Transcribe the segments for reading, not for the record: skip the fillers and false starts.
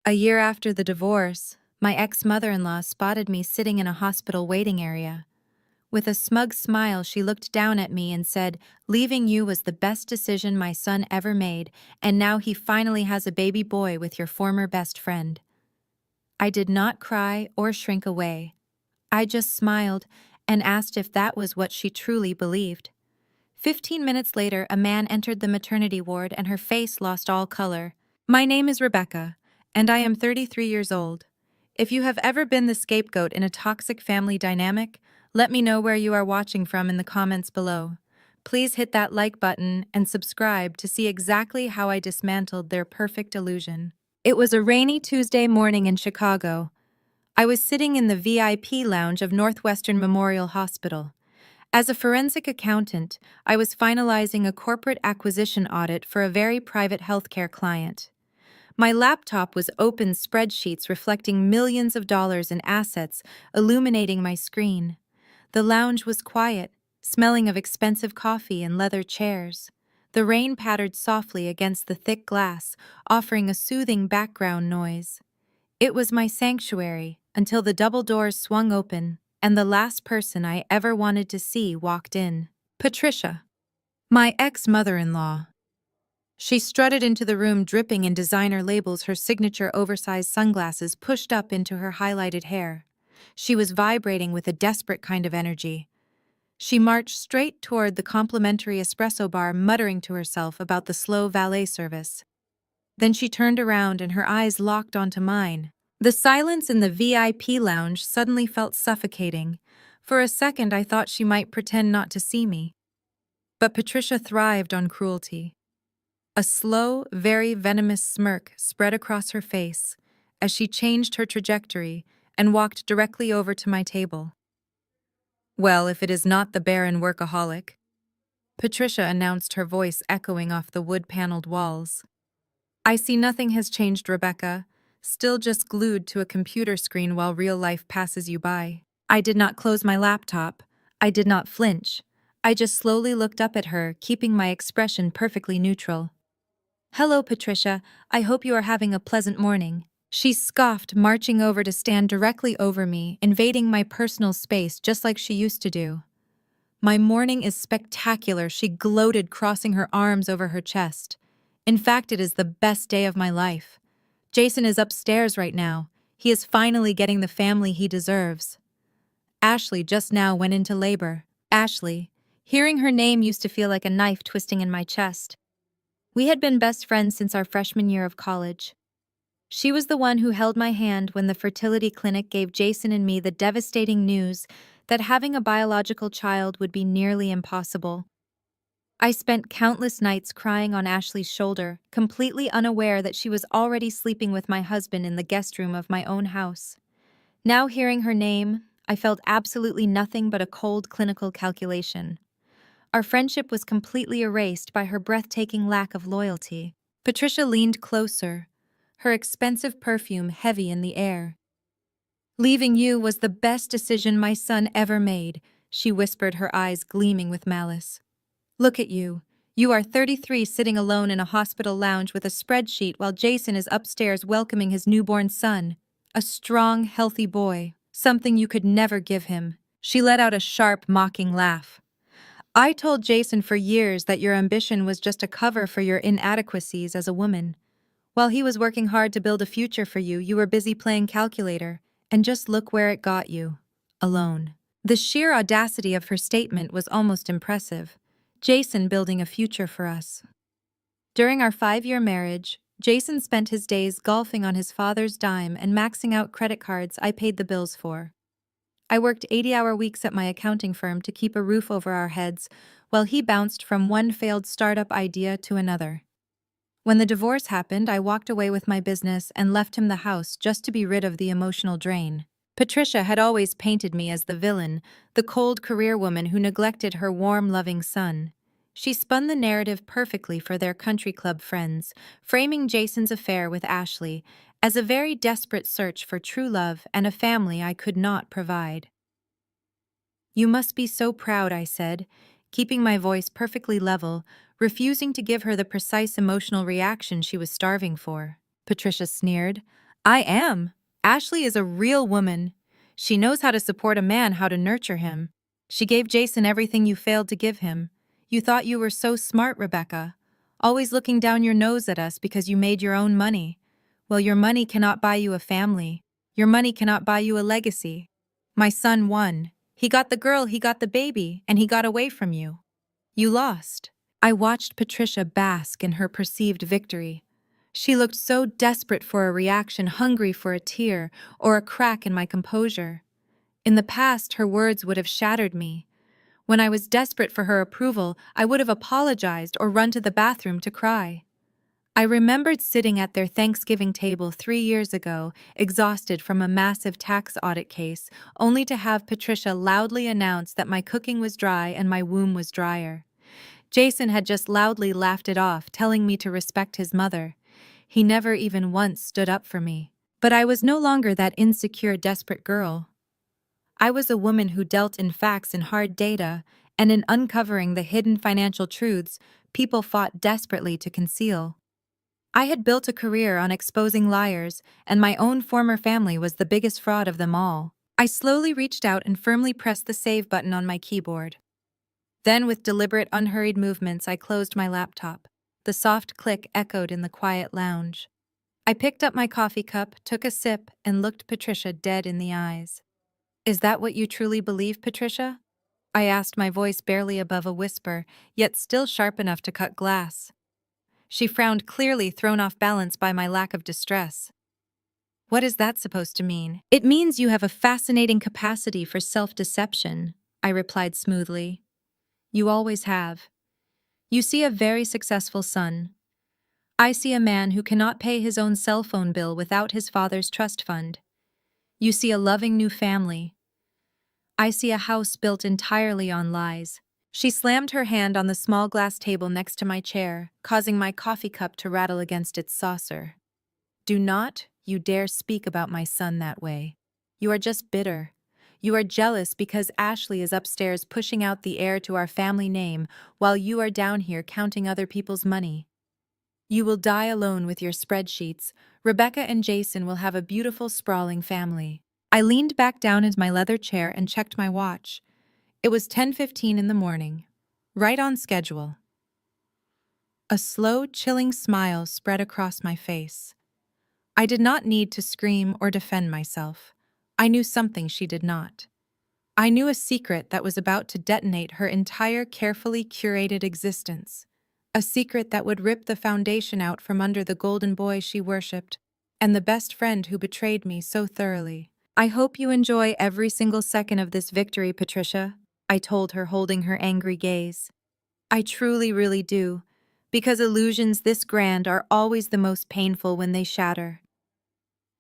A year after the divorce, my ex-mother-in-law spotted me sitting in a hospital waiting area. With a smug smile, she looked down at me and said, "Leaving you was the best decision my son ever made, and now he finally has a baby boy with your former best friend." I did not cry or shrink away. I just smiled and asked if that was what she truly believed. 15 minutes later, a man entered the maternity ward and her face lost all color. "My name is Rebecca, and I am 33 years old. If you have ever been the scapegoat in a toxic family dynamic, let me know where you are watching from in the comments below. Please hit that like button and subscribe to see exactly how I dismantled their perfect illusion." It was a rainy Tuesday morning in Chicago. I was sitting in the VIP lounge of Northwestern Memorial Hospital. As a forensic accountant, I was finalizing a corporate acquisition audit for a very private healthcare client. My laptop was open spreadsheets reflecting millions of dollars in assets illuminating my screen. The lounge was quiet, smelling of expensive coffee and leather chairs. The rain pattered softly against the thick glass, offering a soothing background noise. It was my sanctuary until the double doors swung open and the last person I ever wanted to see walked in. Patricia, my ex-mother-in-law. She strutted into the room dripping in designer labels, her signature oversized sunglasses pushed up into her highlighted hair. She was vibrating with a desperate kind of energy. She marched straight toward the complimentary espresso bar, muttering to herself about the slow valet service. Then she turned around and her eyes locked onto mine. The silence in the VIP lounge suddenly felt suffocating. For a second, I thought she might pretend not to see me. But Patricia thrived on cruelty. A slow, very venomous smirk spread across her face as she changed her trajectory and walked directly over to my table. "Well, if it is not the barren workaholic," Patricia announced, her voice echoing off the wood-paneled walls. "I see nothing has changed, Rebecca, still just glued to a computer screen while real life passes you by." I did not close my laptop. I did not flinch. I just slowly looked up at her, keeping my expression perfectly neutral. "Hello, Patricia. I hope you are having a pleasant morning." She scoffed, marching over to stand directly over me, invading my personal space just like she used to do. "My morning is spectacular," she gloated, crossing her arms over her chest. "In fact, it is the best day of my life. Jason is upstairs right now. He is finally getting the family he deserves. Ashley just now went into labor." Ashley. Hearing her name used to feel like a knife twisting in my chest. We had been best friends since our freshman year of college. She was the one who held my hand when the fertility clinic gave Jason and me the devastating news that having a biological child would be nearly impossible. I spent countless nights crying on Ashley's shoulder, completely unaware that she was already sleeping with my husband in the guest room of my own house. Now hearing her name, I felt absolutely nothing but a cold clinical calculation. Our friendship was completely erased by her breathtaking lack of loyalty. Patricia leaned closer, her expensive perfume heavy in the air. "Leaving you was the best decision my son ever made," she whispered, her eyes gleaming with malice. "Look at you. You are 33, sitting alone in a hospital lounge with a spreadsheet while Jason is upstairs welcoming his newborn son. A strong, healthy boy, something you could never give him." She let out a sharp, mocking laugh. "I told Jason for years that your ambition was just a cover for your inadequacies as a woman. While he was working hard to build a future for you, you were busy playing calculator. And just look where it got you. Alone." The sheer audacity of her statement was almost impressive. Jason building a future for us. During our 5-year marriage, Jason spent his days golfing on his father's dime and maxing out credit cards I paid the bills for. I worked 80-hour weeks at my accounting firm to keep a roof over our heads, while he bounced from one failed startup idea to another. When the divorce happened, I walked away with my business and left him the house just to be rid of the emotional drain. Patricia had always painted me as the villain, the cold career woman who neglected her warm, loving son. She spun the narrative perfectly for their country club friends, framing Jason's affair with Ashley as a very desperate search for true love and a family I could not provide. "You must be so proud," I said, keeping my voice perfectly level, refusing to give her the precise emotional reaction she was starving for. Patricia sneered. I am. Ashley is a real woman. She knows how to support a man, how to nurture him. She gave Jason everything you failed to give him. You thought you were so smart, Rebecca. Always looking down your nose at us because you made your own money. Well, your money cannot buy you a family. Your money cannot buy you a legacy. My son won. He got the girl, he got the baby, and he got away from you. You lost. I watched Patricia bask in her perceived victory. She looked so desperate for a reaction, hungry for a tear or a crack in my composure. In the past, her words would have shattered me. When I was desperate for her approval, I would have apologized or run to the bathroom to cry. I remembered sitting at their Thanksgiving table 3 years ago, exhausted from a massive tax audit case, only to have Patricia loudly announce that my cooking was dry and my womb was drier. Jason had just loudly laughed it off, telling me to respect his mother. He never even once stood up for me. But I was no longer that insecure, desperate girl. I was a woman who dealt in facts and hard data, and in uncovering the hidden financial truths people fought desperately to conceal. I had built a career on exposing liars, and my own former family was the biggest fraud of them all. I slowly reached out and firmly pressed the save button on my keyboard. Then, with deliberate, unhurried movements, I closed my laptop. The soft click echoed in the quiet lounge. I picked up my coffee cup, took a sip, and looked Patricia dead in the eyes. "Is that what you truly believe, Patricia?" I asked, my voice barely above a whisper, yet still sharp enough to cut glass. She frowned, clearly thrown off balance by my lack of distress. "What is that supposed to mean?" "It means you have a fascinating capacity for self-deception," I replied smoothly. "You always have. You see a very successful son. I see a man who cannot pay his own cell phone bill without his father's trust fund. You see a loving new family. I see a house built entirely on lies." She slammed her hand on the small glass table next to my chair, causing my coffee cup to rattle against its saucer. "Do not you dare speak about my son that way. You are just bitter. You are jealous because Ashley is upstairs pushing out the heir to our family name while you are down here counting other people's money. You will die alone with your spreadsheets. Rebecca and Jason will have a beautiful, sprawling family." I leaned back down into my leather chair and checked my watch. It was 10:15 in the morning. Right on schedule. A slow, chilling smile spread across my face. I did not need to scream or defend myself. I knew something she did not. I knew a secret that was about to detonate her entire carefully curated existence. A secret that would rip the foundation out from under the golden boy she worshipped, and the best friend who betrayed me so thoroughly. "I hope you enjoy every single second of this victory, Patricia," I told her, holding her angry gaze. "I truly, really do, because illusions this grand are always the most painful when they shatter."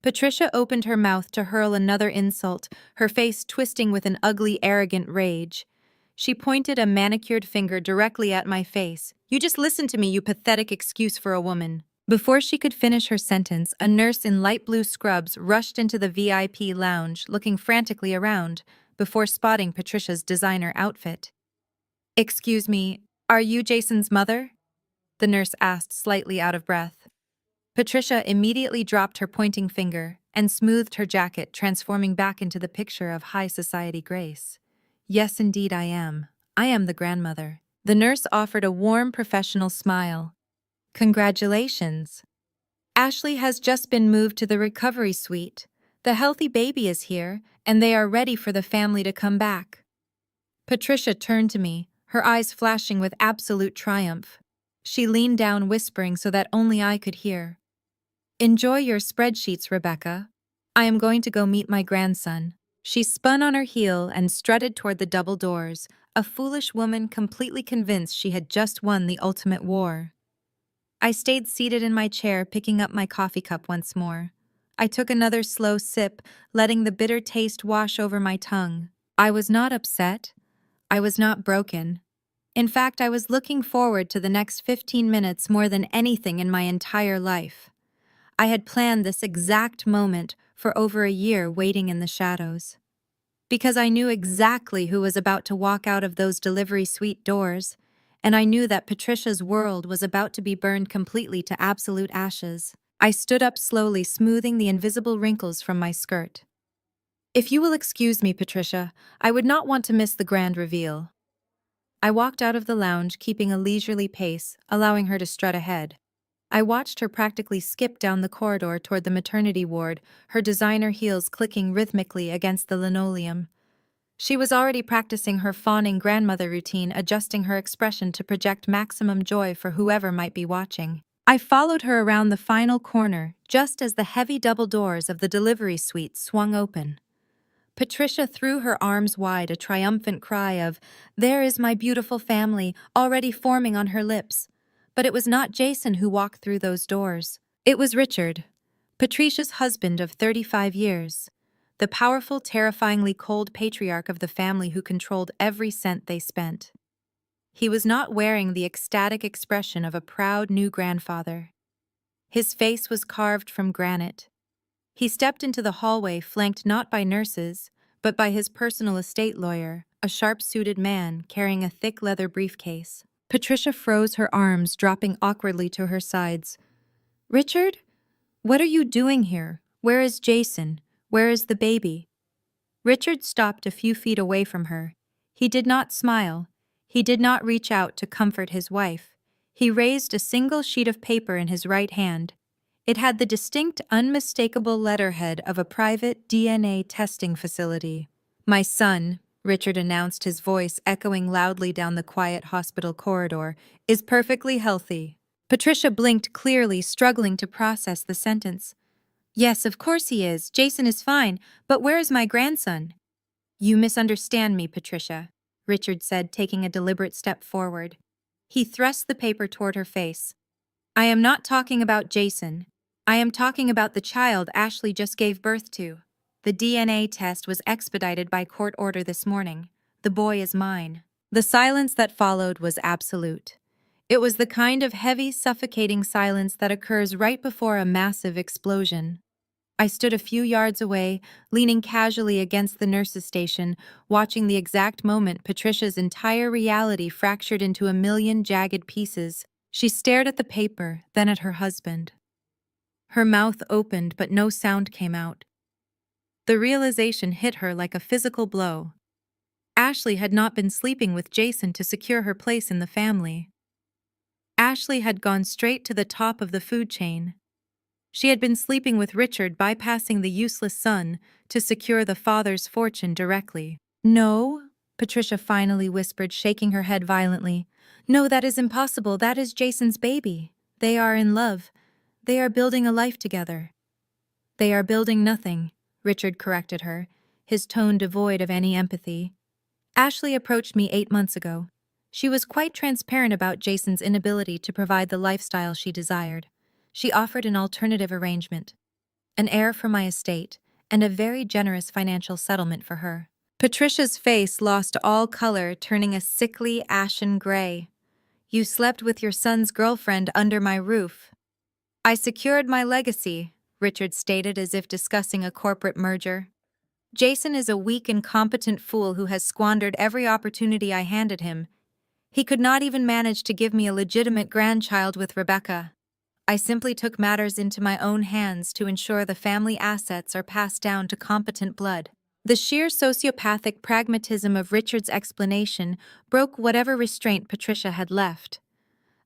Patricia opened her mouth to hurl another insult, her face twisting with an ugly, arrogant rage. She pointed a manicured finger directly at my face. "You just listen to me, you pathetic excuse for a woman." Before she could finish her sentence, a nurse in light blue scrubs rushed into the VIP lounge, looking frantically around, before spotting Patricia's designer outfit. "Excuse me, are you Jason's mother?" the nurse asked, slightly out of breath. Patricia immediately dropped her pointing finger and smoothed her jacket, transforming back into the picture of high society grace. "Yes, indeed I am. I am the grandmother." The nurse offered a warm, professional smile. "Congratulations. Ashley has just been moved to the recovery suite. The healthy baby is here, and they are ready for the family to come back." Patricia turned to me, her eyes flashing with absolute triumph. She leaned down, whispering so that only I could hear. "Enjoy your spreadsheets, Rebecca. I am going to go meet my grandson." She spun on her heel and strutted toward the double doors, a foolish woman completely convinced she had just won the ultimate war. I stayed seated in my chair, picking up my coffee cup once more. I took another slow sip, letting the bitter taste wash over my tongue. I was not upset. I was not broken. In fact, I was looking forward to the next 15 minutes more than anything in my entire life. I had planned this exact moment for over a year, waiting in the shadows. Because I knew exactly who was about to walk out of those delivery suite doors, and I knew that Patricia's world was about to be burned completely to absolute ashes. I stood up slowly, smoothing the invisible wrinkles from my skirt. If you will excuse me, Patricia, I would not want to miss the grand reveal. I walked out of the lounge, keeping a leisurely pace, allowing her to strut ahead. I watched her practically skip down the corridor toward the maternity ward, her designer heels clicking rhythmically against the linoleum. She was already practicing her fawning grandmother routine, adjusting her expression to project maximum joy for whoever might be watching. I followed her around the final corner, just as the heavy double doors of the delivery suite swung open. Patricia threw her arms wide, a triumphant cry of, "There is my beautiful family," already forming on her lips. But it was not Jason who walked through those doors. It was Richard, Patricia's husband of 35 years, the powerful, terrifyingly cold patriarch of the family who controlled every cent they spent. He was not wearing the ecstatic expression of a proud new grandfather. His face was carved from granite. He stepped into the hallway flanked not by nurses, but by his personal estate lawyer, a sharp-suited man carrying a thick leather briefcase. Patricia froze her arms, dropping awkwardly to her sides. "Richard? What are you doing here? Where is Jason? Where is the baby?" Richard stopped a few feet away from her. He did not smile. He did not reach out to comfort his wife. He raised a single sheet of paper in his right hand. It had the distinct, unmistakable letterhead of a private DNA testing facility. "My son," Richard announced, his voice echoing loudly down the quiet hospital corridor, "is perfectly healthy." Patricia blinked clearly, struggling to process the sentence. "Yes, of course he is. Jason is fine. But where is my grandson?" "You misunderstand me, Patricia," Richard said, taking a deliberate step forward. He thrust the paper toward her face. "I am not talking about Jason. I am talking about the child Ashley just gave birth to. The DNA test was expedited by court order this morning. The boy is mine." The silence that followed was absolute. It was the kind of heavy, suffocating silence that occurs right before a massive explosion. I stood a few yards away, leaning casually against the nurse's station, watching the exact moment Patricia's entire reality fractured into a million jagged pieces. She stared at the paper, then at her husband. Her mouth opened, but no sound came out. The realization hit her like a physical blow. Ashley had not been sleeping with Jason to secure her place in the family. Ashley had gone straight to the top of the food chain. She had been sleeping with Richard, bypassing the useless son to secure the father's fortune directly. "No," Patricia finally whispered, shaking her head violently. "No, that is impossible. That is Jason's baby. They are in love. They are building a life together." "They are building nothing," Richard corrected her, his tone devoid of any empathy. "Ashley approached me 8 months ago. She was quite transparent about Jason's inability to provide the lifestyle she desired. She offered an alternative arrangement, an heir for my estate, and a very generous financial settlement for her." Patricia's face lost all color, turning a sickly, ashen gray. "You slept with your son's girlfriend under my roof." "I secured my legacy," Richard stated as if discussing a corporate merger. "Jason is a weak, incompetent fool who has squandered every opportunity I handed him. He could not even manage to give me a legitimate grandchild with Rebecca. I simply took matters into my own hands to ensure the family assets are passed down to competent blood." The sheer sociopathic pragmatism of Richard's explanation broke whatever restraint Patricia had left.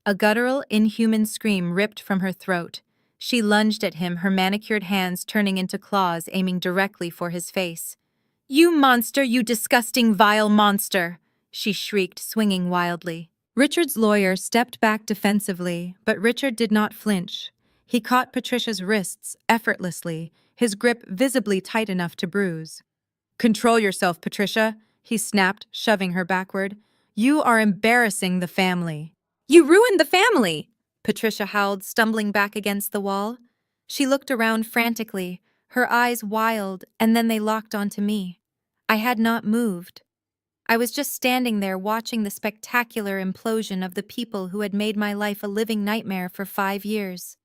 A guttural, inhuman scream ripped from her throat. She lunged at him, her manicured hands turning into claws aiming directly for his face. "You monster, you disgusting, vile monster!" she shrieked, swinging wildly. Richard's lawyer stepped back defensively, but Richard did not flinch. He caught Patricia's wrists effortlessly, his grip visibly tight enough to bruise. "Control yourself, Patricia," he snapped, shoving her backward. "You are embarrassing the family." "You ruined the family!" Patricia howled, stumbling back against the wall. She looked around frantically, her eyes wild, and then they locked onto me. I had not moved. I was just standing there watching the spectacular implosion of the people who had made my life a living nightmare for 5 years.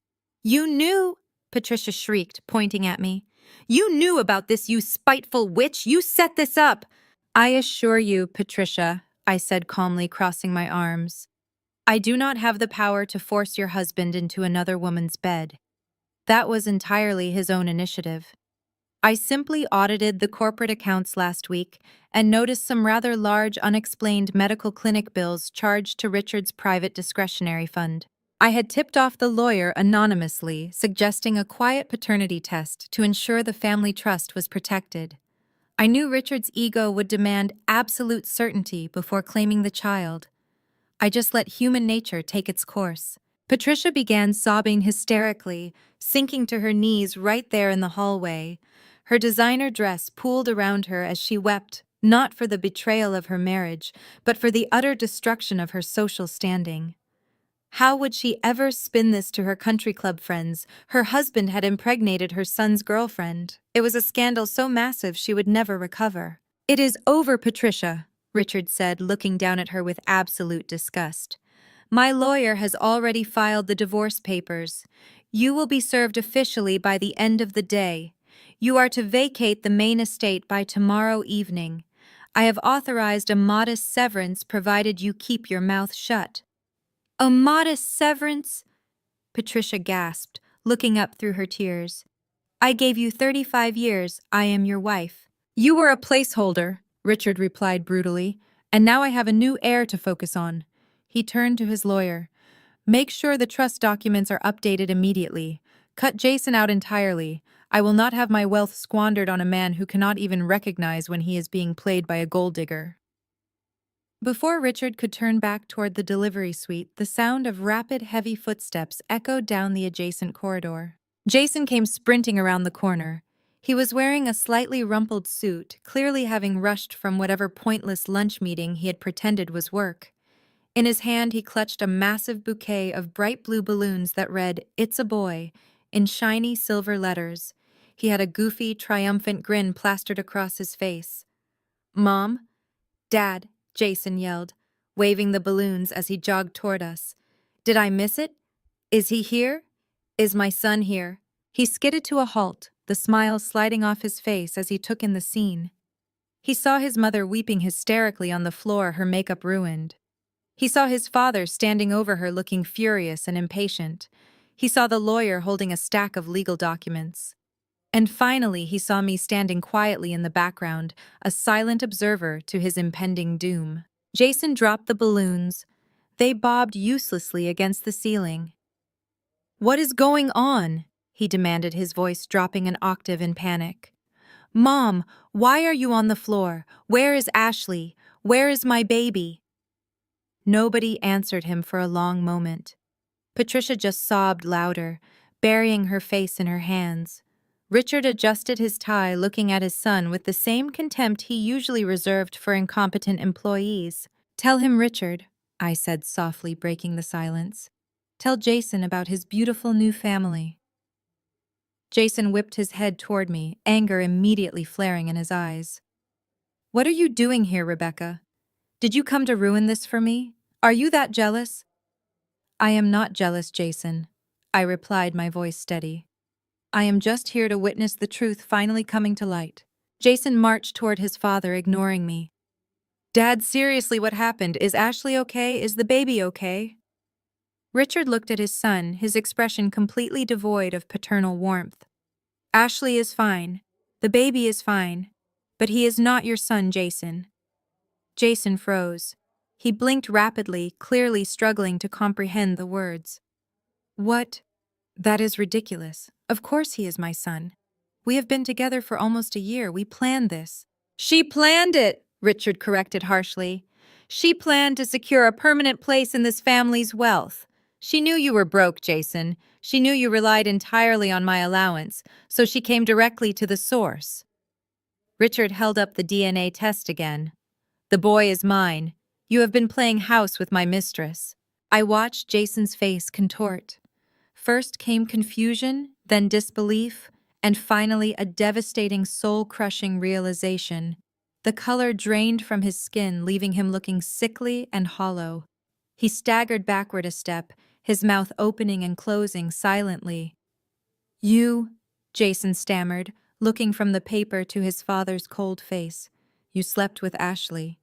"You knew!" Patricia shrieked, pointing at me. "You knew about this, you spiteful witch! You set this up!" "I assure you, Patricia," I said calmly, crossing my arms, "I do not have the power to force your husband into another woman's bed. That was entirely his own initiative. I simply audited the corporate accounts last week and noticed some rather large unexplained medical clinic bills charged to Richard's private discretionary fund. I had tipped off the lawyer anonymously, suggesting a quiet paternity test to ensure the family trust was protected. I knew Richard's ego would demand absolute certainty before claiming the child. I just let human nature take its course. Patricia began sobbing hysterically, sinking to her knees right there in the hallway. Her designer dress pooled around her as she wept, not for the betrayal of her marriage, but for the utter destruction of her social standing. How would she ever spin this to her country club friends? Her husband had impregnated her son's girlfriend. It was a scandal so massive she would never recover. "It is over, Patricia," Richard said, looking down at her with absolute disgust. "My lawyer has already filed the divorce papers. You will be served officially by the end of the day. You are to vacate the main estate by tomorrow evening. I have authorized a modest severance provided you keep your mouth shut." "A modest severance?" Patricia gasped, looking up through her tears. "I gave you 35 years. I am your wife." "You were a placeholder," Richard replied brutally, "and now I have a new heir to focus on." He turned to his lawyer. "Make sure the trust documents are updated immediately. Cut Jason out entirely. I will not have my wealth squandered on a man who cannot even recognize when he is being played by a gold digger." Before Richard could turn back toward the delivery suite, the sound of rapid, heavy footsteps echoed down the adjacent corridor. Jason came sprinting around the corner. He was wearing a slightly rumpled suit, clearly having rushed from whatever pointless lunch meeting he had pretended was work. In his hand, he clutched a massive bouquet of bright blue balloons that read, "It's a boy," in shiny silver letters. He had a goofy, triumphant grin plastered across his face. "Mom? Dad," Jason yelled, waving the balloons as he jogged toward us. "Did I miss it? Is he here? Is my son here?" He skidded to a halt, the smile sliding off his face as he took in the scene. He saw his mother weeping hysterically on the floor, her makeup ruined. He saw his father standing over her looking furious and impatient. He saw the lawyer holding a stack of legal documents. And finally, he saw me standing quietly in the background, a silent observer to his impending doom. Jason dropped the balloons. They bobbed uselessly against the ceiling. "What is going on?" he demanded, his voice dropping an octave in panic. "Mom, why are you on the floor? Where is Ashley? Where is my baby?" Nobody answered him for a long moment. Patricia just sobbed louder, burying her face in her hands. Richard adjusted his tie, looking at his son with the same contempt he usually reserved for incompetent employees. "Tell him, Richard," I said softly, breaking the silence. "Tell Jason about his beautiful new family." Jason whipped his head toward me, anger immediately flaring in his eyes. "What are you doing here, Rebecca? Did you come to ruin this for me? Are you that jealous?" "I am not jealous, Jason," I replied, my voice steady. "I am just here to witness the truth finally coming to light." Jason marched toward his father, ignoring me. "Dad, seriously, what happened? Is Ashley okay? Is the baby okay?" Richard looked at his son, his expression completely devoid of paternal warmth. "Ashley is fine. The baby is fine. But he is not your son, Jason." Jason froze. He blinked rapidly, clearly struggling to comprehend the words. "What? That is ridiculous. Of course he is my son. We have been together for almost a year. We planned this." "She planned it," Richard corrected harshly. "She planned to secure a permanent place in this family's wealth. She knew you were broke, Jason. She knew you relied entirely on my allowance, so she came directly to the source." Richard held up the DNA test again. "The boy is mine. You have been playing house with my mistress." I watched Jason's face contort. First came confusion, then disbelief, and finally a devastating, soul-crushing realization. The color drained from his skin, leaving him looking sickly and hollow. He staggered backward a step, his mouth opening and closing silently. "You," Jason stammered, looking from the paper to his father's cold face. "You slept with Ashley.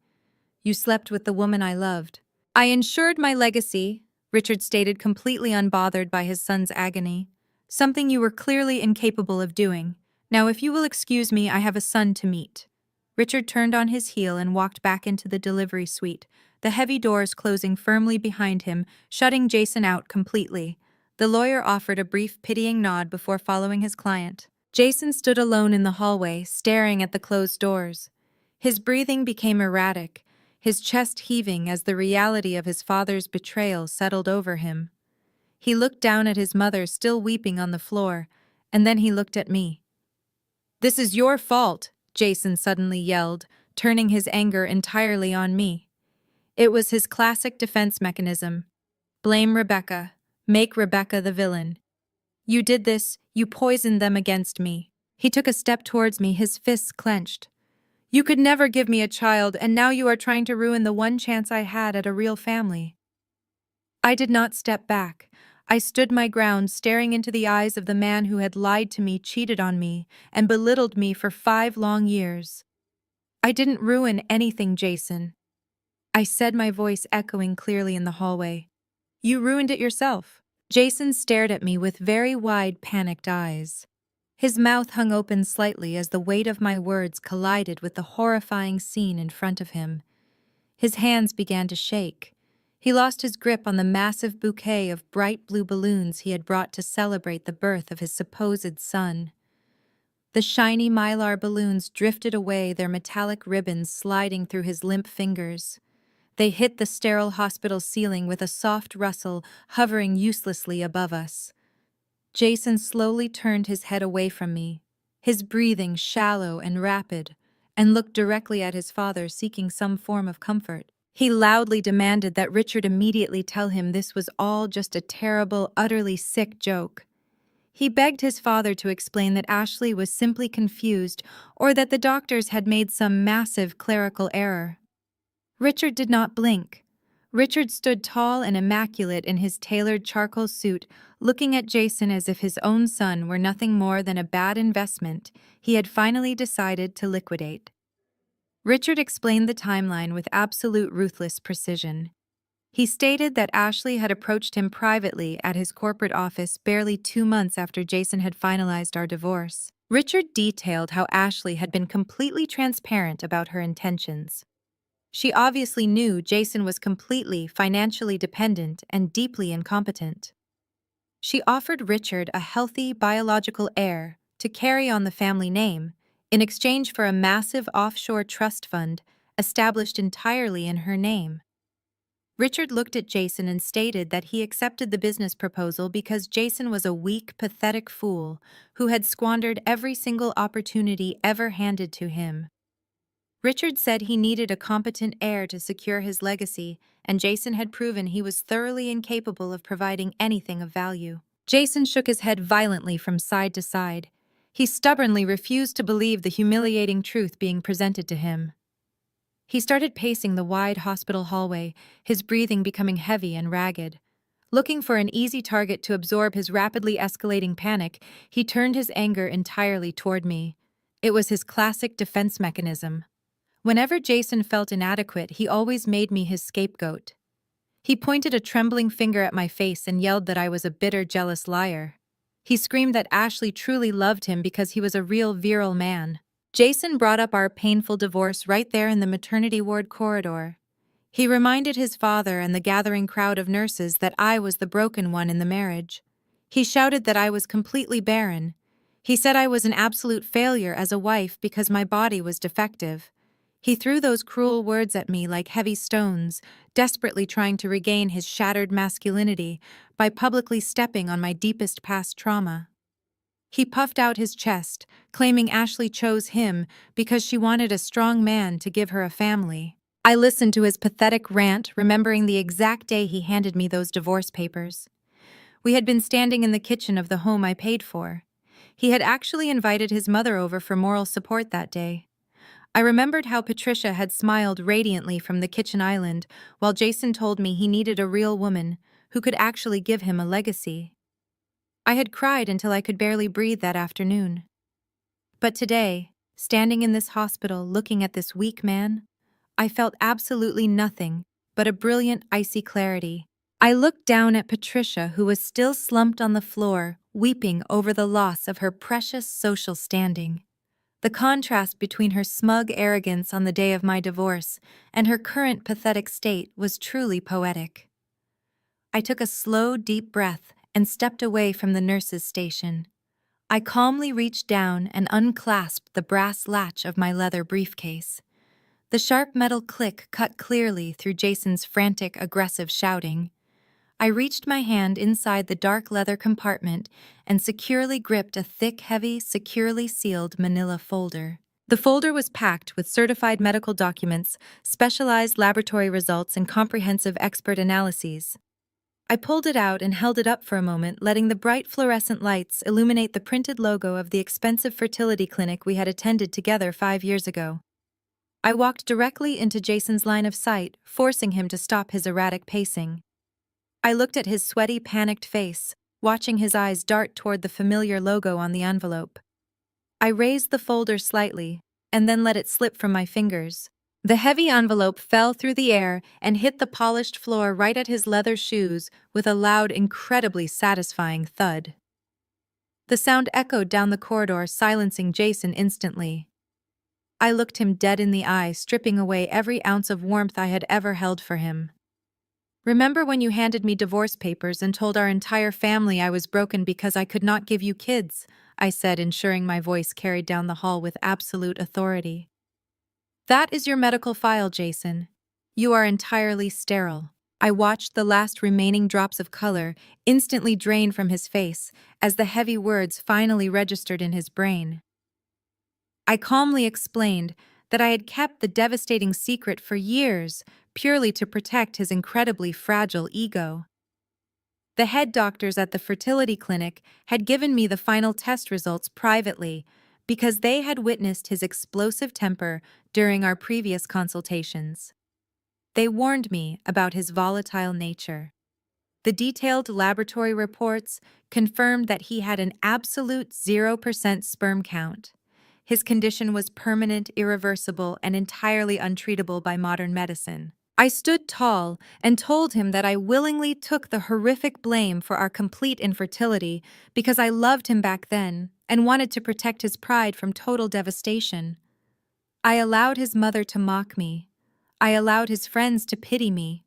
You slept with the woman I loved." "I ensured my legacy," Richard stated, completely unbothered by his son's agony. something you were clearly incapable of doing. Now, if you will excuse me, I have a son to meet." Richard turned on his heel and walked back into the delivery suite, the heavy doors closing firmly behind him, shutting Jason out completely. The lawyer offered a brief, pitying nod before following his client. Jason stood alone in the hallway, staring at the closed doors. His breathing became erratic, his chest heaving as the reality of his father's betrayal settled over him. He looked down at his mother still weeping on the floor, and then he looked at me. "This is your fault," Jason suddenly yelled, turning his anger entirely on me. It was his classic defense mechanism. Blame Rebecca. Make Rebecca the villain. "You did this, you poisoned them against me." He took a step towards me, his fists clenched. "You could never give me a child, and now you are trying to ruin the one chance I had at a real family." I did not step back. I stood my ground, staring into the eyes of the man who had lied to me, cheated on me, and belittled me for 5 long years. "I didn't ruin anything, Jason," I said, my voice echoing clearly in the hallway. "You ruined it yourself." Jason stared at me with very wide, panicked eyes. His mouth hung open slightly as the weight of my words collided with the horrifying scene in front of him. His hands began to shake. He lost his grip on the massive bouquet of bright blue balloons he had brought to celebrate the birth of his supposed son. The shiny mylar balloons drifted away, their metallic ribbons sliding through his limp fingers. They hit the sterile hospital ceiling with a soft rustle, hovering uselessly above us. Jason slowly turned his head away from me, his breathing shallow and rapid, and looked directly at his father, seeking some form of comfort. He loudly demanded that Richard immediately tell him this was all just a terrible, utterly sick joke. He begged his father to explain that Ashley was simply confused or that the doctors had made some massive clerical error. Richard did not blink. Richard stood tall and immaculate in his tailored charcoal suit, looking at Jason as if his own son were nothing more than a bad investment he had finally decided to liquidate. Richard explained the timeline with absolute ruthless precision. He stated that Ashley had approached him privately at his corporate office barely 2 months after Jason had finalized our divorce. Richard detailed how Ashley had been completely transparent about her intentions. She obviously knew Jason was completely financially dependent and deeply incompetent. She offered Richard a healthy biological heir to carry on the family name in exchange for a massive offshore trust fund established entirely in her name. Richard looked at Jason and stated that he accepted the business proposal because Jason was a weak, pathetic fool who had squandered every single opportunity ever handed to him. Richard said he needed a competent heir to secure his legacy, and Jason had proven he was thoroughly incapable of providing anything of value. Jason shook his head violently from side to side. He stubbornly refused to believe the humiliating truth being presented to him. He started pacing the wide hospital hallway, his breathing becoming heavy and ragged. Looking for an easy target to absorb his rapidly escalating panic, he turned his anger entirely toward me. It was his classic defense mechanism. Whenever Jason felt inadequate, he always made me his scapegoat. He pointed a trembling finger at my face and yelled that I was a bitter, jealous liar. He screamed that Ashley truly loved him because he was a real virile man. Jason brought up our painful divorce right there in the maternity ward corridor. He reminded his father and the gathering crowd of nurses that I was the broken one in the marriage. He shouted that I was completely barren. He said I was an absolute failure as a wife because my body was defective. He threw those cruel words at me like heavy stones, desperately trying to regain his shattered masculinity by publicly stepping on my deepest past trauma. He puffed out his chest, claiming Ashley chose him because she wanted a strong man to give her a family. I listened to his pathetic rant, remembering the exact day he handed me those divorce papers. We had been standing in the kitchen of the home I paid for. He had actually invited his mother over for moral support that day. I remembered how Patricia had smiled radiantly from the kitchen island while Jason told me he needed a real woman who could actually give him a legacy. I had cried until I could barely breathe that afternoon. But today, standing in this hospital looking at this weak man, I felt absolutely nothing but a brilliant, icy clarity. I looked down at Patricia, who was still slumped on the floor, weeping over the loss of her precious social standing. The contrast between her smug arrogance on the day of my divorce and her current pathetic state was truly poetic. I took a slow, deep breath and stepped away from the nurse's station. I calmly reached down and unclasped the brass latch of my leather briefcase. The sharp metal click cut clearly through Jason's frantic, aggressive shouting. I reached my hand inside the dark leather compartment and securely gripped a thick, heavy, securely sealed manila folder. The folder was packed with certified medical documents, specialized laboratory results, and comprehensive expert analyses. I pulled it out and held it up for a moment, letting the bright fluorescent lights illuminate the printed logo of the expensive fertility clinic we had attended together 5 years ago. I walked directly into Jason's line of sight, forcing him to stop his erratic pacing. I looked at his sweaty, panicked face, watching his eyes dart toward the familiar logo on the envelope. I raised the folder slightly, and then let it slip from my fingers. The heavy envelope fell through the air and hit the polished floor right at his leather shoes with a loud, incredibly satisfying thud. The sound echoed down the corridor, silencing Jason instantly. I looked him dead in the eye, stripping away every ounce of warmth I had ever held for him. "Remember when you handed me divorce papers and told our entire family I was broken because I could not give you kids?" I said, ensuring my voice carried down the hall with absolute authority. "That is your medical file, Jason. You are entirely sterile." I watched the last remaining drops of color instantly drain from his face as the heavy words finally registered in his brain. I calmly explained that I had kept the devastating secret for years, purely to protect his incredibly fragile ego. The head doctors at the fertility clinic had given me the final test results privately because they had witnessed his explosive temper during our previous consultations. They warned me about his volatile nature. The detailed laboratory reports confirmed that he had an absolute 0% sperm count. His condition was permanent, irreversible, and entirely untreatable by modern medicine. I stood tall and told him that I willingly took the horrific blame for our complete infertility because I loved him back then and wanted to protect his pride from total devastation. I allowed his mother to mock me. I allowed his friends to pity me.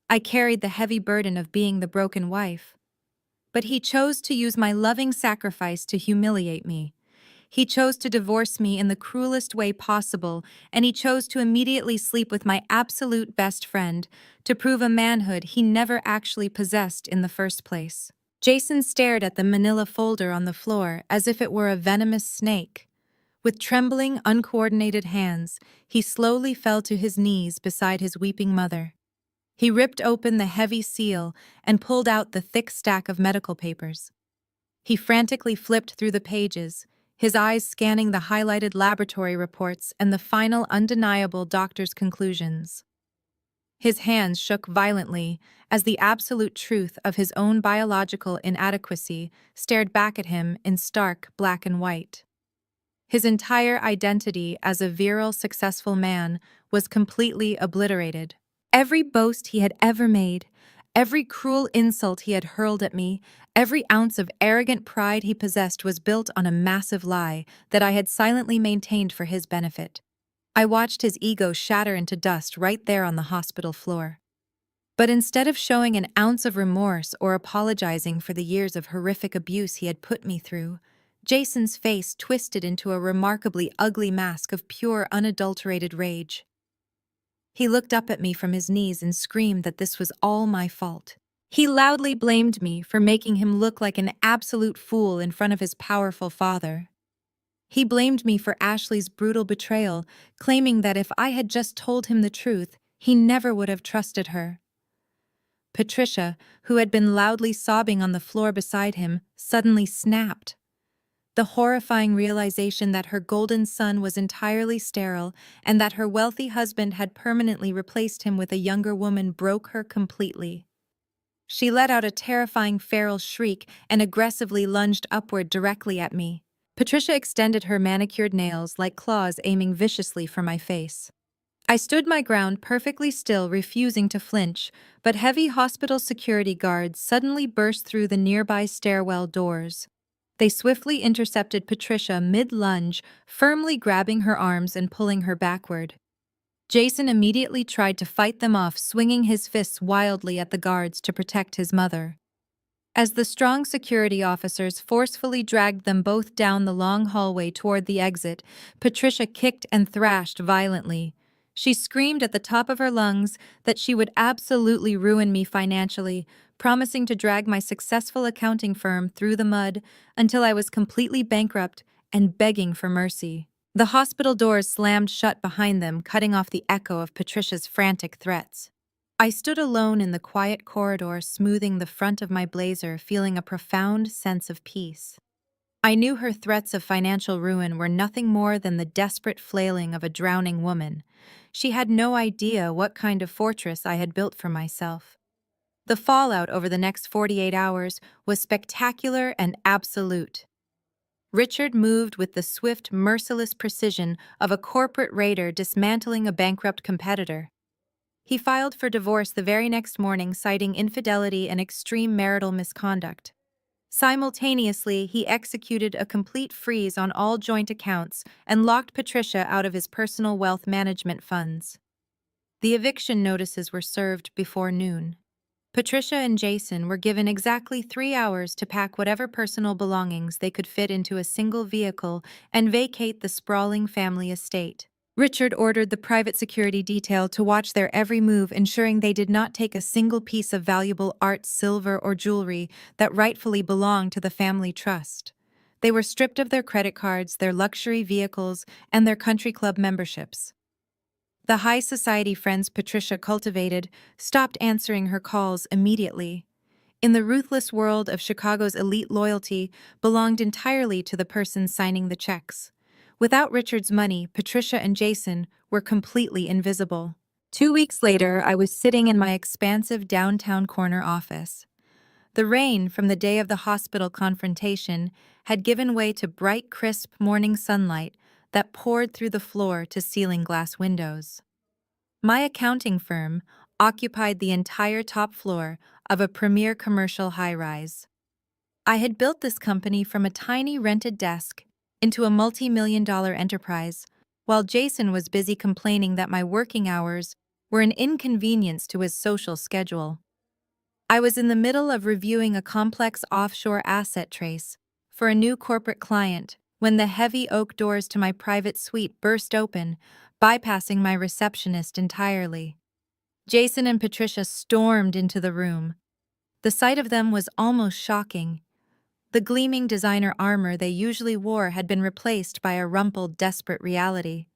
I carried the heavy burden of being the broken wife. But he chose to use my loving sacrifice to humiliate me. He chose to divorce me in the cruelest way possible, and he chose to immediately sleep with my absolute best friend to prove a manhood he never actually possessed in the first place. Jason stared at the manila folder on the floor as if it were a venomous snake. With trembling, uncoordinated hands, he slowly fell to his knees beside his weeping mother. He ripped open the heavy seal and pulled out the thick stack of medical papers. He frantically flipped through the pages, his eyes scanning the highlighted laboratory reports and the final undeniable doctor's conclusions. His hands shook violently as the absolute truth of his own biological inadequacy stared back at him in stark black and white. His entire identity as a virile, successful man was completely obliterated. Every boast he had ever made, every cruel insult he had hurled at me, every ounce of arrogant pride he possessed was built on a massive lie that I had silently maintained for his benefit. I watched his ego shatter into dust right there on the hospital floor. But instead of showing an ounce of remorse or apologizing for the years of horrific abuse he had put me through, Jason's face twisted into a remarkably ugly mask of pure, unadulterated rage. He looked up at me from his knees and screamed that this was all my fault. He loudly blamed me for making him look like an absolute fool in front of his powerful father. He blamed me for Ashley's brutal betrayal, claiming that if I had just told him the truth, he never would have trusted her. Patricia, who had been loudly sobbing on the floor beside him, suddenly snapped. The horrifying realization that her golden son was entirely sterile and that her wealthy husband had permanently replaced him with a younger woman broke her completely. She let out a terrifying feral shriek and aggressively lunged upward directly at me. Patricia extended her manicured nails like claws aiming viciously for my face. I stood my ground perfectly still, refusing to flinch, but heavy hospital security guards suddenly burst through the nearby stairwell doors. They swiftly intercepted Patricia mid-lunge, firmly grabbing her arms and pulling her backward. Jason immediately tried to fight them off, swinging his fists wildly at the guards to protect his mother. As the strong security officers forcefully dragged them both down the long hallway toward the exit, Patricia kicked and thrashed violently. She screamed at the top of her lungs that she would absolutely ruin me financially, promising to drag my successful accounting firm through the mud until I was completely bankrupt and begging for mercy. The hospital doors slammed shut behind them, cutting off the echo of Patricia's frantic threats. I stood alone in the quiet corridor, smoothing the front of my blazer, feeling a profound sense of peace. I knew her threats of financial ruin were nothing more than the desperate flailing of a drowning woman. She had no idea what kind of fortress I had built for myself. The fallout over the next 48 hours was spectacular and absolute. Richard moved with the swift, merciless precision of a corporate raider dismantling a bankrupt competitor. He filed for divorce the very next morning, citing infidelity and extreme marital misconduct. Simultaneously, he executed a complete freeze on all joint accounts and locked Patricia out of his personal wealth management funds. The eviction notices were served before noon. Patricia and Jason were given exactly 3 hours to pack whatever personal belongings they could fit into a single vehicle and vacate the sprawling family estate. Richard ordered the private security detail to watch their every move, ensuring they did not take a single piece of valuable art, silver, or jewelry that rightfully belonged to the family trust. They were stripped of their credit cards, their luxury vehicles, and their country club memberships. The high society friends Patricia cultivated stopped answering her calls immediately. In the ruthless world of Chicago's elite, loyalty belonged entirely to the person signing the checks. Without Richard's money, Patricia and Jason were completely invisible. 2 weeks later, I was sitting in my expansive downtown corner office. The rain from the day of the hospital confrontation had given way to bright, crisp morning sunlight that poured through the floor-to-ceiling glass windows. My accounting firm occupied the entire top floor of a premier commercial high-rise. I had built this company from a tiny rented desk into a multi-million-dollar enterprise, while Jason was busy complaining that my working hours were an inconvenience to his social schedule. I was in the middle of reviewing a complex offshore asset trace for a new corporate client when the heavy oak doors to my private suite burst open, bypassing my receptionist entirely. Jason and Patricia stormed into the room. The sight of them was almost shocking. The gleaming designer armor they usually wore had been replaced by a rumpled, desperate reality.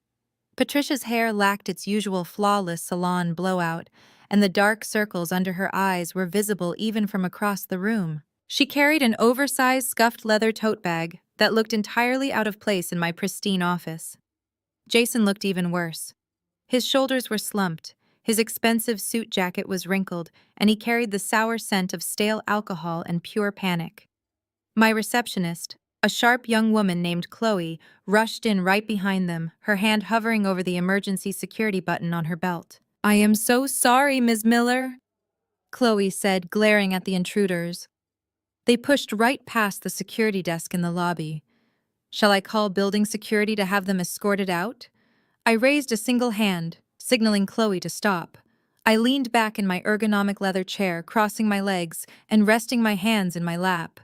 Patricia's hair lacked its usual flawless salon blowout, and the dark circles under her eyes were visible even from across the room. She carried an oversized, scuffed leather tote bag that looked entirely out of place in my pristine office. Jason looked even worse. His shoulders were slumped, his expensive suit jacket was wrinkled, and he carried the sour scent of stale alcohol and pure panic. My receptionist, a sharp young woman named Chloe, rushed in right behind them, her hand hovering over the emergency security button on her belt. "I am so sorry, Ms. Miller," Chloe said, glaring at the intruders. They pushed right past the security desk in the lobby. "Shall I call building security to have them escorted out?" I raised a single hand, signaling Chloe to stop. I leaned back in my ergonomic leather chair, crossing my legs and resting my hands in my lap.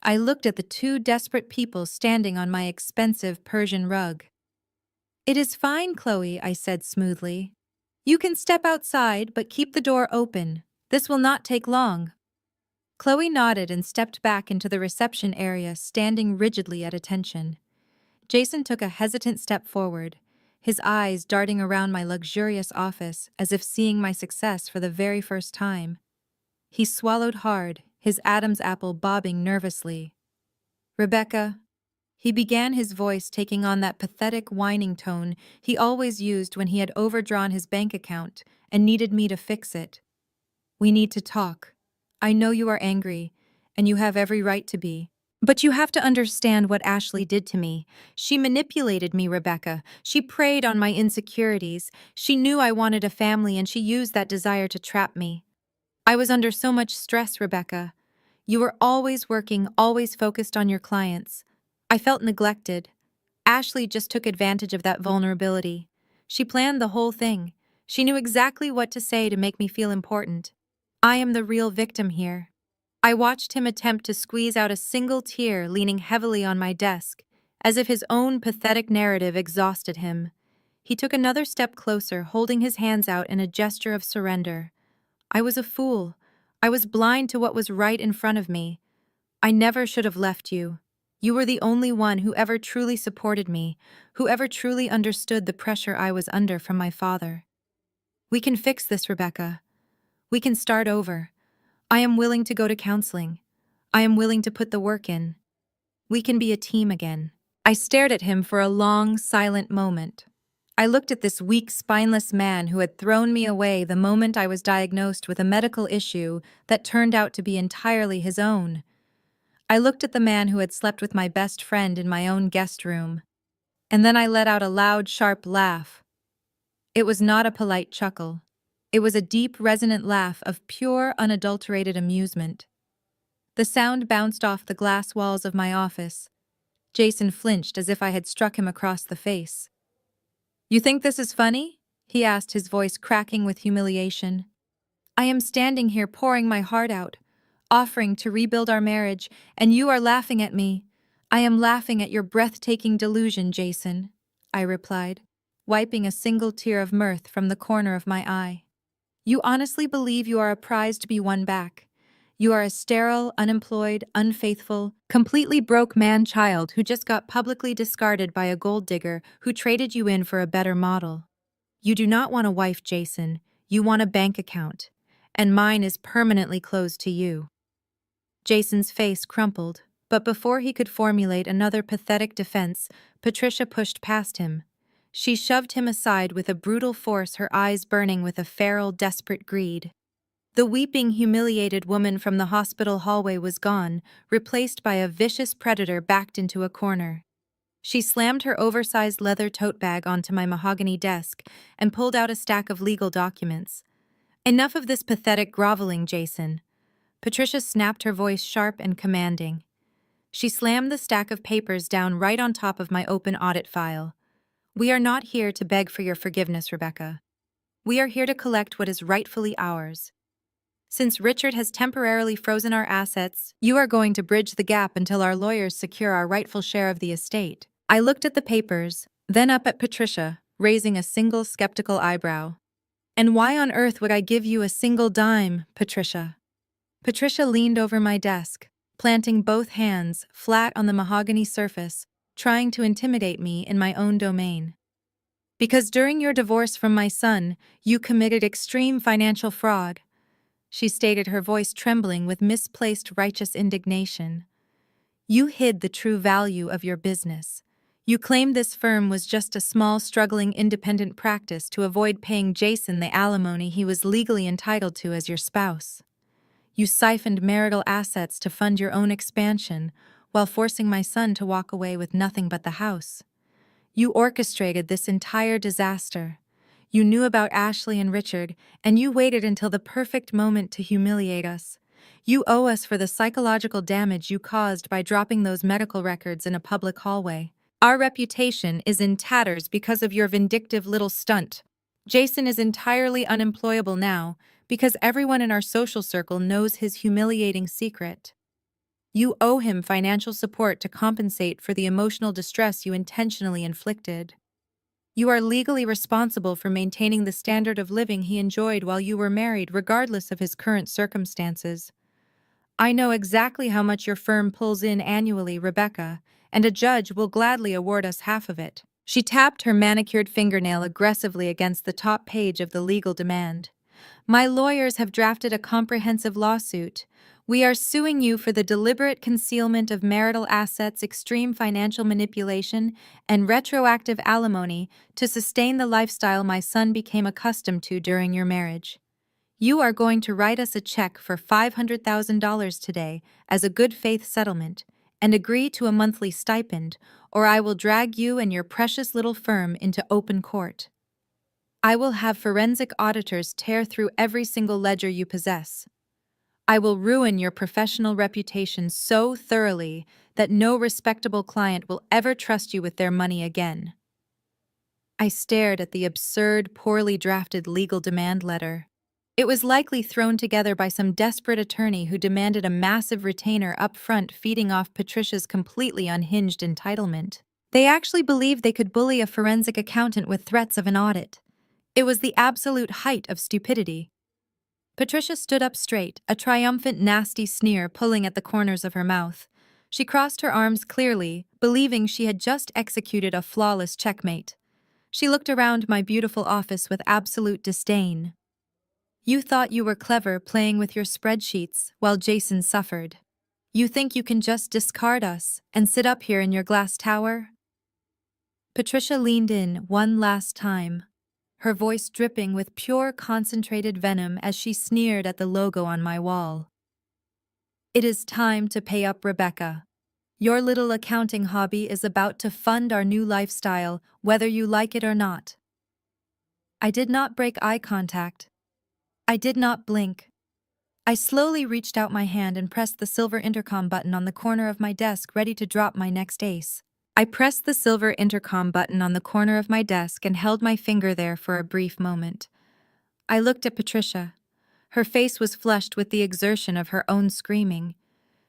I looked at the two desperate people standing on my expensive Persian rug. "It is fine, Chloe," I said smoothly. "You can step outside, but keep the door open. This will not take long." Chloe nodded and stepped back into the reception area, standing rigidly at attention. Jason took a hesitant step forward, his eyes darting around my luxurious office as if seeing my success for the very first time. He swallowed hard, his Adam's apple bobbing nervously. "Rebecca," he began, his voice taking on that pathetic whining tone he always used when he had overdrawn his bank account and needed me to fix it. "We need to talk. I know you are angry, and you have every right to be. But you have to understand what Ashley did to me. She manipulated me, Rebecca. She preyed on my insecurities. She knew I wanted a family and she used that desire to trap me. I was under so much stress, Rebecca. You were always working, always focused on your clients. I felt neglected. Ashley just took advantage of that vulnerability. She planned the whole thing. She knew exactly what to say to make me feel important. I am the real victim here. I watched him attempt to squeeze out a single tear, leaning heavily on my desk, as if his own pathetic narrative exhausted him. He took another step closer, holding his hands out in a gesture of surrender. I was a fool. I was blind to what was right in front of me. I never should have left you. You were the only one who ever truly supported me, who ever truly understood the pressure I was under from my father. We can fix this, Rebecca. We can start over. I am willing to go to counseling. I am willing to put the work in. We can be a team again. I stared at him for a long, silent moment. I looked at this weak, spineless man who had thrown me away the moment I was diagnosed with a medical issue that turned out to be entirely his own. I looked at the man who had slept with my best friend in my own guest room. And then I let out a loud, sharp laugh. It was not a polite chuckle. It was a deep, resonant laugh of pure, unadulterated amusement. The sound bounced off the glass walls of my office. Jason flinched as if I had struck him across the face. "You think this is funny?" he asked, his voice cracking with humiliation. "I am standing here pouring my heart out, offering to rebuild our marriage, and you are laughing at me. I am laughing at your breathtaking delusion, Jason," I replied, wiping a single tear of mirth from the corner of my eye. "You honestly believe you are a prize to be won back. You are a sterile, unemployed, unfaithful, completely broke man-child who just got publicly discarded by a gold digger who traded you in for a better model. You do not want a wife, Jason. You want a bank account. And mine is permanently closed to you." Jason's face crumpled, but before he could formulate another pathetic defense, Patricia pushed past him. She shoved him aside with a brutal force, her eyes burning with a feral, desperate greed. The weeping, humiliated woman from the hospital hallway was gone, replaced by a vicious predator backed into a corner. She slammed her oversized leather tote bag onto my mahogany desk and pulled out a stack of legal documents. "Enough of this pathetic groveling, Jason." Patricia snapped, her voice sharp and commanding. She slammed the stack of papers down right on top of my open audit file. "We are not here to beg for your forgiveness, Rebecca. We are here to collect what is rightfully ours. Since Richard has temporarily frozen our assets, you are going to bridge the gap until our lawyers secure our rightful share of the estate." I looked at the papers, then up at Patricia, raising a single skeptical eyebrow. "And why on earth would I give you a single dime, Patricia?" Patricia leaned over my desk, planting both hands flat on the mahogany surface, trying to intimidate me in my own domain. "Because during your divorce from my son, you committed extreme financial fraud," she stated, her voice trembling with misplaced righteous indignation. "You hid the true value of your business. You claimed this firm was just a small, struggling independent practice to avoid paying Jason the alimony he was legally entitled to as your spouse. You siphoned marital assets to fund your own expansion, while forcing my son to walk away with nothing but the house. You orchestrated this entire disaster. You knew about Ashley and Richard, and you waited until the perfect moment to humiliate us. You owe us for the psychological damage you caused by dropping those medical records in a public hallway. Our reputation is in tatters because of your vindictive little stunt. Jason is entirely unemployable now because everyone in our social circle knows his humiliating secret. You owe him financial support to compensate for the emotional distress you intentionally inflicted. You are legally responsible for maintaining the standard of living he enjoyed while you were married, regardless of his current circumstances. I know exactly how much your firm pulls in annually, Rebecca, and a judge will gladly award us half of it." She tapped her manicured fingernail aggressively against the top page of the legal demand. "My lawyers have drafted a comprehensive lawsuit. We are suing you for the deliberate concealment of marital assets, extreme financial manipulation, and retroactive alimony to sustain the lifestyle my son became accustomed to during your marriage. You are going to write us a check for $500,000 today as a good faith settlement, and agree to a monthly stipend, or I will drag you and your precious little firm into open court. I will have forensic auditors tear through every single ledger you possess. I will ruin your professional reputation so thoroughly that no respectable client will ever trust you with their money again. I stared at the absurd, poorly drafted legal demand letter. It was likely thrown together by some desperate attorney who demanded a massive retainer up front, feeding off Patricia's completely unhinged entitlement. They actually believed they could bully a forensic accountant with threats of an audit. It was the absolute height of stupidity. Patricia stood up straight, a triumphant, nasty sneer pulling at the corners of her mouth. She crossed her arms clearly, believing she had just executed a flawless checkmate. She looked around my beautiful office with absolute disdain. You thought you were clever playing with your spreadsheets while Jason suffered. You think you can just discard us and sit up here in your glass tower? Patricia leaned in one last time, her voice dripping with pure concentrated venom as she sneered at the logo on my wall. It is time to pay up, Rebecca. Your little accounting hobby is about to fund our new lifestyle, whether you like it or not. I did not break eye contact. I did not blink. I slowly reached out my hand and pressed the silver intercom button on the corner of my desk, ready to drop my next ace. I pressed the silver intercom button on the corner of my desk and held my finger there for a brief moment. I looked at Patricia. Her face was flushed with the exertion of her own screaming.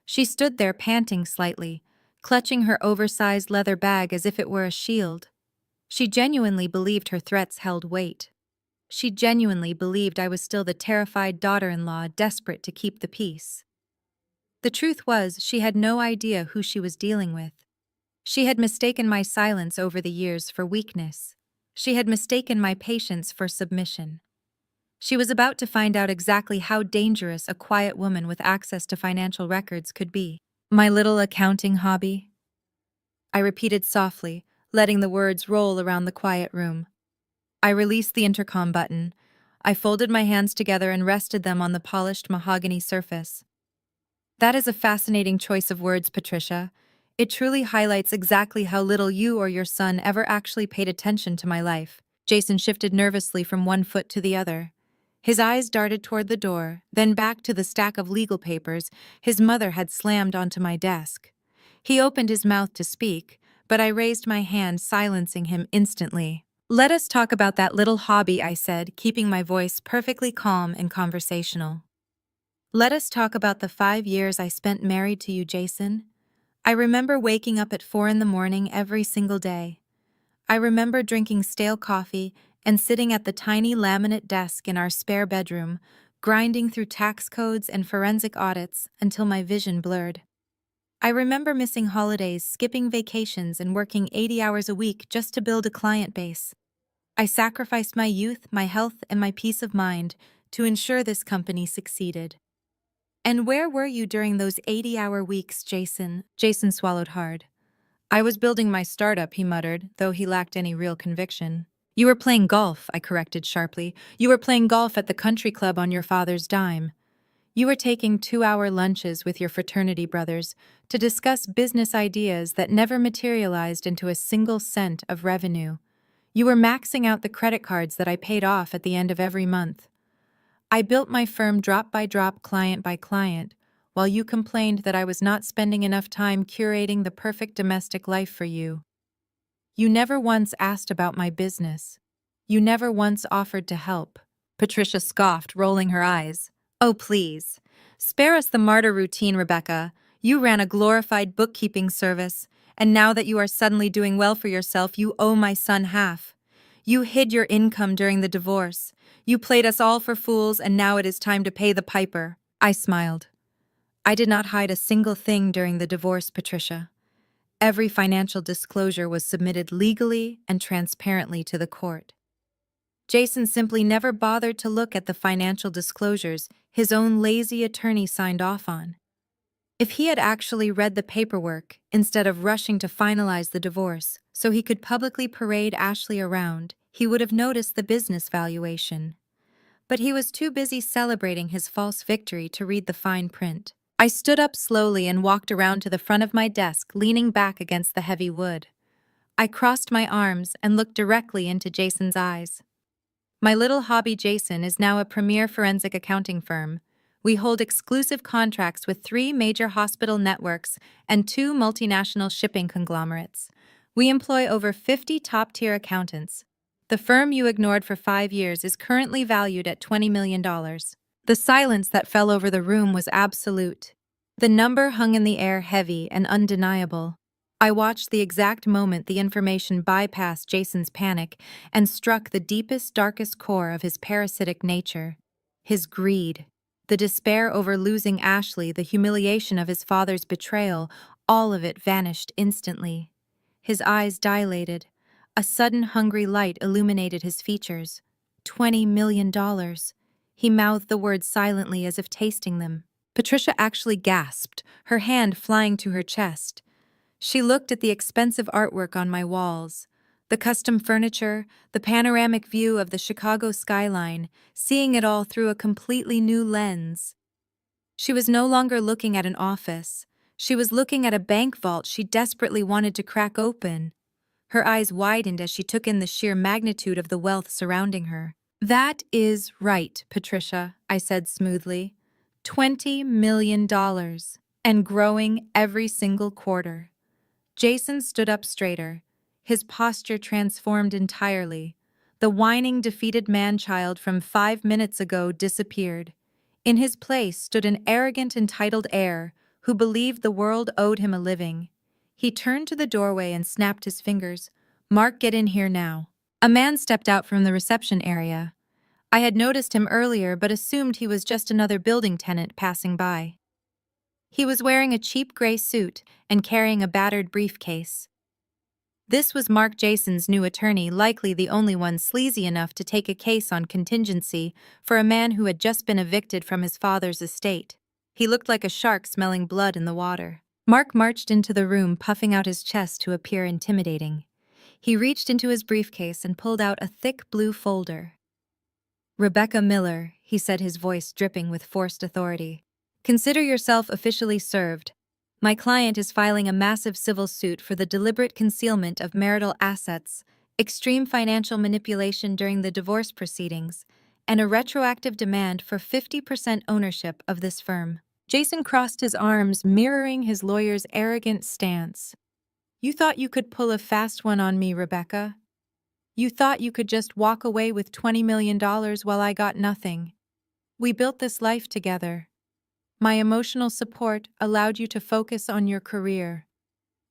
She stood there panting slightly, clutching her oversized leather bag as if it were a shield. She genuinely believed her threats held weight. She genuinely believed I was still the terrified daughter-in-law desperate to keep the peace. The truth was, she had no idea who she was dealing with. She had mistaken my silence over the years for weakness. She had mistaken my patience for submission. She was about to find out exactly how dangerous a quiet woman with access to financial records could be. My little accounting hobby? I repeated softly, letting the words roll around the quiet room. I released the intercom button. I folded my hands together and rested them on the polished mahogany surface. That is a fascinating choice of words, Patricia. It truly highlights exactly how little you or your son ever actually paid attention to my life. Jason shifted nervously from one foot to the other. His eyes darted toward the door, then back to the stack of legal papers his mother had slammed onto my desk. He opened his mouth to speak, but I raised my hand, silencing him instantly. Let us talk about that little hobby, I said, keeping my voice perfectly calm and conversational. Let us talk about the 5 years I spent married to you, Jason. I remember waking up at 4 in the morning every single day. I remember drinking stale coffee and sitting at the tiny laminate desk in our spare bedroom, grinding through tax codes and forensic audits until my vision blurred. I remember missing holidays, skipping vacations, and working 80 hours a week just to build a client base. I sacrificed my youth, my health, and my peace of mind to ensure this company succeeded. And where were you during those 80-hour weeks, Jason? Jason swallowed hard. I was building my startup, he muttered, though he lacked any real conviction. You were playing golf, I corrected sharply. You were playing golf at the country club on your father's dime. You were taking 2-hour lunches with your fraternity brothers to discuss business ideas that never materialized into a single cent of revenue. You were maxing out the credit cards that I paid off at the end of every month. I built my firm drop by drop, client by client, while you complained that I was not spending enough time curating the perfect domestic life for you. You never once asked about my business. You never once offered to help. Patricia scoffed, rolling her eyes. Oh, please. Spare us the martyr routine, Rebecca. You ran a glorified bookkeeping service, and now that you are suddenly doing well for yourself, you owe my son half. You hid your income during the divorce. You played us all for fools, and now it is time to pay the piper. I smiled. I did not hide a single thing during the divorce, Patricia. Every financial disclosure was submitted legally and transparently to the court. Jason simply never bothered to look at the financial disclosures his own lazy attorney signed off on. If he had actually read the paperwork instead of rushing to finalize the divorce so he could publicly parade Ashley around, he would have noticed the business valuation. But he was too busy celebrating his false victory to read the fine print. I stood up slowly and walked around to the front of my desk, leaning back against the heavy wood. I crossed my arms and looked directly into Jason's eyes. My little hobby Jason is now a premier forensic accounting firm. We hold exclusive contracts with 3 major hospital networks and 2 multinational shipping conglomerates. We employ over 50 top-tier accountants. The firm you ignored for 5 years is currently valued at $20 million. The silence that fell over the room was absolute. The number hung in the air, heavy and undeniable. I watched the exact moment the information bypassed Jason's panic and struck the deepest, darkest core of his parasitic nature. His greed. The despair over losing Ashley, the humiliation of his father's betrayal, all of it vanished instantly. His eyes dilated. A sudden hungry light illuminated his features. $20 million. He mouthed the words silently as if tasting them. Patricia actually gasped, her hand flying to her chest. She looked at the expensive artwork on my walls, the custom furniture, the panoramic view of the Chicago skyline, seeing it all through a completely new lens. She was no longer looking at an office. She was looking at a bank vault she desperately wanted to crack open. Her eyes widened as she took in the sheer magnitude of the wealth surrounding her. "That is right, Patricia," I said smoothly. $20 million, and growing every single quarter. Jason stood up straighter, his posture transformed entirely. The whining, defeated man-child from 5 minutes ago disappeared. In his place stood an arrogant, entitled heir who believed the world owed him a living. He turned to the doorway and snapped his fingers. "Mark, get in here now." A man stepped out from the reception area. I had noticed him earlier but assumed he was just another building tenant passing by. He was wearing a cheap gray suit and carrying a battered briefcase. This was Mark, Jason's new attorney, likely the only one sleazy enough to take a case on contingency for a man who had just been evicted from his father's estate. He looked like a shark smelling blood in the water. Mark marched into the room, puffing out his chest to appear intimidating. He reached into his briefcase and pulled out a thick blue folder. "Rebecca Miller," he said, his voice dripping with forced authority. "Consider yourself officially served. My client is filing a massive civil suit for the deliberate concealment of marital assets, extreme financial manipulation during the divorce proceedings, and a retroactive demand for 50% ownership of this firm." Jason crossed his arms, mirroring his lawyer's arrogant stance. "You thought you could pull a fast one on me, Rebecca? You thought you could just walk away with $20 million while I got nothing. We built this life together. My emotional support allowed you to focus on your career.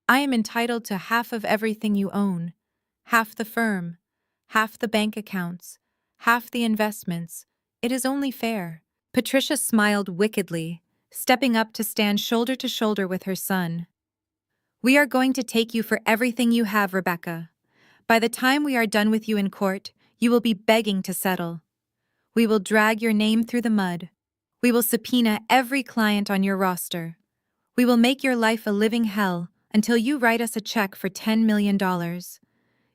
I am entitled to half of everything you own, half the firm, half the bank accounts, half the investments. It is only fair." Patricia smiled wickedly, stepping up to stand shoulder to shoulder with her son. "We are going to take you for everything you have, Rebecca. By the time we are done with you in court, you will be begging to settle. We will drag your name through the mud. We will subpoena every client on your roster. We will make your life a living hell until you write us a check for $10 million.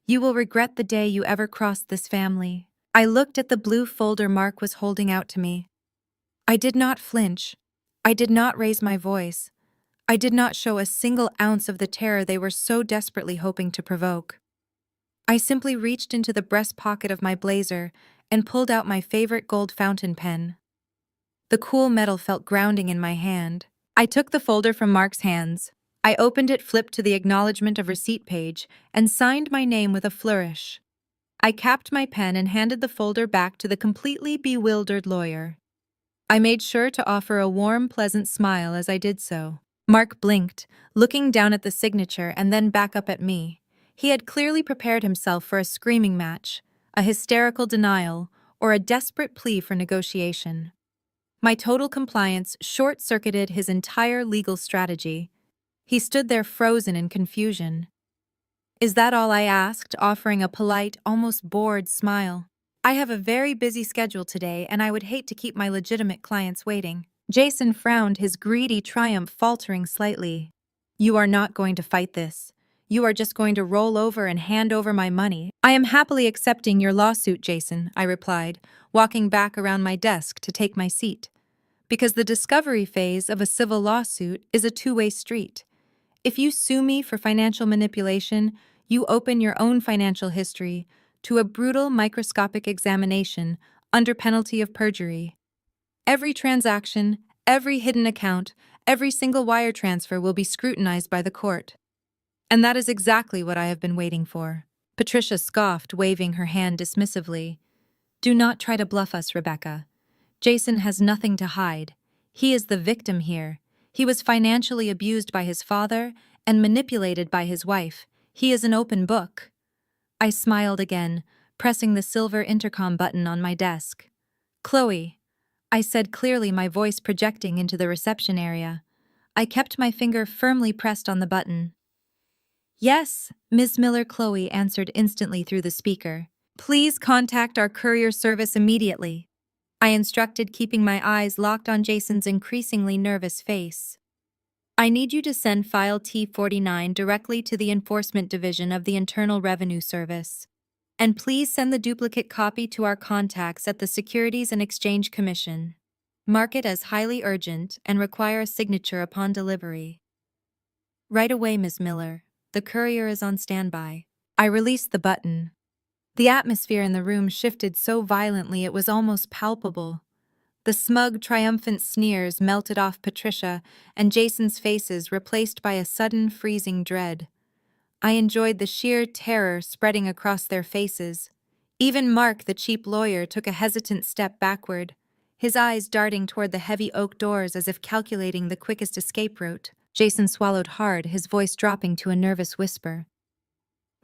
You will regret the day you ever crossed this family." I looked at the blue folder Mark was holding out to me. I did not flinch. I did not raise my voice. I did not show a single ounce of the terror they were so desperately hoping to provoke. I simply reached into the breast pocket of my blazer and pulled out my favorite gold fountain pen. The cool metal felt grounding in my hand. I took the folder from Mark's hands. I opened it, flipped to the acknowledgement of receipt page, and signed my name with a flourish. I capped my pen and handed the folder back to the completely bewildered lawyer. I made sure to offer a warm, pleasant smile as I did so. Mark blinked, looking down at the signature and then back up at me. He had clearly prepared himself for a screaming match, a hysterical denial, or a desperate plea for negotiation. My total compliance short-circuited his entire legal strategy. He stood there frozen in confusion. "Is that all?" I asked, offering a polite, almost bored smile. "I have a very busy schedule today, and I would hate to keep my legitimate clients waiting." Jason frowned, his greedy triumph faltering slightly. "You are not going to fight this. You are just going to roll over and hand over my money." "I am happily accepting your lawsuit, Jason," I replied, walking back around my desk to take my seat. Because the discovery phase of a civil lawsuit is a two-way street. If you sue me for financial manipulation, you open your own financial history to a brutal microscopic examination under penalty of perjury. Every transaction, every hidden account, every single wire transfer will be scrutinized by the court. And that is exactly what I have been waiting for. Patricia scoffed, waving her hand dismissively. Do not try to bluff us, Rebecca. Jason has nothing to hide. He is the victim here. He was financially abused by his father and manipulated by his wife. He is an open book. I smiled again, pressing the silver intercom button on my desk. Chloe, I said clearly, my voice projecting into the reception area. I kept my finger firmly pressed on the button. Yes, Ms. Miller. Chloe answered instantly through the speaker. Please contact our courier service immediately. I instructed, keeping my eyes locked on Jason's increasingly nervous face. I need you to send file T-49 directly to the Enforcement Division of the Internal Revenue Service. And please send the duplicate copy to our contacts at the Securities and Exchange Commission. Mark it as highly urgent and require a signature upon delivery. Right away, Ms. Miller. The courier is on standby. I released the button. The atmosphere in the room shifted so violently it was almost palpable. The smug, triumphant sneers melted off Patricia and Jason's faces, replaced by a sudden, freezing dread. I enjoyed the sheer terror spreading across their faces. Even Mark, the cheap lawyer, took a hesitant step backward, his eyes darting toward the heavy oak doors as if calculating the quickest escape route. Jason swallowed hard, his voice dropping to a nervous whisper.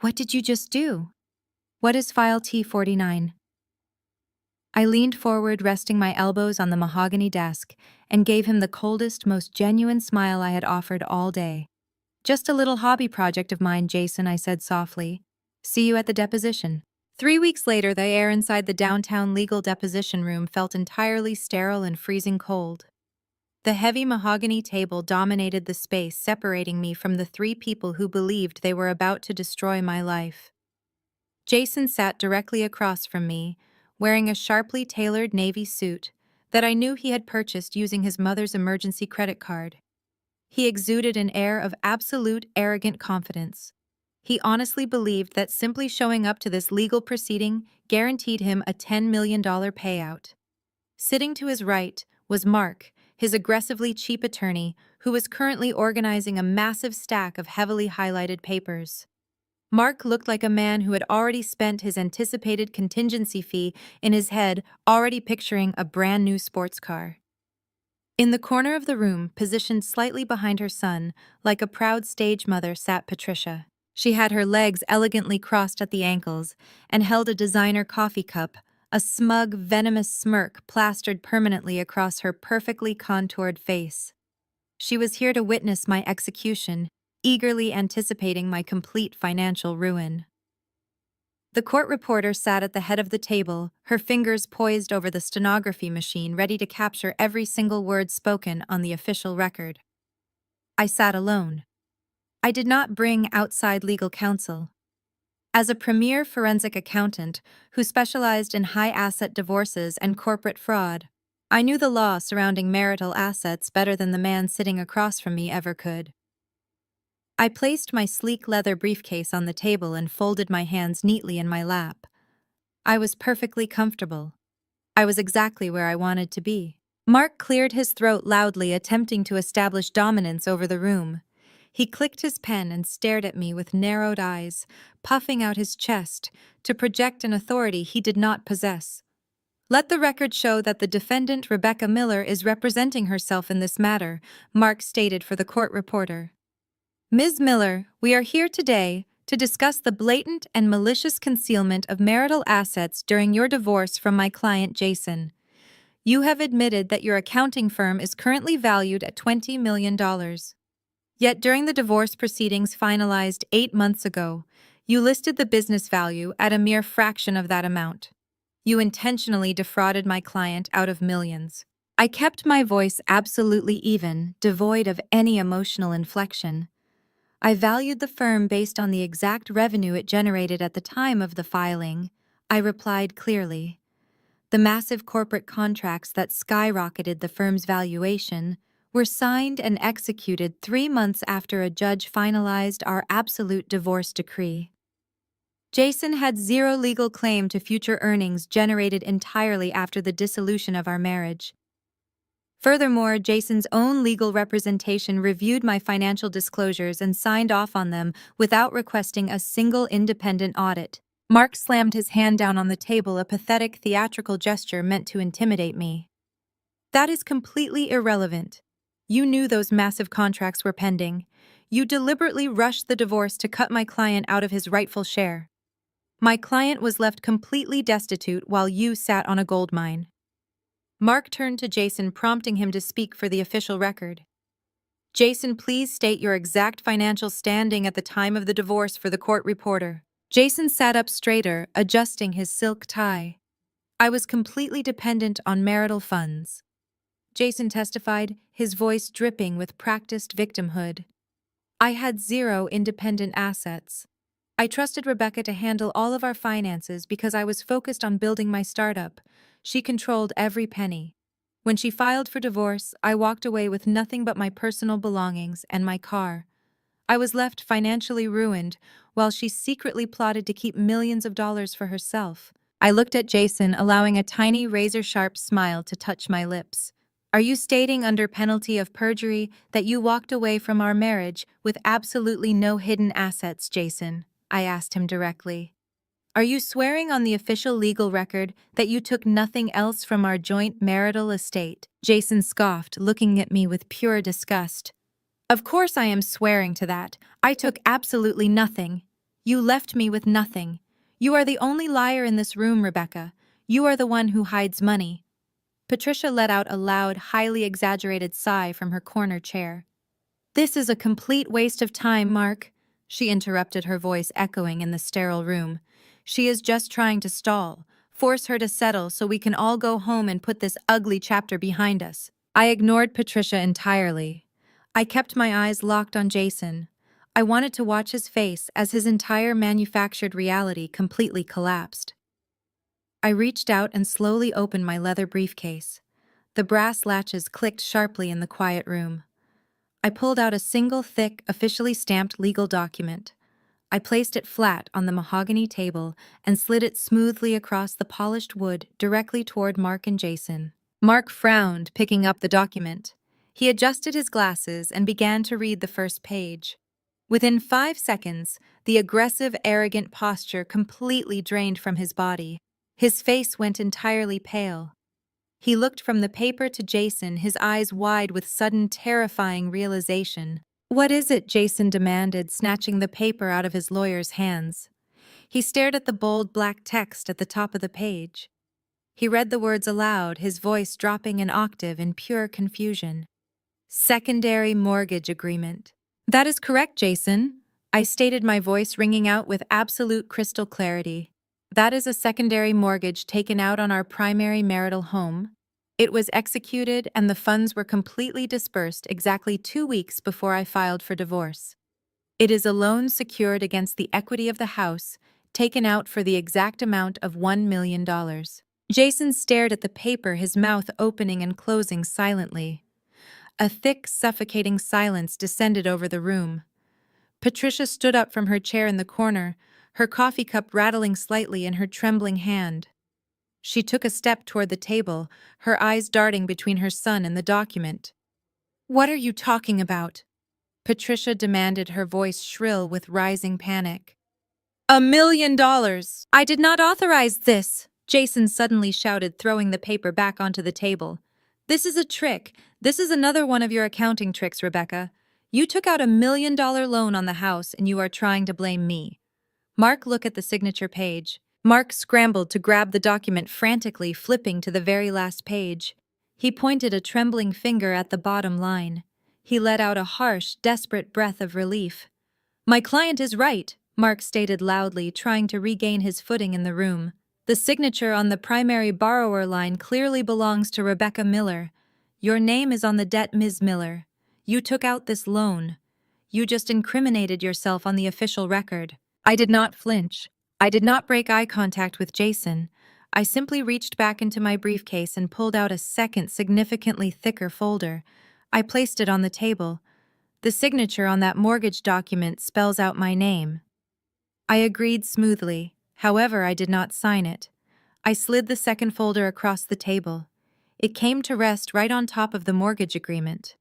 What did you just do? What is file T-49? I leaned forward, resting my elbows on the mahogany desk, and gave him the coldest, most genuine smile I had offered all day. Just a little hobby project of mine, Jason, I said softly. See you at the deposition. 3 weeks later, the air inside the downtown legal deposition room felt entirely sterile and freezing cold. The heavy mahogany table dominated the space, separating me from the three people who believed they were about to destroy my life. Jason sat directly across from me, wearing a sharply tailored navy suit that I knew he had purchased using his mother's emergency credit card. He exuded an air of absolute, arrogant confidence. He honestly believed that simply showing up to this legal proceeding guaranteed him a $10 million payout. Sitting to his right was Mark, his aggressively cheap attorney, who was currently organizing a massive stack of heavily highlighted papers. Mark looked like a man who had already spent his anticipated contingency fee in his head, already picturing a brand new sports car. In the corner of the room, positioned slightly behind her son, like a proud stage mother, sat Patricia. She had her legs elegantly crossed at the ankles and held a designer coffee cup, a smug, venomous smirk plastered permanently across her perfectly contoured face. She was here to witness my execution, eagerly anticipating my complete financial ruin. The court reporter sat at the head of the table, her fingers poised over the stenography machine, ready to capture every single word spoken on the official record. I sat alone. I did not bring outside legal counsel. As a premier forensic accountant who specialized in high-asset divorces and corporate fraud, I knew the law surrounding marital assets better than the man sitting across from me ever could. I placed my sleek leather briefcase on the table and folded my hands neatly in my lap. I was perfectly comfortable. I was exactly where I wanted to be. Mark cleared his throat loudly, attempting to establish dominance over the room. He clicked his pen and stared at me with narrowed eyes, puffing out his chest to project an authority he did not possess. Let the record show that the defendant, Rebecca Miller, is representing herself in this matter, Mark stated for the court reporter. Ms. Miller, we are here today to discuss the blatant and malicious concealment of marital assets during your divorce from my client, Jason. You have admitted that your accounting firm is currently valued at $20 million. Yet during the divorce proceedings finalized 8 months ago, you listed the business value at a mere fraction of that amount. You intentionally defrauded my client out of millions. I kept my voice absolutely even, devoid of any emotional inflection. I valued the firm based on the exact revenue it generated at the time of the filing. I replied clearly. The massive corporate contracts that skyrocketed the firm's valuation were signed and executed 3 months after a judge finalized our absolute divorce decree. Jason had zero legal claim to future earnings generated entirely after the dissolution of our marriage. Furthermore, Jason's own legal representation reviewed my financial disclosures and signed off on them without requesting a single independent audit. Mark slammed his hand down on the table, a pathetic theatrical gesture meant to intimidate me. That is completely irrelevant. You knew those massive contracts were pending. You deliberately rushed the divorce to cut my client out of his rightful share. My client was left completely destitute while you sat on a gold mine. Mark turned to Jason, prompting him to speak for the official record. Jason, please state your exact financial standing at the time of the divorce for the court reporter. Jason sat up straighter, adjusting his silk tie. I was completely dependent on marital funds. Jason testified, his voice dripping with practiced victimhood. I had zero independent assets. I trusted Rebecca to handle all of our finances because I was focused on building my startup. She controlled every penny. When she filed for divorce, I walked away with nothing but my personal belongings and my car. I was left financially ruined, while she secretly plotted to keep millions of dollars for herself. I looked at Jason, allowing a tiny razor-sharp smile to touch my lips. Are you stating under penalty of perjury that you walked away from our marriage with absolutely no hidden assets, Jason? I asked him directly. Are you swearing on the official legal record that you took nothing else from our joint marital estate? Jason scoffed, looking at me with pure disgust. Of course I am swearing to that. I took absolutely nothing. You left me with nothing. You are the only liar in this room, Rebecca. You are the one who hides money. Patricia let out a loud, highly exaggerated sigh from her corner chair. This is a complete waste of time, Mark, she interrupted, her voice echoing in the sterile room. She is just trying to stall. Force her to settle so we can all go home and put this ugly chapter behind us. I ignored Patricia entirely. I kept my eyes locked on Jason. I wanted to watch his face as his entire manufactured reality completely collapsed. I reached out and slowly opened my leather briefcase. The brass latches clicked sharply in the quiet room. I pulled out a single thick, officially stamped legal document. I placed it flat on the mahogany table and slid it smoothly across the polished wood directly toward Mark and Jason. Mark frowned, picking up the document. He adjusted his glasses and began to read the first page. Within 5 seconds, the aggressive, arrogant posture completely drained from his body. His face went entirely pale. He looked from the paper to Jason, his eyes wide with sudden, terrifying realization. What is it? Jason demanded, snatching the paper out of his lawyer's hands. He stared at the bold black text at the top of the page. He read the words aloud, his voice dropping an octave in pure confusion. Secondary mortgage agreement. That is correct, Jason. I stated, my voice ringing out with absolute crystal clarity. That is a secondary mortgage taken out on our primary marital home. It was executed and the funds were completely dispersed exactly 2 weeks before I filed for divorce. It is a loan secured against the equity of the house, taken out for the exact amount of $1 million. Jason stared at the paper, his mouth opening and closing silently. A thick, suffocating silence descended over the room. Patricia stood up from her chair in the corner, her coffee cup rattling slightly in her trembling hand. She took a step toward the table, her eyes darting between her son and the document. What are you talking about? Patricia demanded, her voice shrill with rising panic. $1 million! I did not authorize this! Jason suddenly shouted, throwing the paper back onto the table. This is a trick. This is another one of your accounting tricks, Rebecca. You took out $1 million loan on the house and you are trying to blame me. Mark, look at the signature page. Mark scrambled to grab the document, frantically flipping to the very last page. He pointed a trembling finger at the bottom line. He let out a harsh, desperate breath of relief. My client is right, Mark stated loudly, trying to regain his footing in the room. The signature on the primary borrower line clearly belongs to Rebecca Miller. Your name is on the debt, Ms. Miller. You took out this loan. You just incriminated yourself on the official record. I did not flinch. I did not break eye contact with Jason. I simply reached back into my briefcase and pulled out a second, significantly thicker folder. I placed it on the table. The signature on that mortgage document spells out my name. I agreed smoothly. However, I did not sign it. I slid the second folder across the table. It came to rest right on top of the mortgage agreement.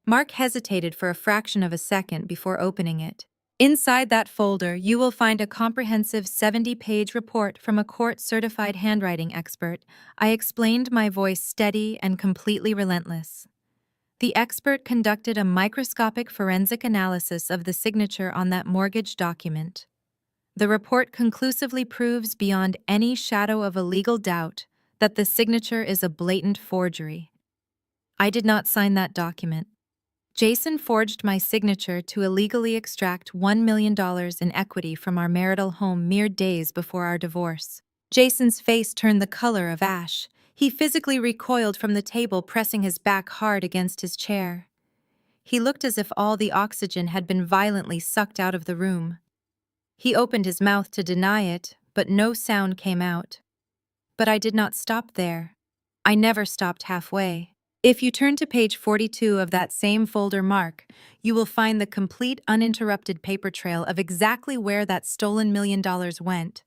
Mark hesitated for a fraction of a second before opening it. Inside that folder, you will find a comprehensive 70-page report from a court-certified handwriting expert. I explained, my voice steady and completely relentless. The expert conducted a microscopic forensic analysis of the signature on that mortgage document. The report conclusively proves beyond any shadow of a legal doubt that the signature is a blatant forgery. I did not sign that document. Jason forged my signature to illegally extract $1 million in equity from our marital home mere days before our divorce. Jason's face turned the color of ash. He physically recoiled from the table, pressing his back hard against his chair. He looked as if all the oxygen had been violently sucked out of the room. He opened his mouth to deny it, but no sound came out. But I did not stop there. I never stopped halfway. If you turn to page 42 of that same folder, Mark, you will find the complete, uninterrupted paper trail of exactly where that stolen $1 million went.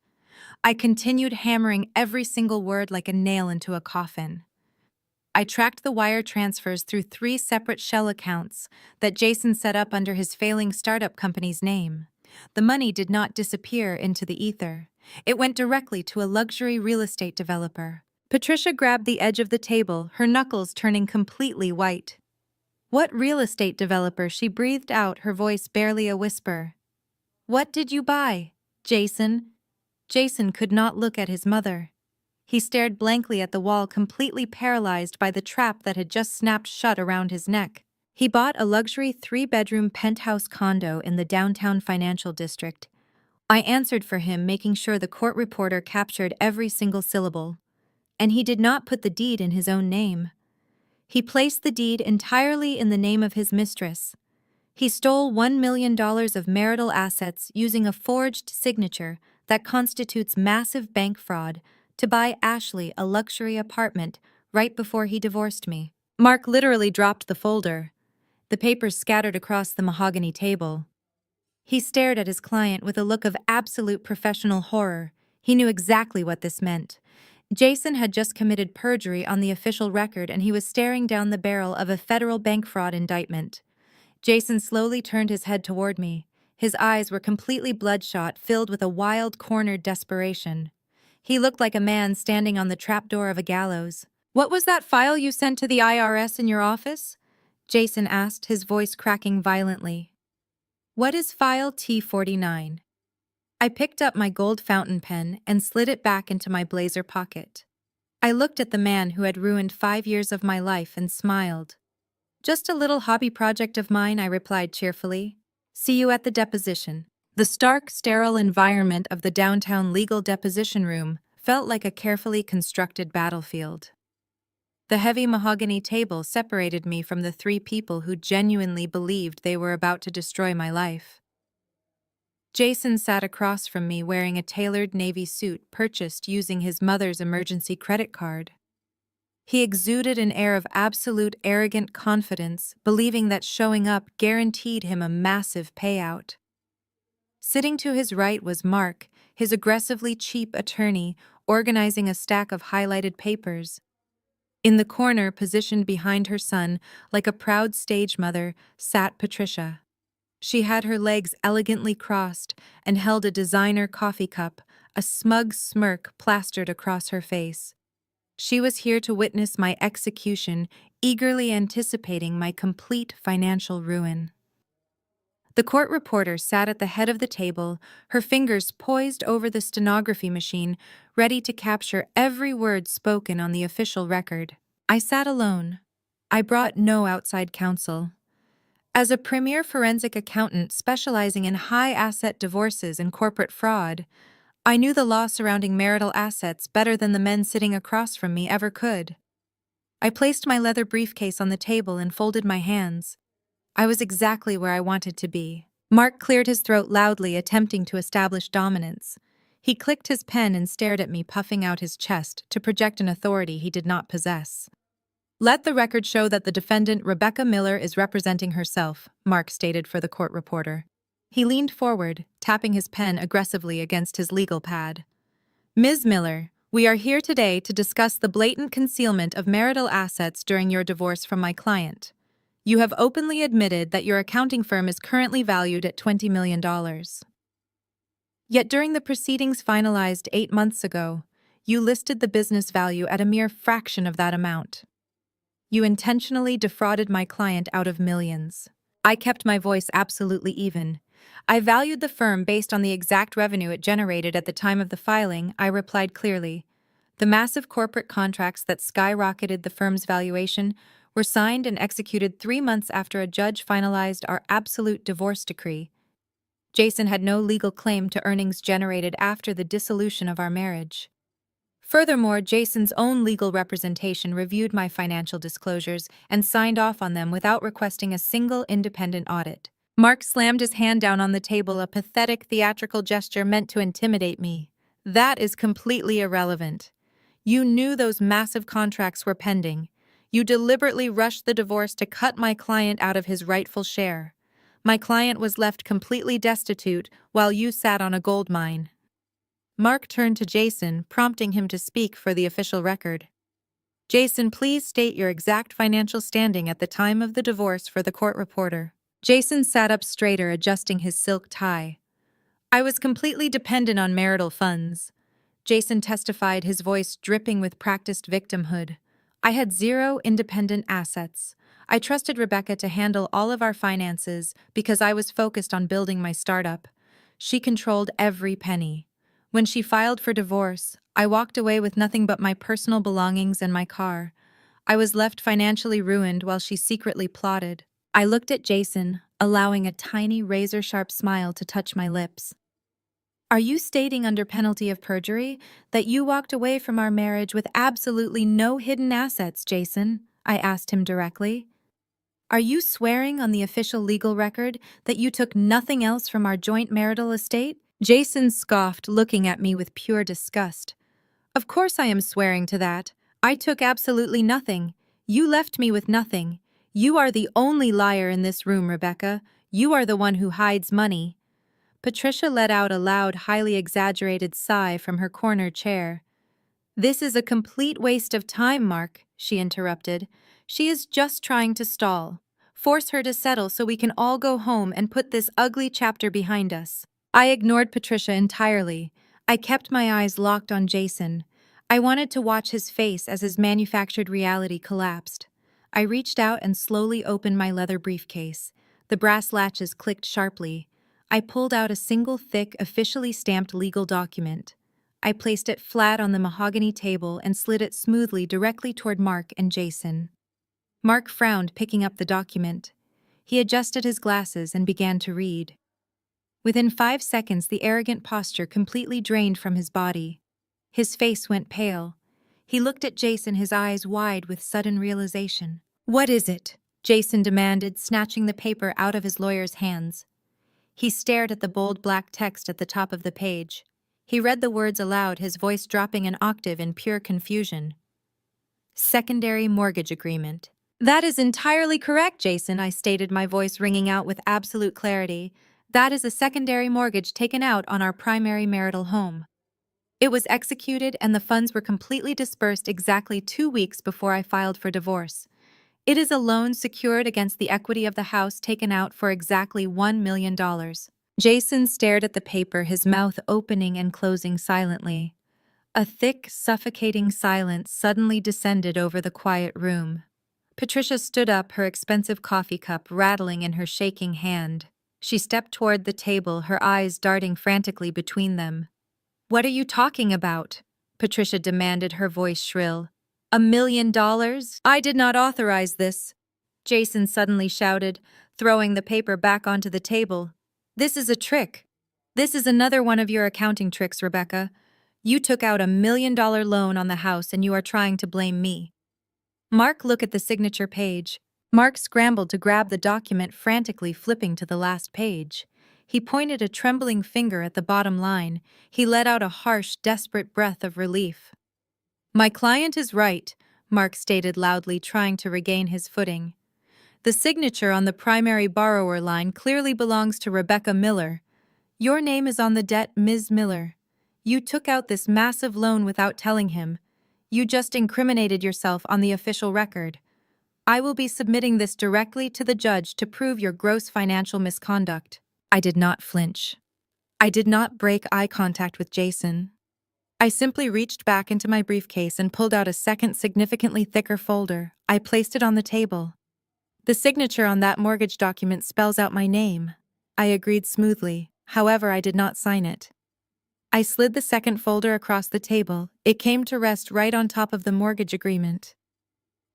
I continued hammering every single word like a nail into a coffin. I tracked the wire transfers through 3 separate shell accounts that Jason set up under his failing startup company's name. The money did not disappear into the ether. It went directly to a luxury real estate developer. Patricia grabbed the edge of the table, her knuckles turning completely white. "What real estate developer?" she breathed out, her voice barely a whisper. "What did you buy, Jason?" Jason could not look at his mother. He stared blankly at the wall, completely paralyzed by the trap that had just snapped shut around his neck. He bought a luxury 3-bedroom penthouse condo in the downtown financial district. I answered for him, making sure the court reporter captured every single syllable. And he did not put the deed in his own name. He placed the deed entirely in the name of his mistress. He stole $1 million of marital assets using a forged signature that constitutes massive bank fraud to buy Ashley a luxury apartment right before he divorced me. Mark literally dropped the folder. The papers scattered across the mahogany table. He stared at his client with a look of absolute professional horror. He knew exactly what this meant. Jason had just committed perjury on the official record, and he was staring down the barrel of a federal bank fraud indictment. Jason slowly turned his head toward me. His eyes were completely bloodshot, filled with a wild, cornered desperation. He looked like a man standing on the trapdoor of a gallows. "What was that file you sent to the IRS in your office?" Jason asked, his voice cracking violently. "What is file T-49? I picked up my gold fountain pen and slid it back into my blazer pocket. I looked at the man who had ruined 5 years of my life and smiled. "Just a little hobby project of mine," I replied cheerfully. "See you at the deposition." The stark, sterile environment of the downtown legal deposition room felt like a carefully constructed battlefield. The heavy mahogany table separated me from the 3 people who genuinely believed they were about to destroy my life. Jason sat across from me wearing a tailored navy suit purchased using his mother's emergency credit card. He exuded an air of absolute arrogant confidence, believing that showing up guaranteed him a massive payout. Sitting to his right was Mark, his aggressively cheap attorney, organizing a stack of highlighted papers. In the corner, positioned behind her son, like a proud stage mother, sat Patricia. She had her legs elegantly crossed and held a designer coffee cup, a smug smirk plastered across her face. She was here to witness my execution, eagerly anticipating my complete financial ruin. The court reporter sat at the head of the table, her fingers poised over the stenography machine, ready to capture every word spoken on the official record. I sat alone. I brought no outside counsel. As a premier forensic accountant specializing in high-asset divorces and corporate fraud, I knew the law surrounding marital assets better than the men sitting across from me ever could. I placed my leather briefcase on the table and folded my hands. I was exactly where I wanted to be. Mark cleared his throat loudly, attempting to establish dominance. He clicked his pen and stared at me, puffing out his chest to project an authority he did not possess. Let the record show that the defendant, Rebecca Miller, is representing herself, Mark stated for the court reporter. He leaned forward, tapping his pen aggressively against his legal pad. Ms. Miller, we are here today to discuss the blatant concealment of marital assets during your divorce from my client. You have openly admitted that your accounting firm is currently valued at $20 million. Yet during the proceedings finalized 8 months ago, you listed the business value at a mere fraction of that amount. You intentionally defrauded my client out of millions. I kept my voice absolutely even. I valued the firm based on the exact revenue it generated at the time of the filing. I replied clearly. The massive corporate contracts that skyrocketed the firm's valuation were signed and executed 3 months after a judge finalized our absolute divorce decree. Jason had no legal claim to earnings generated after the dissolution of our marriage. Furthermore, Jason's own legal representation reviewed my financial disclosures and signed off on them without requesting a single independent audit. Mark slammed his hand down on the table, a pathetic theatrical gesture meant to intimidate me. That is completely irrelevant. You knew those massive contracts were pending. You deliberately rushed the divorce to cut my client out of his rightful share. My client was left completely destitute while you sat on a gold mine. Mark turned to Jason, prompting him to speak for the official record. Jason, please state your exact financial standing at the time of the divorce for the court reporter. Jason sat up straighter, adjusting his silk tie. I was completely dependent on marital funds. Jason testified, his voice dripping with practiced victimhood. I had 0 independent assets. I trusted Rebecca to handle all of our finances because I was focused on building my startup. She controlled every penny. When she filed for divorce, I walked away with nothing but my personal belongings and my car. I was left financially ruined while she secretly plotted. I looked at Jason, allowing a tiny razor-sharp smile to touch my lips. Are you stating under penalty of perjury that you walked away from our marriage with absolutely no hidden assets, Jason? I asked him directly. Are you swearing on the official legal record that you took nothing else from our joint marital estate? Jason scoffed, looking at me with pure disgust. Of course I am swearing to that. I took absolutely nothing. You left me with nothing. You are the only liar in this room, Rebecca. You are the one who hides money. Patricia let out a loud, highly exaggerated sigh from her corner chair. This is a complete waste of time, Mark, she interrupted. She is just trying to stall. Force her to settle so we can all go home and put this ugly chapter behind us. I ignored Patricia entirely. I kept my eyes locked on Jason. I wanted to watch his face as his manufactured reality collapsed. I reached out and slowly opened my leather briefcase. The brass latches clicked sharply. I pulled out a single thick, officially stamped legal document. I placed it flat on the mahogany table and slid it smoothly directly toward Mark and Jason. Mark frowned, picking up the document. He adjusted his glasses and began to read. Within 5 seconds, the arrogant posture completely drained from his body. His face went pale. He looked at Jason, his eyes wide with sudden realization. What is it? Jason demanded, snatching the paper out of his lawyer's hands. He stared at the bold black text at the top of the page. He read the words aloud, his voice dropping an octave in pure confusion. Secondary mortgage agreement. That is entirely correct, Jason, I stated, my voice ringing out with absolute clarity. That is a secondary mortgage taken out on our primary marital home. It was executed and the funds were completely dispersed exactly 2 weeks before I filed for divorce. It is a loan secured against the equity of the house taken out for exactly $1 million. Jason stared at the paper, his mouth opening and closing silently. A thick, suffocating silence suddenly descended over the quiet room. Patricia stood up, her expensive coffee cup rattling in her shaking hand. She stepped toward the table, her eyes darting frantically between them. What are you talking about? Patricia demanded, her voice shrill. $1 million? I did not authorize this, Jason suddenly shouted, throwing the paper back onto the table. This is a trick. This is another one of your accounting tricks, Rebecca. You took out $1 million loan on the house and you are trying to blame me. Mark, look at the signature page. Mark scrambled to grab the document, frantically flipping to the last page. He pointed a trembling finger at the bottom line. He let out a harsh, desperate breath of relief. "My client is right," Mark stated loudly, trying to regain his footing. "The signature on the primary borrower line clearly belongs to Rebecca Miller. Your name is on the debt, Ms. Miller. You took out this massive loan without telling him. You just incriminated yourself on the official record. I will be submitting this directly to the judge to prove your gross financial misconduct." I did not flinch. I did not break eye contact with Jason. I simply reached back into my briefcase and pulled out a second, significantly thicker folder. I placed it on the table. "The signature on that mortgage document spells out my name." I agreed smoothly. However, I did not sign it. I slid the second folder across the table. It came to rest right on top of the mortgage agreement.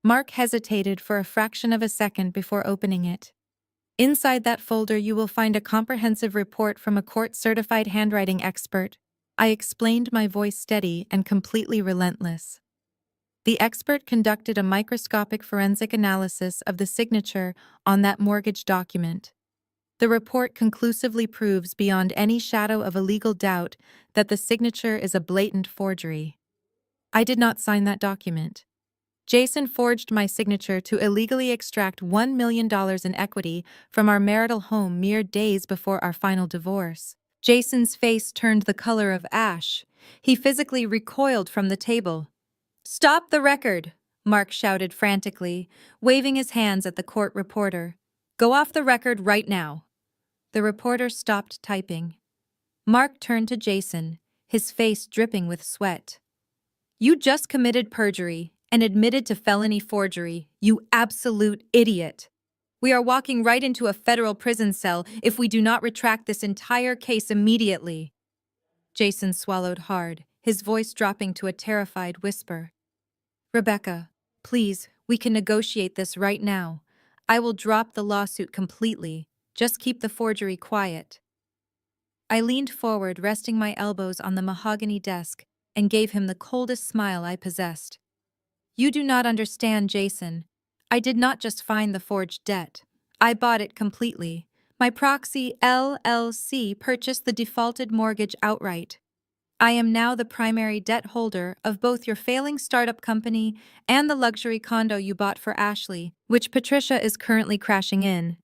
Mark hesitated for a fraction of a second before opening it. "Inside that folder, you will find a comprehensive report from a court-certified handwriting expert." I explained, my voice steady and completely relentless. The expert conducted a microscopic forensic analysis of the signature on that mortgage document. The report conclusively proves beyond any shadow of a legal doubt that the signature is a blatant forgery. I did not sign that document. Jason forged my signature to illegally extract $1 million in equity from our marital home mere days before our final divorce. Jason's face turned the color of ash. He physically recoiled from the table. "Stop the record!" Mark shouted frantically, waving his hands at the court reporter. "Go off the record right now." The reporter stopped typing. Mark turned to Jason, his face dripping with sweat. "You just committed perjury and admitted to felony forgery, you absolute idiot. We are walking right into a federal prison cell if we do not retract this entire case immediately." Jason swallowed hard, his voice dropping to a terrified whisper. "Rebecca, please, we can negotiate this right now. I will drop the lawsuit completely. Just keep the forgery quiet." I leaned forward, resting my elbows on the mahogany desk, and gave him the coldest smile I possessed. "You do not understand, Jason. I did not just find the forged debt. I bought it completely. My proxy LLC purchased the defaulted mortgage outright. I am now the primary debt holder of both your failing startup company and the luxury condo you bought for Ashley, which Patricia is currently crashing in.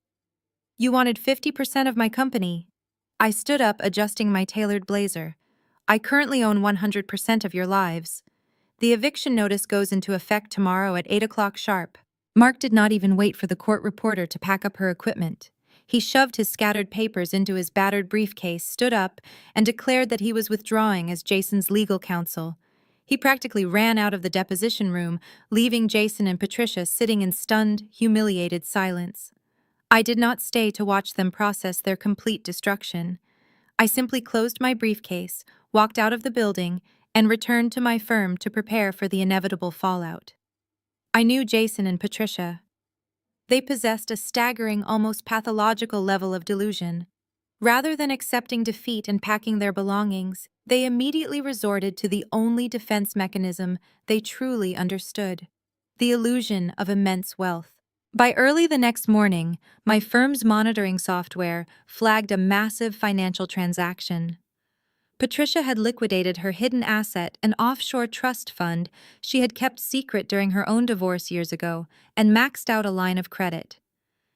You wanted 50% of my company." I stood up, adjusting my tailored blazer. "I currently own 100% of your lives. The eviction notice goes into effect tomorrow at 8 o'clock sharp." Mark did not even wait for the court reporter to pack up her equipment. He shoved his scattered papers into his battered briefcase, stood up, and declared that he was withdrawing as Jason's legal counsel. He practically ran out of the deposition room, leaving Jason and Patricia sitting in stunned, humiliated silence. I did not stay to watch them process their complete destruction. I simply closed my briefcase, walked out of the building, and returned to my firm to prepare for the inevitable fallout. I knew Jason and Patricia. They possessed a staggering, almost pathological level of delusion. Rather than accepting defeat and packing their belongings, they immediately resorted to the only defense mechanism they truly understood: the illusion of immense wealth. By early the next morning, my firm's monitoring software flagged a massive financial transaction. Patricia had liquidated her hidden asset, an offshore trust fund she had kept secret during her own divorce years ago, and maxed out a line of credit.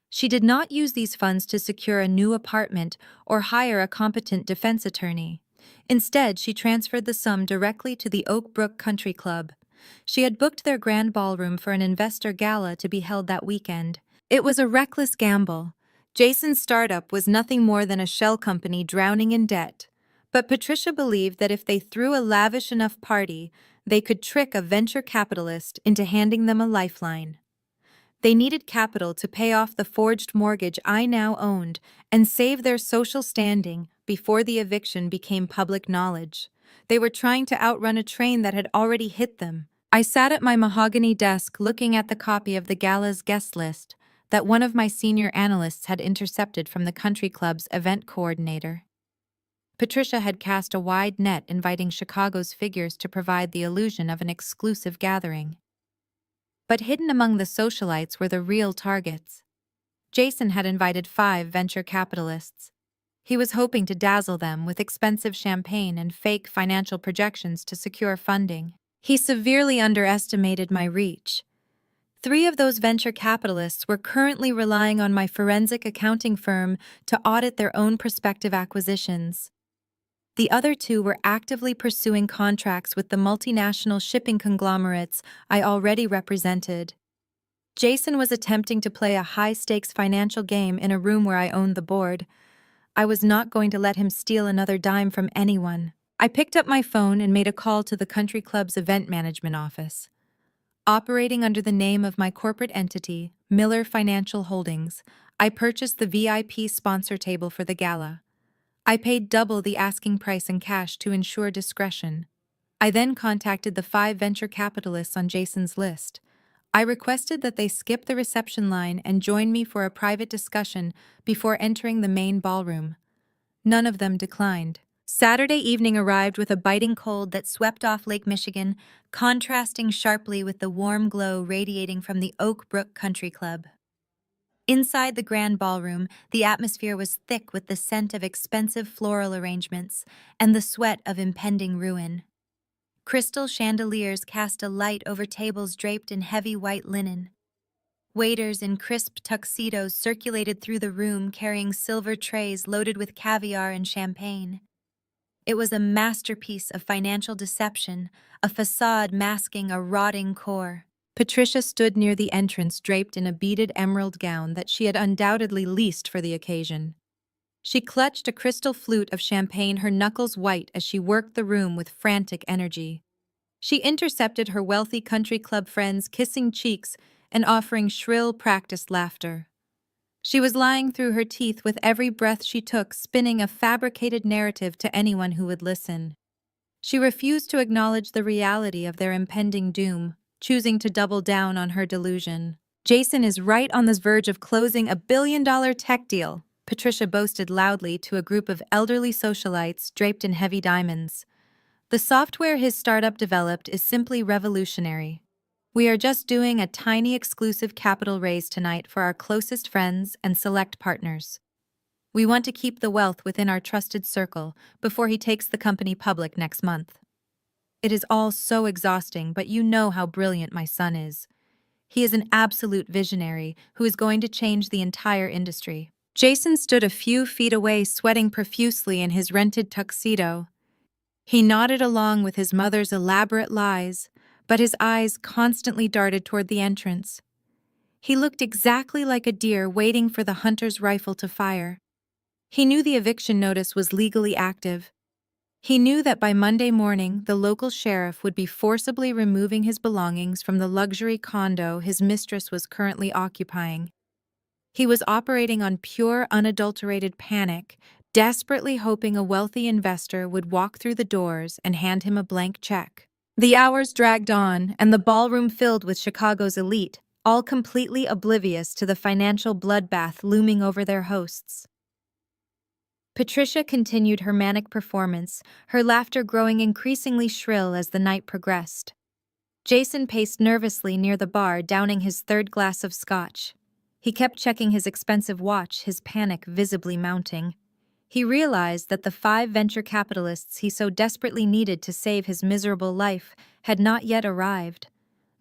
She did not use these funds to secure a new apartment or hire a competent defense attorney. Instead, she transferred the sum directly to the Oak Brook Country Club. She had booked their grand ballroom for an investor gala to be held that weekend. It was a reckless gamble. Jason's startup was nothing more than a shell company drowning in debt. But Patricia believed that if they threw a lavish enough party, they could trick a venture capitalist into handing them a lifeline. They needed capital to pay off the forged mortgage I now owned and save their social standing before the eviction became public knowledge. They were trying to outrun a train that had already hit them. I sat at my mahogany desk looking at the copy of the gala's guest list that one of my senior analysts had intercepted from the country club's event coordinator. Patricia had cast a wide net inviting Chicago's figures to provide the illusion of an exclusive gathering. But hidden among the socialites were the real targets. Jason had invited 5 venture capitalists. He was hoping to dazzle them with expensive champagne and fake financial projections to secure funding. He severely underestimated my reach. 3 of those venture capitalists were currently relying on my forensic accounting firm to audit their own prospective acquisitions. The other 2 were actively pursuing contracts with the multinational shipping conglomerates I already represented. Jason was attempting to play a high-stakes financial game in a room where I owned the board. I was not going to let him steal another dime from anyone. I picked up my phone and made a call to the country club's event management office. Operating under the name of my corporate entity, Miller Financial Holdings, I purchased the VIP sponsor table for the gala. I paid double the asking price in cash to ensure discretion. I then contacted the 5 venture capitalists on Jason's list. I requested that they skip the reception line and join me for a private discussion before entering the main ballroom. None of them declined. Saturday evening arrived with a biting cold that swept off Lake Michigan, contrasting sharply with the warm glow radiating from the Oak Brook Country Club. Inside the grand ballroom, the atmosphere was thick with the scent of expensive floral arrangements and the sweat of impending ruin. Crystal chandeliers cast a light over tables draped in heavy white linen. Waiters in crisp tuxedos circulated through the room carrying silver trays loaded with caviar and champagne. It was a masterpiece of financial deception, a facade masking a rotting core. Patricia stood near the entrance draped in a beaded emerald gown that she had undoubtedly leased for the occasion. She clutched a crystal flute of champagne, her knuckles white as she worked the room with frantic energy. She intercepted her wealthy country club friends kissing cheeks and offering shrill, practiced laughter. She was lying through her teeth with every breath she took, spinning a fabricated narrative to anyone who would listen. She refused to acknowledge the reality of their impending doom, choosing to double down on her delusion. Jason is right on the verge of closing a billion-dollar tech deal, Patricia boasted loudly to a group of elderly socialites draped in heavy diamonds. The software his startup developed is simply revolutionary. We are just doing a tiny exclusive capital raise tonight for our closest friends and select partners. We want to keep the wealth within our trusted circle before he takes the company public next month. It is all so exhausting, but you know how brilliant my son is. He is an absolute visionary who is going to change the entire industry. Jason stood a few feet away, sweating profusely in his rented tuxedo. He nodded along with his mother's elaborate lies, but his eyes constantly darted toward the entrance. He looked exactly like a deer waiting for the hunter's rifle to fire. He knew the eviction notice was legally active. He knew that by Monday morning, the local sheriff would be forcibly removing his belongings from the luxury condo his mistress was currently occupying. He was operating on pure, unadulterated panic, desperately hoping a wealthy investor would walk through the doors and hand him a blank check. The hours dragged on, and the ballroom filled with Chicago's elite, all completely oblivious to the financial bloodbath looming over their hosts. Patricia continued her manic performance, her laughter growing increasingly shrill as the night progressed. Jason paced nervously near the bar, downing his 3rd glass of scotch. He kept checking his expensive watch, his panic visibly mounting. He realized that the 5 venture capitalists he so desperately needed to save his miserable life had not yet arrived.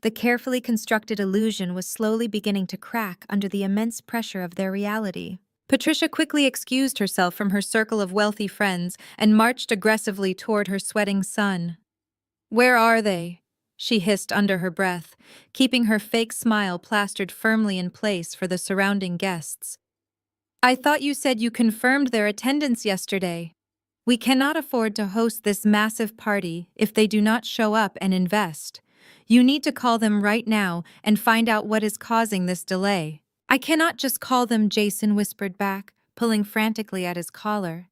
The carefully constructed illusion was slowly beginning to crack under the immense pressure of their reality. Patricia quickly excused herself from her circle of wealthy friends and marched aggressively toward her sweating son. "Where are they?" she hissed under her breath, keeping her fake smile plastered firmly in place for the surrounding guests. "I thought you said you confirmed their attendance yesterday. We cannot afford to host this massive party if they do not show up and invest. You need to call them right now and find out what is causing this delay." "I cannot just call them," Jason whispered back, pulling frantically at his collar.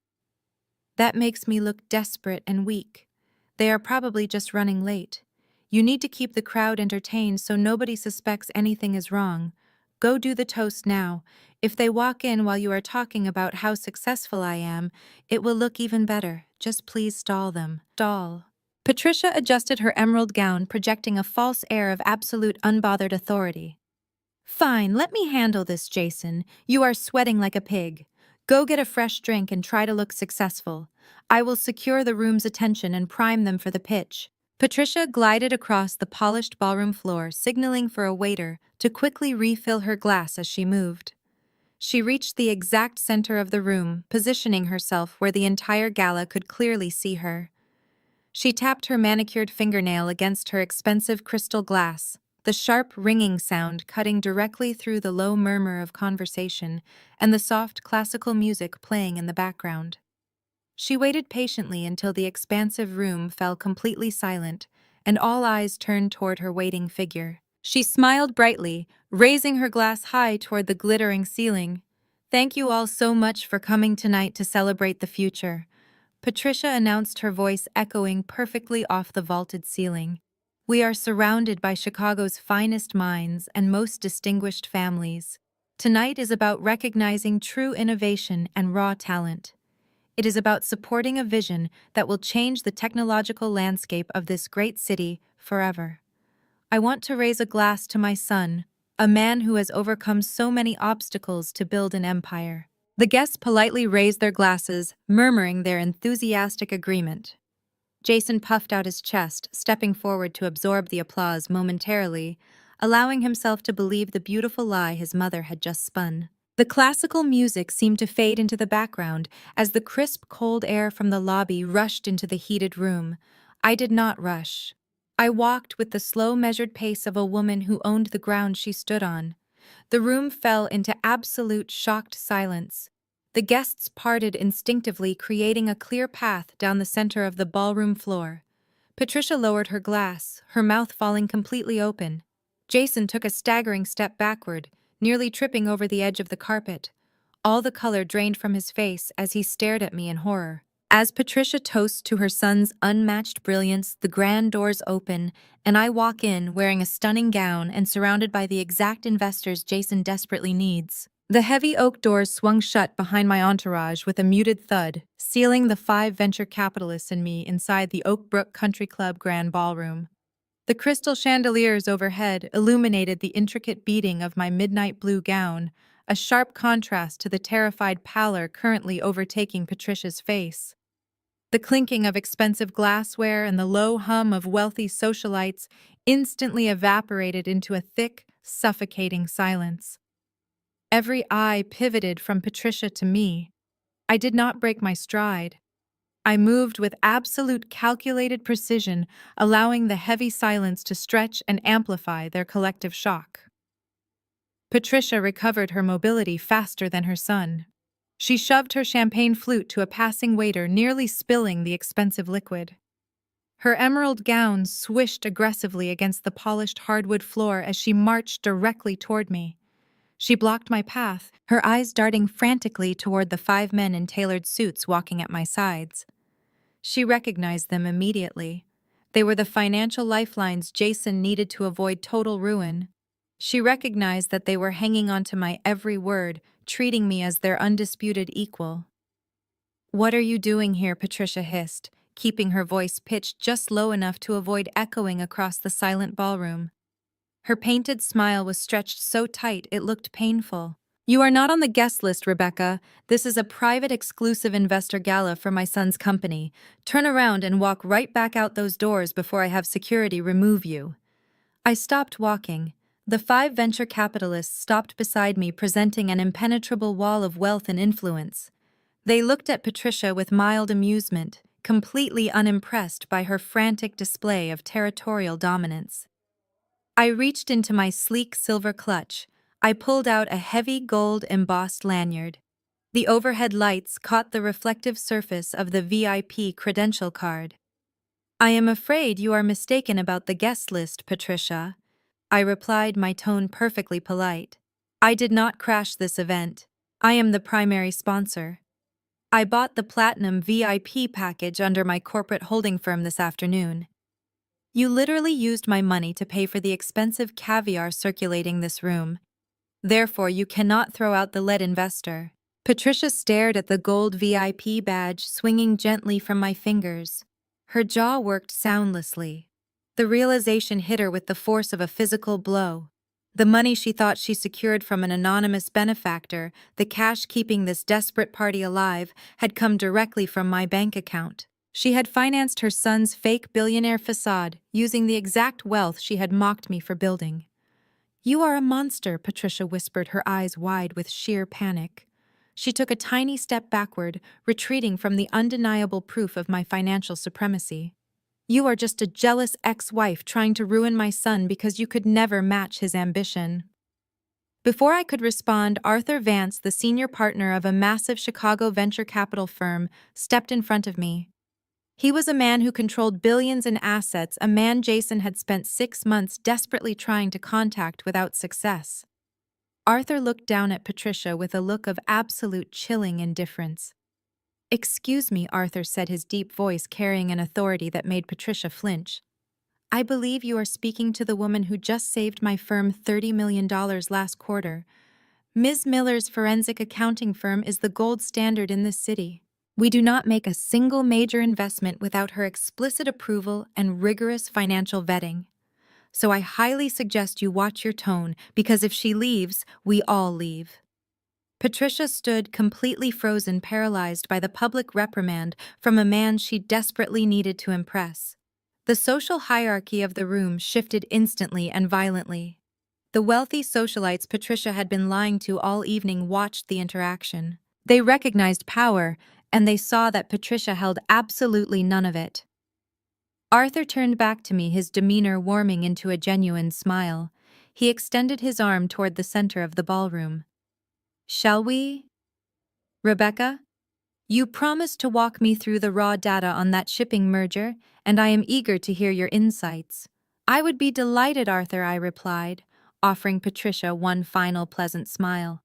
"That makes me look desperate and weak. They are probably just running late. You need to keep the crowd entertained so nobody suspects anything is wrong. Go do the toast now. If they walk in while you are talking about how successful I am, it will look even better. Just please stall them." Stall. Patricia adjusted her emerald gown, projecting a false air of absolute unbothered authority. "Fine, let me handle this, Jason. You are sweating like a pig. Go get a fresh drink and try to look successful. I will secure the room's attention and prime them for the pitch." Patricia glided across the polished ballroom floor, signaling for a waiter to quickly refill her glass as she moved. She reached the exact center of the room, positioning herself where the entire gala could clearly see her. She tapped her manicured fingernail against her expensive crystal glass, the sharp ringing sound cutting directly through the low murmur of conversation and the soft classical music playing in the background. She waited patiently until the expansive room fell completely silent and all eyes turned toward her waiting figure. She smiled brightly, raising her glass high toward the glittering ceiling. "Thank you all so much for coming tonight to celebrate the future," Patricia announced, her voice echoing perfectly off the vaulted ceiling. "We are surrounded by Chicago's finest minds and most distinguished families. Tonight is about recognizing true innovation and raw talent. It is about supporting a vision that will change the technological landscape of this great city forever. I want to raise a glass to my son, a man who has overcome so many obstacles to build an empire." The guests politely raised their glasses, murmuring their enthusiastic agreement. Jason puffed out his chest, stepping forward to absorb the applause momentarily, allowing himself to believe the beautiful lie his mother had just spun. The classical music seemed to fade into the background as the crisp, cold air from the lobby rushed into the heated room. I did not rush. I walked with the slow, measured pace of a woman who owned the ground she stood on. The room fell into absolute shocked silence. The guests parted instinctively, creating a clear path down the center of the ballroom floor. Patricia lowered her glass, her mouth falling completely open. Jason took a staggering step backward, nearly tripping over the edge of the carpet. All the color drained from his face as he stared at me in horror. As Patricia toasts to her son's unmatched brilliance, the grand doors open, and I walk in wearing a stunning gown and surrounded by the exact investors Jason desperately needs. The heavy oak doors swung shut behind my entourage with a muted thud, sealing the 5 venture capitalists and me inside the Oak Brook Country Club Grand Ballroom. The crystal chandeliers overhead illuminated the intricate beading of my midnight blue gown, a sharp contrast to the terrified pallor currently overtaking Patricia's face. The clinking of expensive glassware and the low hum of wealthy socialites instantly evaporated into a thick, suffocating silence. Every eye pivoted from Patricia to me. I did not break my stride. I moved with absolute calculated precision, allowing the heavy silence to stretch and amplify their collective shock. Patricia recovered her mobility faster than her son. She shoved her champagne flute to a passing waiter, nearly spilling the expensive liquid. Her emerald gown swished aggressively against the polished hardwood floor as she marched directly toward me. She blocked my path, her eyes darting frantically toward the 5 men in tailored suits walking at my sides. She recognized them immediately. They were the financial lifelines Jason needed to avoid total ruin. She recognized that they were hanging onto my every word, treating me as their undisputed equal. "What are you doing here?" Patricia hissed, keeping her voice pitched just low enough to avoid echoing across the silent ballroom. Her painted smile was stretched so tight it looked painful. "You are not on the guest list, Rebecca. This is a private exclusive investor gala for my son's company. Turn around and walk right back out those doors before I have security remove you." I stopped walking. The 5 venture capitalists stopped beside me, presenting an impenetrable wall of wealth and influence. They looked at Patricia with mild amusement, completely unimpressed by her frantic display of territorial dominance. I reached into my sleek silver clutch. I pulled out a heavy gold-embossed lanyard. The overhead lights caught the reflective surface of the VIP credential card. "I am afraid you are mistaken about the guest list, Patricia," I replied, my tone perfectly polite. "I did not crash this event. I am the primary sponsor. I bought the Platinum VIP package under my corporate holding firm this afternoon. You literally used my money to pay for the expensive caviar circulating this room. Therefore, you cannot throw out the lead investor." Patricia stared at the gold VIP badge swinging gently from my fingers. Her jaw worked soundlessly. The realization hit her with the force of a physical blow. The money she thought she secured from an anonymous benefactor, the cash keeping this desperate party alive, had come directly from my bank account. She had financed her son's fake billionaire facade, using the exact wealth she had mocked me for building. "You are a monster," Patricia whispered, her eyes wide with sheer panic. She took a tiny step backward, retreating from the undeniable proof of my financial supremacy. "You are just a jealous ex-wife trying to ruin my son because you could never match his ambition." Before I could respond, Arthur Vance, the senior partner of a massive Chicago venture capital firm, stepped in front of me. He was a man who controlled billions in assets, a man Jason had spent 6 months desperately trying to contact without success. Arthur looked down at Patricia with a look of absolute chilling indifference. "Excuse me," Arthur said, his deep voice carrying an authority that made Patricia flinch. "I believe you are speaking to the woman who just saved my firm $30 million last quarter. Ms. Miller's forensic accounting firm is the gold standard in this city. We do not make a single major investment without her explicit approval and rigorous financial vetting. So I highly suggest you watch your tone, because if she leaves, we all leave." Patricia stood completely frozen, paralyzed by the public reprimand from a man she desperately needed to impress. The social hierarchy of the room shifted instantly and violently. The wealthy socialites Patricia had been lying to all evening watched the interaction. They recognized power, and they saw that Patricia held absolutely none of it. Arthur turned back to me, his demeanor warming into a genuine smile. He extended his arm toward the center of the ballroom. "Shall we? Rebecca? You promised to walk me through the raw data on that shipping merger, and I am eager to hear your insights." "I would be delighted, Arthur," I replied, offering Patricia one final pleasant smile.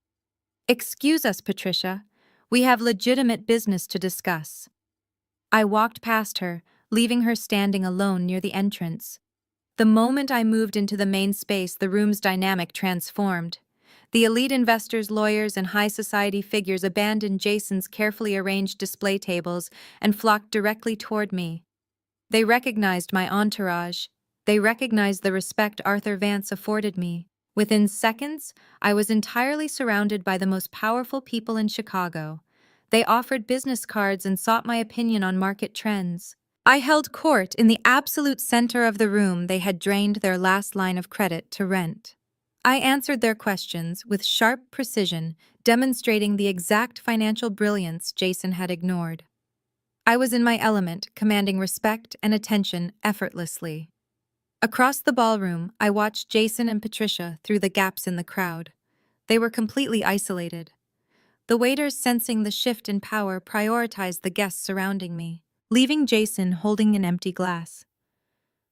"Excuse us, Patricia. We have legitimate business to discuss." I walked past her, leaving her standing alone near the entrance. The moment I moved into the main space, the room's dynamic transformed. The elite investors, lawyers, and high society figures abandoned Jason's carefully arranged display tables and flocked directly toward me. They recognized my entourage. They recognized the respect Arthur Vance afforded me. Within seconds, I was entirely surrounded by the most powerful people in Chicago. They offered business cards and sought my opinion on market trends. I held court in the absolute center of the room they had drained their last line of credit to rent. I answered their questions with sharp precision, demonstrating the exact financial brilliance Jason had ignored. I was in my element, commanding respect and attention effortlessly. Across the ballroom, I watched Jason and Patricia through the gaps in the crowd. They were completely isolated. The waiters, sensing the shift in power, prioritized the guests surrounding me, leaving Jason holding an empty glass.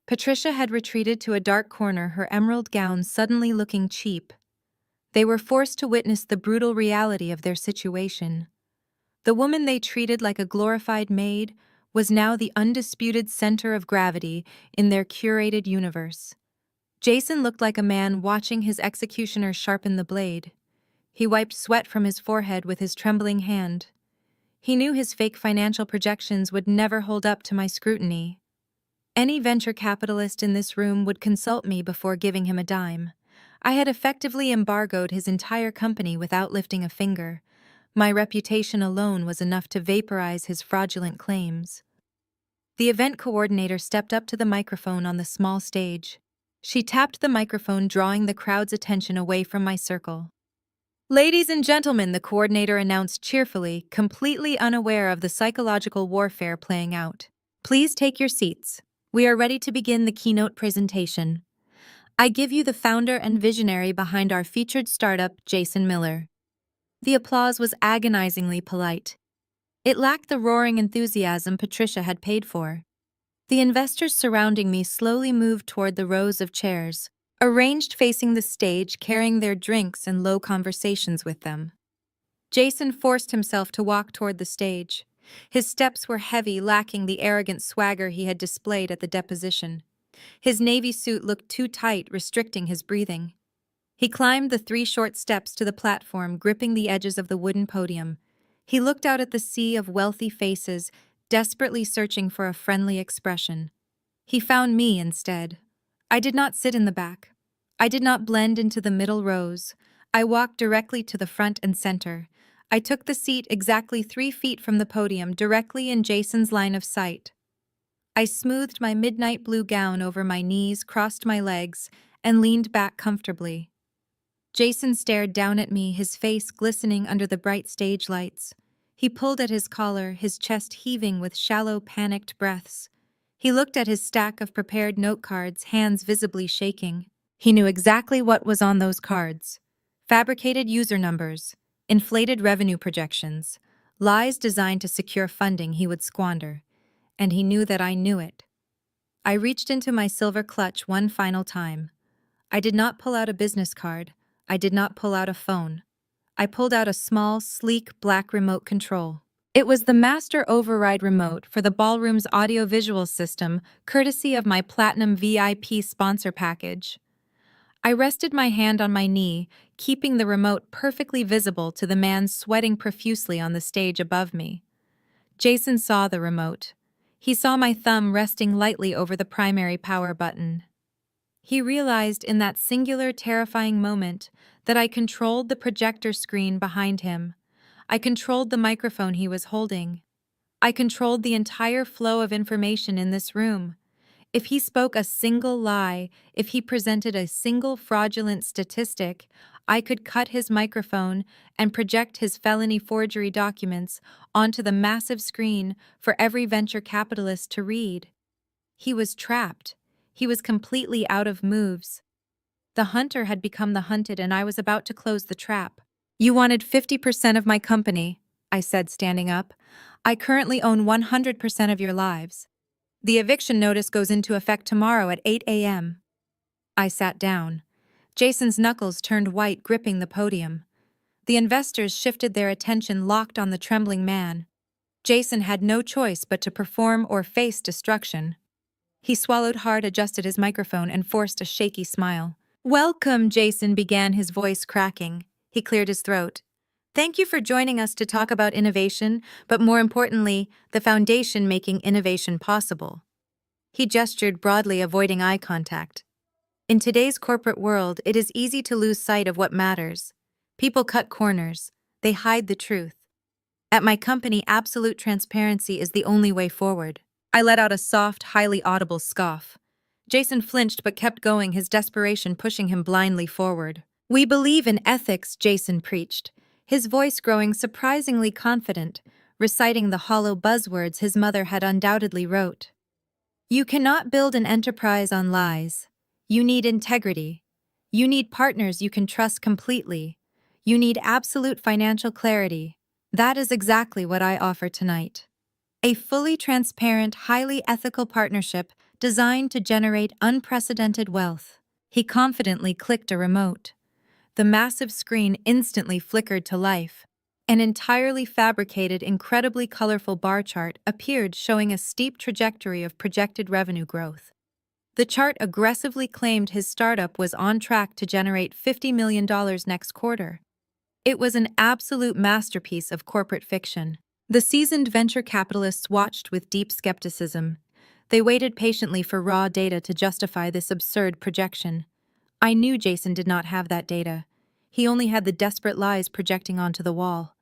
Patricia had retreated to a dark corner, her emerald gown suddenly looking cheap. They were forced to witness the brutal reality of their situation. The woman they treated like a glorified maid was now the undisputed center of gravity in their curated universe. Jason looked like a man watching his executioner sharpen the blade. He wiped sweat from his forehead with his trembling hand. He knew his fake financial projections would never hold up to my scrutiny. Any venture capitalist in this room would consult me before giving him a dime. I had effectively embargoed his entire company without lifting a finger. My reputation alone was enough to vaporize his fraudulent claims. The event coordinator stepped up to the microphone on the small stage. She tapped the microphone, drawing the crowd's attention away from my circle. "Ladies and gentlemen," the coordinator announced cheerfully, completely unaware of the psychological warfare playing out. "Please take your seats. We are ready to begin the keynote presentation. I give you the founder and visionary behind our featured startup, Jason Miller." The applause was agonizingly polite. It lacked the roaring enthusiasm Patricia had paid for. The investors surrounding me slowly moved toward the rows of chairs, arranged facing the stage, carrying their drinks and low conversations with them. Jason forced himself to walk toward the stage. His steps were heavy, lacking the arrogant swagger he had displayed at the deposition. His navy suit looked too tight, restricting his breathing. He climbed the 3 short steps to the platform, gripping the edges of the wooden podium. He looked out at the sea of wealthy faces, desperately searching for a friendly expression. He found me instead. I did not sit in the back. I did not blend into the middle rows. I walked directly to the front and center. I took the seat exactly 3 feet from the podium, directly in Jason's line of sight. I smoothed my midnight blue gown over my knees, crossed my legs, and leaned back comfortably. Jason stared down at me, his face glistening under the bright stage lights. He pulled at his collar, his chest heaving with shallow, panicked breaths. He looked at his stack of prepared note cards, hands visibly shaking. He knew exactly what was on those cards. Fabricated user numbers, inflated revenue projections, lies designed to secure funding he would squander. And he knew that I knew it. I reached into my silver clutch one final time. I did not pull out a business card. I did not pull out a phone. I pulled out a small, sleek, black remote control. It was the master override remote for the ballroom's audiovisual system, courtesy of my Platinum VIP sponsor package. I rested my hand on my knee, keeping the remote perfectly visible to the man sweating profusely on the stage above me. Jason saw the remote. He saw my thumb resting lightly over the primary power button. He realized in that singular, terrifying moment that I controlled the projector screen behind him. I controlled the microphone he was holding. I controlled the entire flow of information in this room. If he spoke a single lie, if he presented a single fraudulent statistic, I could cut his microphone and project his felony forgery documents onto the massive screen for every venture capitalist to read. He was trapped. He was completely out of moves. The hunter had become the hunted, and I was about to close the trap. "You wanted 50% of my company," I said, standing up. "I currently own 100% of your lives. The eviction notice goes into effect tomorrow at 8 a.m. I sat down. Jason's knuckles turned white, gripping the podium. The investors shifted their attention, locked on the trembling man. Jason had no choice but to perform or face destruction. He swallowed hard, adjusted his microphone, and forced a shaky smile. "Welcome," Jason began, his voice cracking. He cleared his throat. "Thank you for joining us to talk about innovation, but more importantly, the foundation making innovation possible." He gestured broadly, avoiding eye contact. In today's corporate world, it is easy to lose sight of what matters. People cut corners. They hide the truth. At my company, absolute transparency is the only way forward. I let out a soft, highly audible scoff. Jason flinched but kept going, his desperation pushing him blindly forward. "We believe in ethics," Jason preached, his voice growing surprisingly confident, reciting the hollow buzzwords his mother had undoubtedly wrote. "You cannot build an enterprise on lies. You need integrity. You need partners you can trust completely. You need absolute financial clarity. That is exactly what I offer tonight. A fully transparent, highly ethical partnership designed to generate unprecedented wealth." He confidently clicked a remote. The massive screen instantly flickered to life. An entirely fabricated, incredibly colorful bar chart appeared, showing a steep trajectory of projected revenue growth. The chart aggressively claimed his startup was on track to generate $50 million next quarter. It was an absolute masterpiece of corporate fiction. The seasoned venture capitalists watched with deep skepticism. They waited patiently for raw data to justify this absurd projection. I knew Jason did not have that data. He only had the desperate lies projecting onto the wall.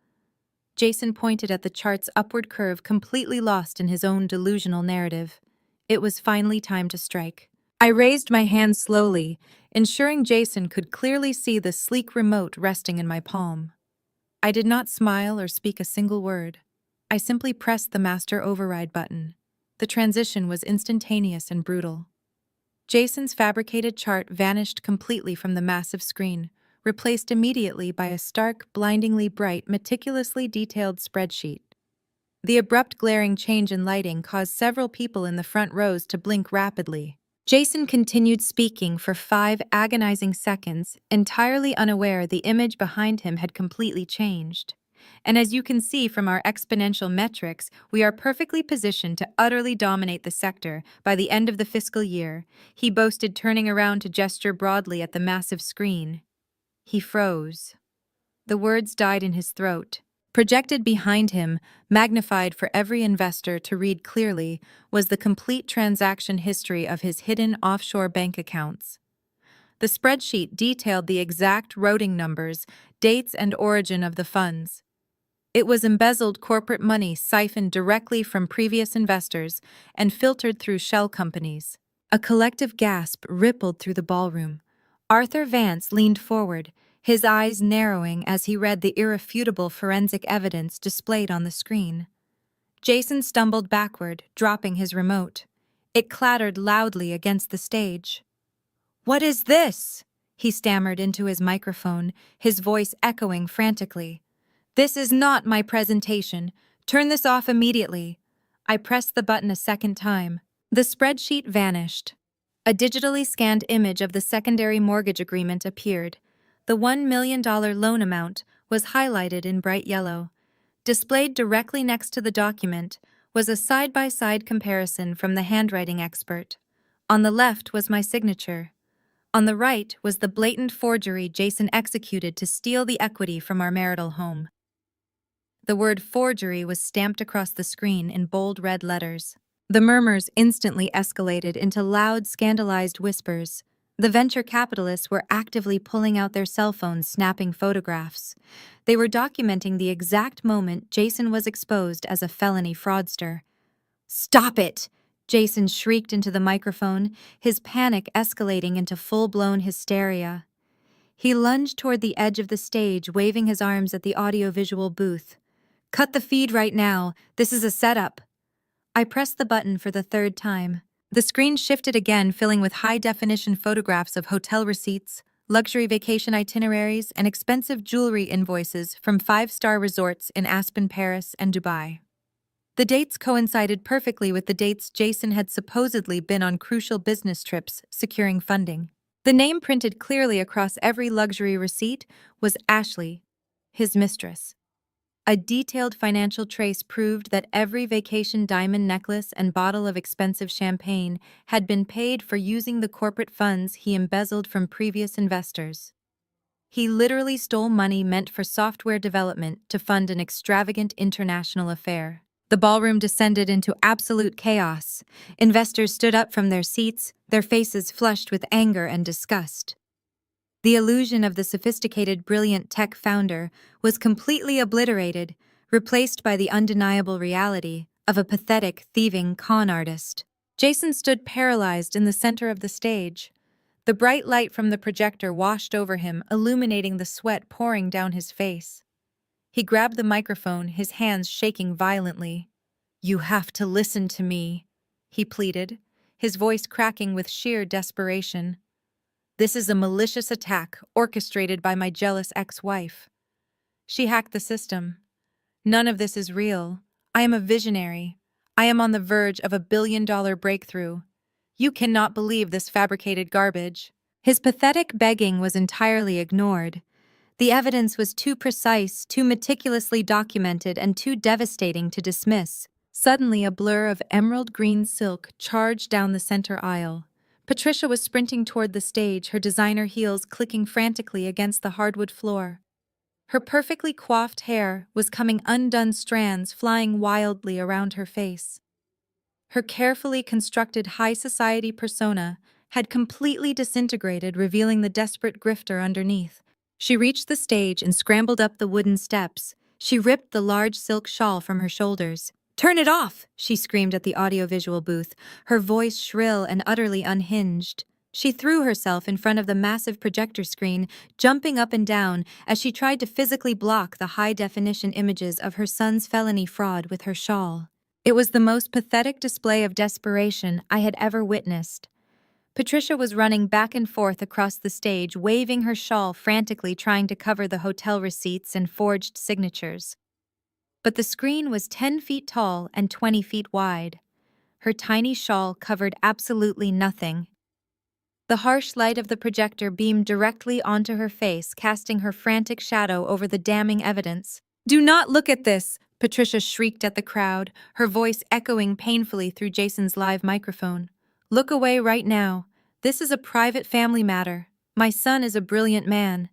Jason pointed at the chart's upward curve, completely lost in his own delusional narrative. It was finally time to strike. I raised my hand slowly, ensuring Jason could clearly see the sleek remote resting in my palm. I did not smile or speak a single word. I simply pressed the master override button. The transition was instantaneous and brutal. Jason's fabricated chart vanished completely from the massive screen, replaced immediately by a stark, blindingly bright, meticulously detailed spreadsheet. The abrupt, glaring change in lighting caused several people in the front rows to blink rapidly. Jason continued speaking for 5 agonizing seconds, entirely unaware the image behind him had completely changed. And as you can see from our exponential metrics, we are perfectly positioned to utterly dominate the sector by the end of the fiscal year, he boasted, turning around to gesture broadly at the massive screen. He froze. The words died in his throat. Projected behind him, magnified for every investor to read clearly, was the complete transaction history of his hidden offshore bank accounts. The spreadsheet detailed the exact routing numbers, dates, and origin of the funds. It was embezzled corporate money siphoned directly from previous investors and filtered through shell companies. A collective gasp rippled through the ballroom. Arthur Vance leaned forward, his eyes narrowing as he read the irrefutable forensic evidence displayed on the screen. Jason stumbled backward, dropping his remote. It clattered loudly against the stage. "What is this?" he stammered into his microphone, his voice echoing frantically. "This is not my presentation. Turn this off immediately." I pressed the button a second time. The spreadsheet vanished. A digitally scanned image of the secondary mortgage agreement appeared. The $1 million loan amount was highlighted in bright yellow. Displayed directly next to the document was a side-by-side comparison from the handwriting expert. On the left was my signature. On the right was the blatant forgery Jason executed to steal the equity from our marital home. The word forgery was stamped across the screen in bold red letters. The murmurs instantly escalated into loud, scandalized whispers. The venture capitalists were actively pulling out their cell phones, snapping photographs. They were documenting the exact moment Jason was exposed as a felony fraudster. "Stop it!" Jason shrieked into the microphone, his panic escalating into full-blown hysteria. He lunged toward the edge of the stage, waving his arms at the audiovisual booth. "Cut the feed right now. This is a setup." I pressed the button for the third time. The screen shifted again, filling with high-definition photographs of hotel receipts, luxury vacation itineraries, and expensive jewelry invoices from five-star resorts in Aspen, Paris, and Dubai. The dates coincided perfectly with the dates Jason had supposedly been on crucial business trips securing funding. The name printed clearly across every luxury receipt was Ashley, his mistress. A detailed financial trace proved that every vacation diamond necklace and bottle of expensive champagne had been paid for using the corporate funds he embezzled from previous investors. He literally stole money meant for software development to fund an extravagant international affair. The ballroom descended into absolute chaos. Investors stood up from their seats, their faces flushed with anger and disgust. The illusion of the sophisticated, brilliant tech founder was completely obliterated, replaced by the undeniable reality of a pathetic, thieving con artist. Jason stood paralyzed in the center of the stage. The bright light from the projector washed over him, illuminating the sweat pouring down his face. He grabbed the microphone, his hands shaking violently. "You have to listen to me," he pleaded, his voice cracking with sheer desperation. "This is a malicious attack orchestrated by my jealous ex-wife. She hacked the system. None of this is real. I am a visionary. I am on the verge of a billion-dollar breakthrough. You cannot believe this fabricated garbage." His pathetic begging was entirely ignored. The evidence was too precise, too meticulously documented, and too devastating to dismiss. Suddenly, a blur of emerald green silk charged down the center aisle. Patricia was sprinting toward the stage, her designer heels clicking frantically against the hardwood floor. Her perfectly coiffed hair was coming undone, strands flying wildly around her face. Her carefully constructed high society persona had completely disintegrated, revealing the desperate grifter underneath. She reached the stage and scrambled up the wooden steps. She ripped the large silk shawl from her shoulders. "Turn it off!" she screamed at the audiovisual booth, her voice shrill and utterly unhinged. She threw herself in front of the massive projector screen, jumping up and down as she tried to physically block the high-definition images of her son's felony fraud with her shawl. It was the most pathetic display of desperation I had ever witnessed. Patricia was running back and forth across the stage, waving her shawl frantically, trying to cover the hotel receipts and forged signatures. But the screen was 10 feet tall and 20 feet wide. Her tiny shawl covered absolutely nothing. The harsh light of the projector beamed directly onto her face, casting her frantic shadow over the damning evidence. "Do not look at this!" Patricia shrieked at the crowd, her voice echoing painfully through Jason's live microphone. "Look away right now. This is a private family matter. My son is a brilliant man.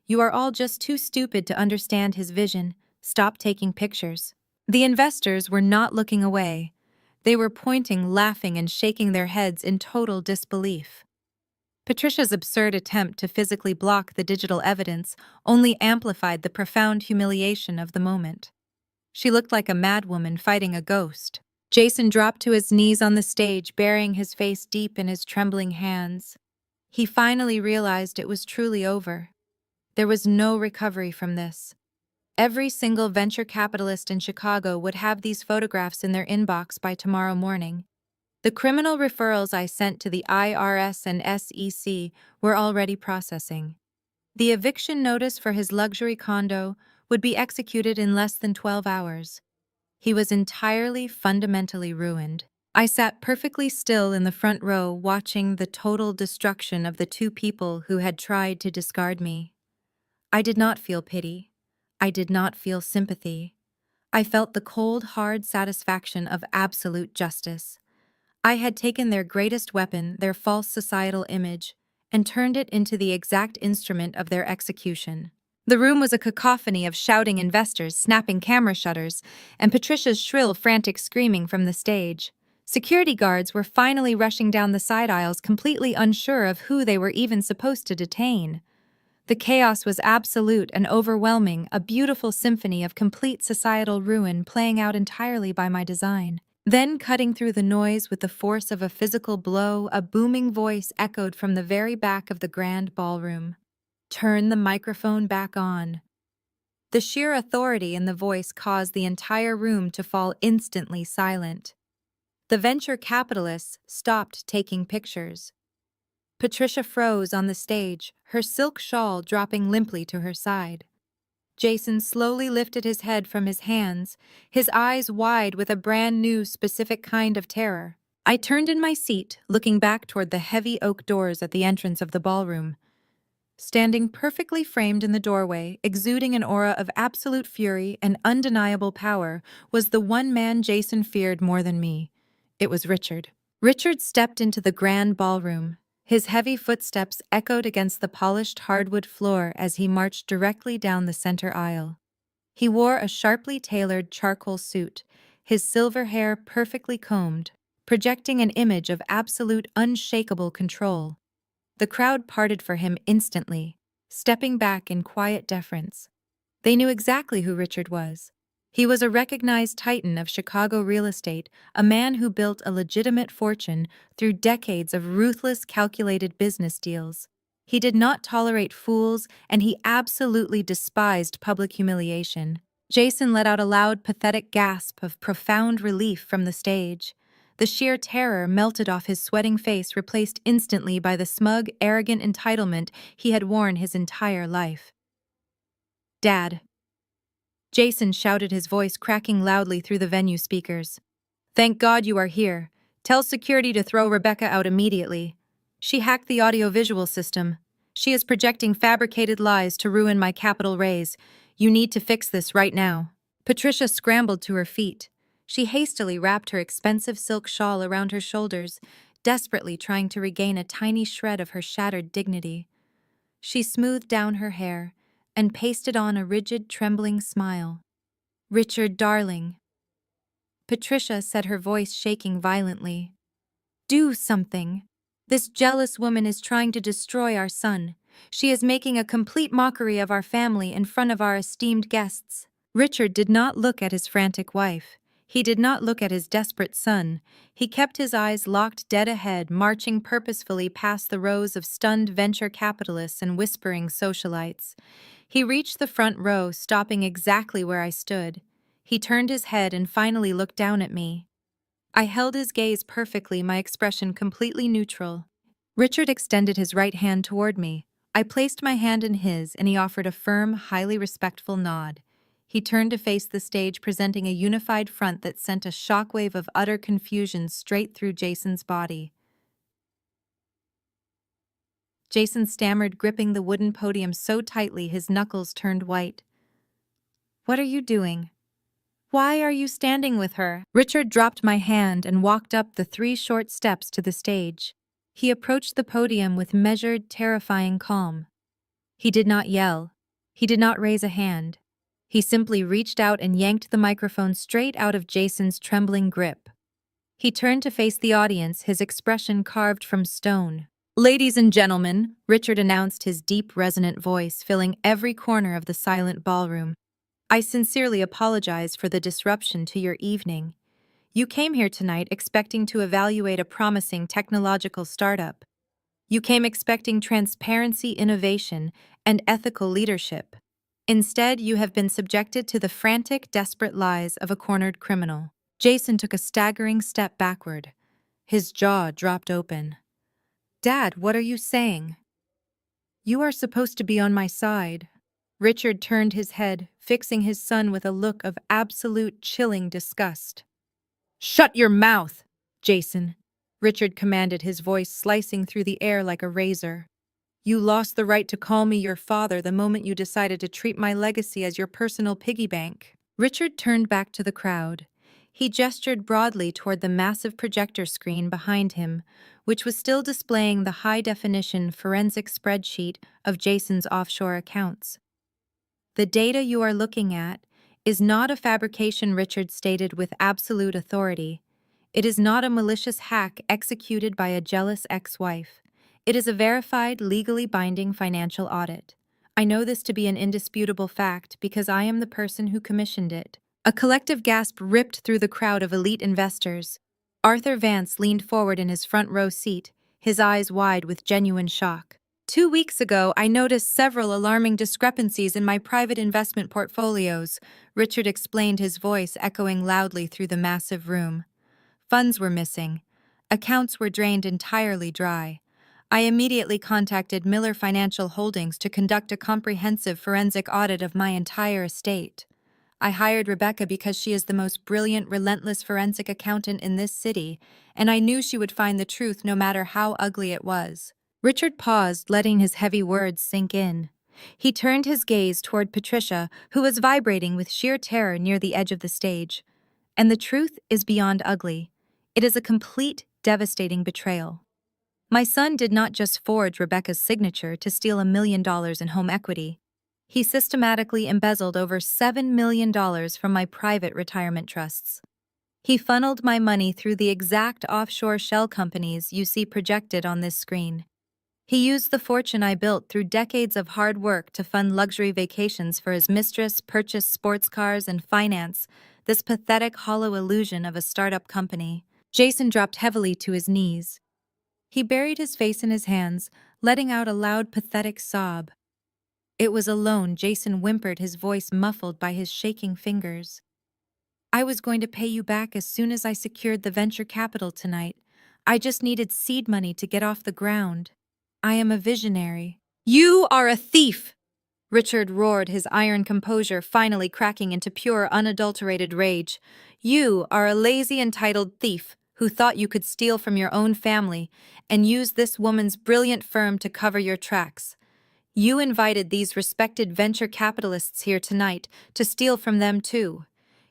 You are all just too stupid to understand his vision. Stop taking pictures." The investors were not looking away. They were pointing, laughing, and shaking their heads in total disbelief. Patricia's absurd attempt to physically block the digital evidence only amplified the profound humiliation of the moment. She looked like a madwoman fighting a ghost. Jason dropped to his knees on the stage, burying his face deep in his trembling hands. He finally realized it was truly over. There was no recovery from this. Every single venture capitalist in Chicago would have these photographs in their inbox by tomorrow morning. The criminal referrals I sent to the IRS and SEC were already processing. The eviction notice for his luxury condo would be executed in less than 12 hours. He was entirely, fundamentally ruined. I sat perfectly still in the front row watching the total destruction of the two people who had tried to discard me. I did not feel pity. I did not feel sympathy. I felt the cold, hard satisfaction of absolute justice. I had taken their greatest weapon, their false societal image, and turned it into the exact instrument of their execution. The room was a cacophony of shouting investors, snapping camera shutters, and Patricia's shrill, frantic screaming from the stage. Security guards were finally rushing down the side aisles, completely unsure of who they were even supposed to detain. The chaos was absolute and overwhelming, a beautiful symphony of complete societal ruin playing out entirely by my design. Then, cutting through the noise with the force of a physical blow, a booming voice echoed from the very back of the grand ballroom. "Turn the microphone back on." The sheer authority in the voice caused the entire room to fall instantly silent. The venture capitalists stopped taking pictures. Patricia froze on the stage, her silk shawl dropping limply to her side. Jason slowly lifted his head from his hands, his eyes wide with a brand new, specific kind of terror. I turned in my seat, looking back toward the heavy oak doors at the entrance of the ballroom. Standing perfectly framed in the doorway, exuding an aura of absolute fury and undeniable power, was the one man Jason feared more than me. It was Richard. Richard stepped into the grand ballroom. His heavy footsteps echoed against the polished hardwood floor as he marched directly down the center aisle. He wore a sharply tailored charcoal suit, his silver hair perfectly combed, projecting an image of absolute, unshakable control. The crowd parted for him instantly, stepping back in quiet deference. They knew exactly who Richard was. He was a recognized titan of Chicago real estate, a man who built a legitimate fortune through decades of ruthless, calculated business deals. He did not tolerate fools, and he absolutely despised public humiliation. Jason let out a loud, pathetic gasp of profound relief from the stage. The sheer terror melted off his sweating face, replaced instantly by the smug, arrogant entitlement he had worn his entire life. "Dad." Jason shouted, his voice cracking loudly through the venue speakers. "Thank God you are here. Tell security to throw Rebecca out immediately. She hacked the audio-visual system. She is projecting fabricated lies to ruin my capital raise. You need to fix this right now." Patricia scrambled to her feet. She hastily wrapped her expensive silk shawl around her shoulders, desperately trying to regain a tiny shred of her shattered dignity. She smoothed down her hair and pasted on a rigid, trembling smile. "Richard, darling." Patricia said, her voice shaking violently. "Do something. This jealous woman is trying to destroy our son. She is making a complete mockery of our family in front of our esteemed guests." Richard did not look at his frantic wife. He did not look at his desperate son. He kept his eyes locked dead ahead, marching purposefully past the rows of stunned venture capitalists and whispering socialites. He reached the front row, stopping exactly where I stood. He turned his head and finally looked down at me. I held his gaze perfectly, my expression completely neutral. Richard extended his right hand toward me. I placed my hand in his, and he offered a firm, highly respectful nod. He turned to face the stage, presenting a unified front that sent a shockwave of utter confusion straight through Jason's body. Jason stammered, gripping the wooden podium so tightly his knuckles turned white. "What are you doing? Why are you standing with her?" Richard dropped my hand and walked up the 3 short steps to the stage. He approached the podium with measured, terrifying calm. He did not yell. He did not raise a hand. He simply reached out and yanked the microphone straight out of Jason's trembling grip. He turned to face the audience, his expression carved from stone. Ladies and gentlemen, Richard announced, his deep, resonant voice filling every corner of the silent ballroom. I sincerely apologize for the disruption to your evening. You came here tonight expecting to evaluate a promising technological startup. You came expecting transparency, innovation, and ethical leadership. Instead, you have been subjected to the frantic, desperate lies of a cornered criminal. Jason took a staggering step backward. His jaw dropped open. Dad, what are you saying? You are supposed to be on my side. Richard turned his head, fixing his son with a look of absolute chilling disgust. Shut your mouth, Jason, Richard commanded, his voice slicing through the air like a razor. You lost the right to call me your father the moment you decided to treat my legacy as your personal piggy bank. Richard turned back to the crowd. He gestured broadly toward the massive projector screen behind him, which was still displaying the high-definition forensic spreadsheet of Jason's offshore accounts. The data you are looking at is not a fabrication, Richard stated with absolute authority. It is not a malicious hack executed by a jealous ex-wife. It is a verified, legally binding financial audit. I know this to be an indisputable fact because I am the person who commissioned it. A collective gasp ripped through the crowd of elite investors. Arthur Vance leaned forward in his front row seat, his eyes wide with genuine shock. 2 weeks ago, I noticed several alarming discrepancies in my private investment portfolios, Richard explained, his voice echoing loudly through the massive room. Funds were missing. Accounts were drained entirely dry. I immediately contacted Miller Financial Holdings to conduct a comprehensive forensic audit of my entire estate. I hired Rebecca because she is the most brilliant, relentless forensic accountant in this city, and I knew she would find the truth no matter how ugly it was. Richard paused, letting his heavy words sink in. He turned his gaze toward Patricia, who was vibrating with sheer terror near the edge of the stage. And the truth is beyond ugly. It is a complete, devastating betrayal. My son did not just forge Rebecca's signature to steal $1 million in home equity. He systematically embezzled over $7 million from my private retirement trusts. He funneled my money through the exact offshore shell companies you see projected on this screen. He used the fortune I built through decades of hard work to fund luxury vacations for his mistress, purchase sports cars, and finance this pathetic, hollow illusion of a startup company. Jason dropped heavily to his knees. He buried his face in his hands, letting out a loud, pathetic sob. It was alone, Jason whimpered, his voice muffled by his shaking fingers. I was going to pay you back as soon as I secured the venture capital tonight. I just needed seed money to get off the ground. I am a visionary. You are a thief! Richard roared, his iron composure finally cracking into pure, unadulterated rage. You are a lazy, entitled thief who thought you could steal from your own family and use this woman's brilliant firm to cover your tracks. You invited these respected venture capitalists here tonight to steal from them too.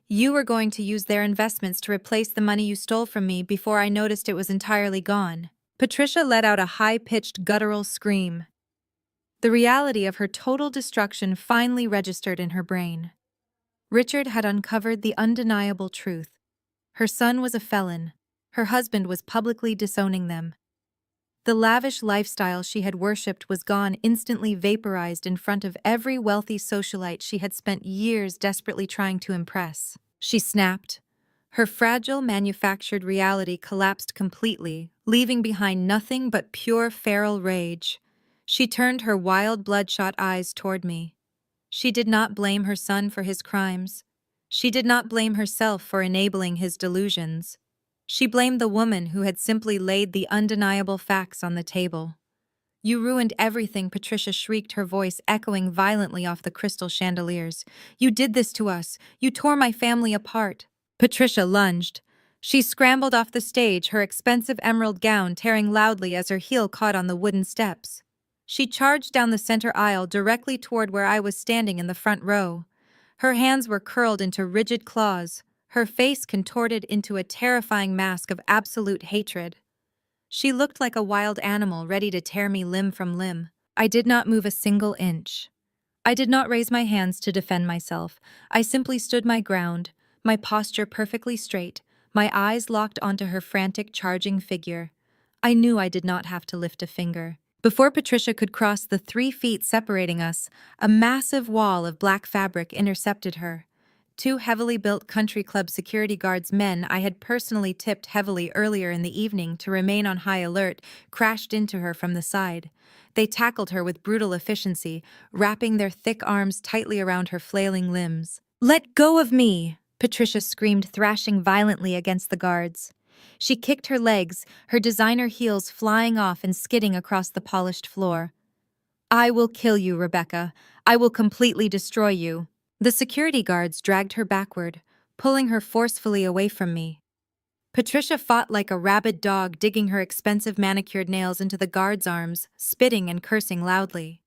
You were going to use their investments to replace the money you stole from me before I noticed it was entirely gone. Patricia let out a high-pitched, guttural scream. The reality of her total destruction finally registered in her brain. Richard had uncovered the undeniable truth. Her son was a felon. Her husband was publicly disowning them. The lavish lifestyle she had worshipped was gone, instantly vaporized in front of every wealthy socialite she had spent years desperately trying to impress. She snapped. Her fragile, manufactured reality collapsed completely, leaving behind nothing but pure feral rage. She turned her wild, bloodshot eyes toward me. She did not blame her son for his crimes. She did not blame herself for enabling his delusions. She blamed the woman who had simply laid the undeniable facts on the table. You ruined everything, Patricia shrieked, her voice echoing violently off the crystal chandeliers. You did this to us. You tore my family apart. Patricia lunged. She scrambled off the stage, her expensive emerald gown tearing loudly as her heel caught on the wooden steps. She charged down the center aisle directly toward where I was standing in the front row. Her hands were curled into rigid claws, her face contorted into a terrifying mask of absolute hatred. She looked like a wild animal ready to tear me limb from limb. I did not move a single inch. I did not raise my hands to defend myself. I simply stood my ground, my posture perfectly straight, my eyes locked onto her frantic, charging figure. I knew I did not have to lift a finger. Before Patricia could cross the 3 feet separating us, a massive wall of black fabric intercepted her. Two heavily built country club security guards, men I had personally tipped heavily earlier in the evening to remain on high alert, crashed into her from the side. They tackled her with brutal efficiency, wrapping their thick arms tightly around her flailing limbs. "Let go of me!" Patricia screamed, thrashing violently against the guards. She kicked her legs, her designer heels flying off and skidding across the polished floor. "I will kill you, Rebecca. I will completely destroy you." The security guards dragged her backward, pulling her forcefully away from me. Patricia fought like a rabid dog, digging her expensive manicured nails into the guards' arms, spitting and cursing loudly.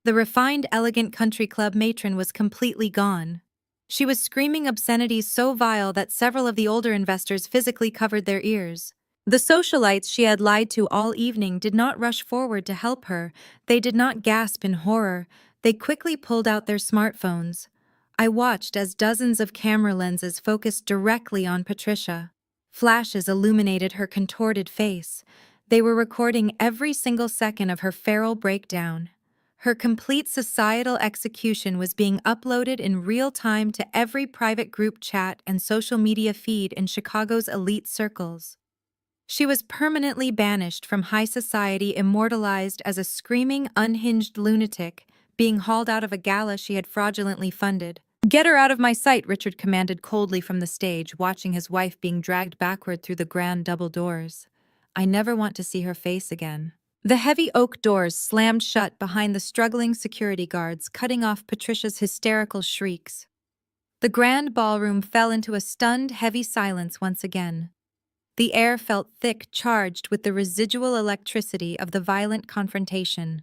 The refined, elegant country club matron was completely gone. She was screaming obscenities so vile that several of the older investors physically covered their ears. The socialites she had lied to all evening did not rush forward to help her. They did not gasp in horror. They quickly pulled out their smartphones. I watched as dozens of camera lenses focused directly on Patricia. Flashes illuminated her contorted face. They were recording every single second of her feral breakdown. Her complete societal execution was being uploaded in real time to every private group chat and social media feed in Chicago's elite circles. She was permanently banished from high society, immortalized as a screaming, unhinged lunatic, being hauled out of a gala she had fraudulently funded. "Get her out of my sight," Richard commanded coldly from the stage, watching his wife being dragged backward through the grand double doors. "I never want to see her face again." The heavy oak doors slammed shut behind the struggling security guards, cutting off Patricia's hysterical shrieks. The grand ballroom fell into a stunned, heavy silence once again. The air felt thick, charged with the residual electricity of the violent confrontation.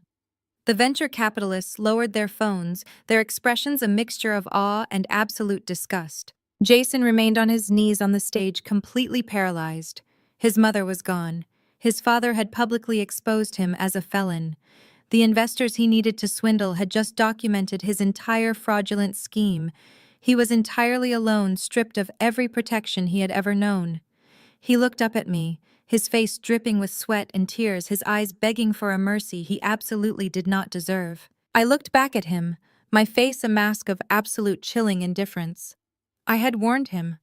The venture capitalists lowered their phones, their expressions a mixture of awe and absolute disgust. Jason remained on his knees on the stage, completely paralyzed. His mother was gone. His father had publicly exposed him as a felon. The investors he needed to swindle had just documented his entire fraudulent scheme. He was entirely alone, stripped of every protection he had ever known. He looked up at me, his face dripping with sweat and tears, his eyes begging for a mercy he absolutely did not deserve. I looked back at him, my face a mask of absolute chilling indifference. I had warned him.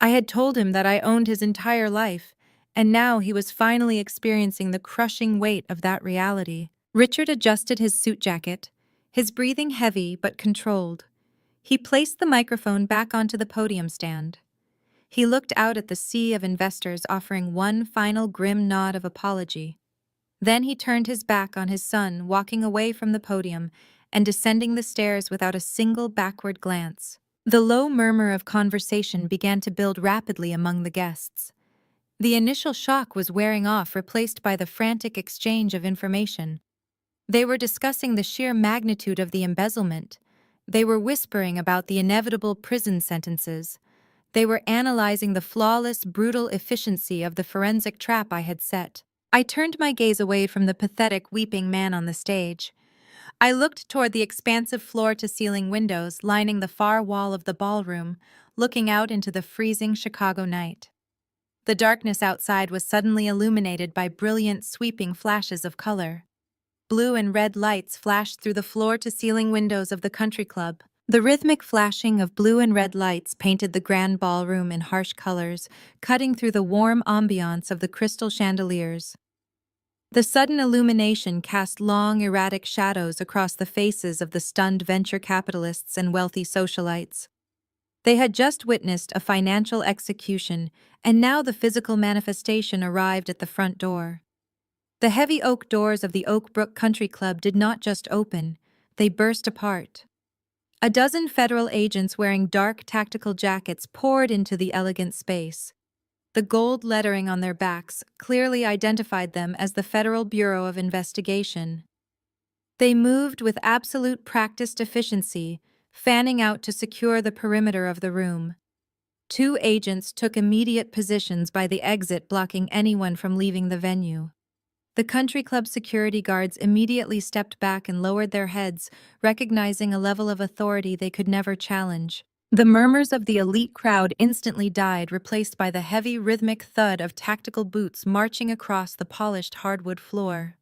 I had told him that I owned his entire life, and now he was finally experiencing the crushing weight of that reality. Richard adjusted his suit jacket, his breathing heavy but controlled. He placed the microphone back onto the podium stand. He looked out at the sea of investors, offering one final grim nod of apology. Then he turned his back on his son, walking away from the podium and descending the stairs without a single backward glance. The low murmur of conversation began to build rapidly among the guests. The initial shock was wearing off, replaced by the frantic exchange of information. They were discussing the sheer magnitude of the embezzlement. They were whispering about the inevitable prison sentences. They were analyzing the flawless, brutal efficiency of the forensic trap I had set. I turned my gaze away from the pathetic, weeping man on the stage. I looked toward the expansive floor-to-ceiling windows lining the far wall of the ballroom, looking out into the freezing Chicago night. The darkness outside was suddenly illuminated by brilliant, sweeping flashes of color. Blue and red lights flashed through the floor-to-ceiling windows of the country club. The rhythmic flashing of blue and red lights painted the grand ballroom in harsh colors, cutting through the warm ambiance of the crystal chandeliers. The sudden illumination cast long, erratic shadows across the faces of the stunned venture capitalists and wealthy socialites. They had just witnessed a financial execution, and now the physical manifestation arrived at the front door. The heavy oak doors of the Oak Brook Country Club did not just open, they burst apart. A dozen federal agents wearing dark tactical jackets poured into the elegant space. The gold lettering on their backs clearly identified them as the Federal Bureau of Investigation. They moved with absolute practiced efficiency, fanning out to secure the perimeter of the room. Two agents took immediate positions by the exit, blocking anyone from leaving the venue. The country club security guards immediately stepped back and lowered their heads, recognizing a level of authority they could never challenge. The murmurs of the elite crowd instantly died, replaced by the heavy, rhythmic thud of tactical boots marching across the polished hardwood floor.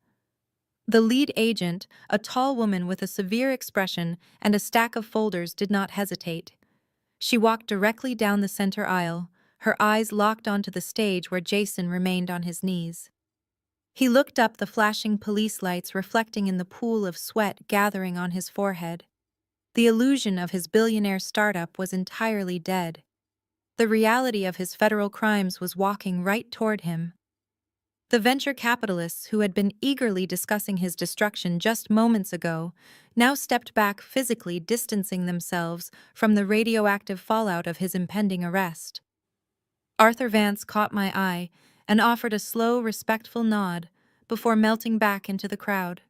The lead agent, a tall woman with a severe expression and a stack of folders, did not hesitate. She walked directly down the center aisle, her eyes locked onto the stage where Jason remained on his knees. He looked up, the flashing police lights reflecting in the pool of sweat gathering on his forehead. The illusion of his billionaire startup was entirely dead. The reality of his federal crimes was walking right toward him. The venture capitalists who had been eagerly discussing his destruction just moments ago now stepped back, physically distancing themselves from the radioactive fallout of his impending arrest. Arthur Vance caught my eye and offered a slow, respectful nod before melting back into the crowd.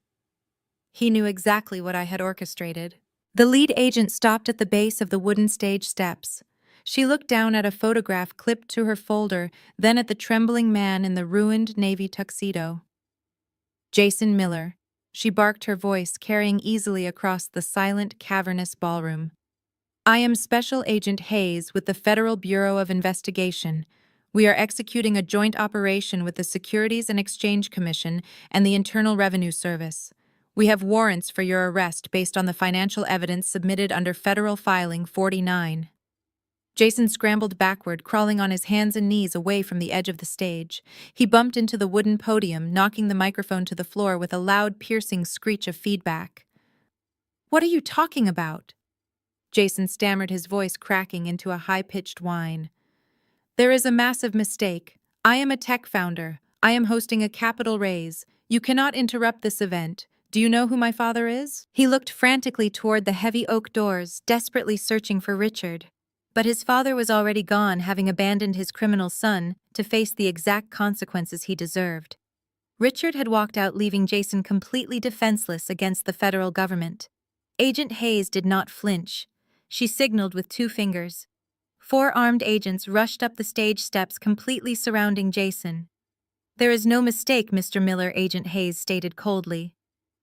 He knew exactly what I had orchestrated. The lead agent stopped at the base of the wooden stage steps. She looked down at a photograph clipped to her folder, then at the trembling man in the ruined navy tuxedo. "Jason Miller," she barked, her voice carrying easily across the silent, cavernous ballroom. "I am Special Agent Hayes with the Federal Bureau of Investigation. We are executing a joint operation with the Securities and Exchange Commission and the Internal Revenue Service. We have warrants for your arrest based on the financial evidence submitted under Federal Filing 49. Jason scrambled backward, crawling on his hands and knees away from the edge of the stage. He bumped into the wooden podium, knocking the microphone to the floor with a loud, piercing screech of feedback. "What are you talking about?" Jason stammered, his voice cracking into a high-pitched whine. "There is a massive mistake. I am a tech founder. I am hosting a capital raise. You cannot interrupt this event. Do you know who my father is?" He looked frantically toward the heavy oak doors, desperately searching for Richard. But his father was already gone, having abandoned his criminal son to face the exact consequences he deserved. Richard had walked out, leaving Jason completely defenseless against the federal government. Agent Hayes did not flinch. She signaled with 2 fingers. 4 armed agents rushed up the stage steps, completely surrounding Jason. "There is no mistake, Mr. Miller," Agent Hayes stated coldly.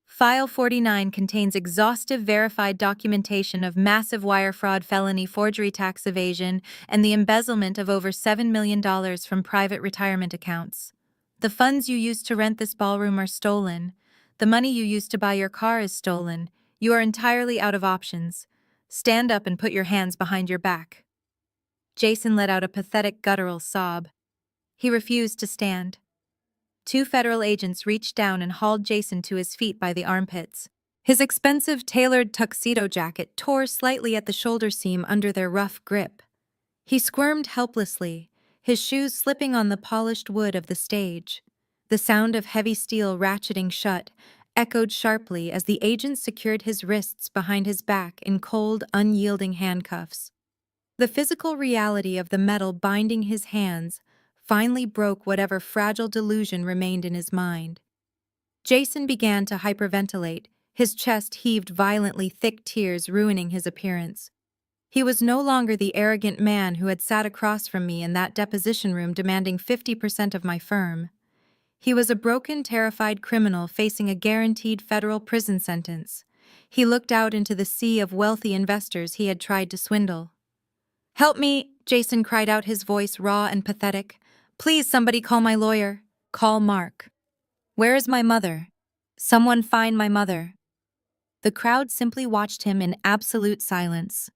"File 49 contains exhaustive verified documentation of massive wire fraud, felony forgery, tax evasion, and the embezzlement of over $7 million from private retirement accounts. The funds you used to rent this ballroom are stolen. The money you used to buy your car is stolen. You are entirely out of options. Stand up and put your hands behind your back." Jason let out a pathetic, guttural sob. He refused to stand. 2 federal agents reached down and hauled Jason to his feet by the armpits. His expensive, tailored tuxedo jacket tore slightly at the shoulder seam under their rough grip. He squirmed helplessly, his shoes slipping on the polished wood of the stage. The sound of heavy steel ratcheting shut echoed sharply as the agents secured his wrists behind his back in cold, unyielding handcuffs. The physical reality of the metal binding his hands finally broke whatever fragile delusion remained in his mind. Jason began to hyperventilate, his chest heaved violently, thick tears ruining his appearance. He was no longer the arrogant man who had sat across from me in that deposition room demanding 50% of my firm. He was a broken, terrified criminal facing a guaranteed federal prison sentence. He looked out into the sea of wealthy investors he had tried to swindle. "Help me!" Jason cried out, his voice raw and pathetic. "Please, somebody call my lawyer. Call Mark. Where is my mother? Someone find my mother." The crowd simply watched him in absolute silence.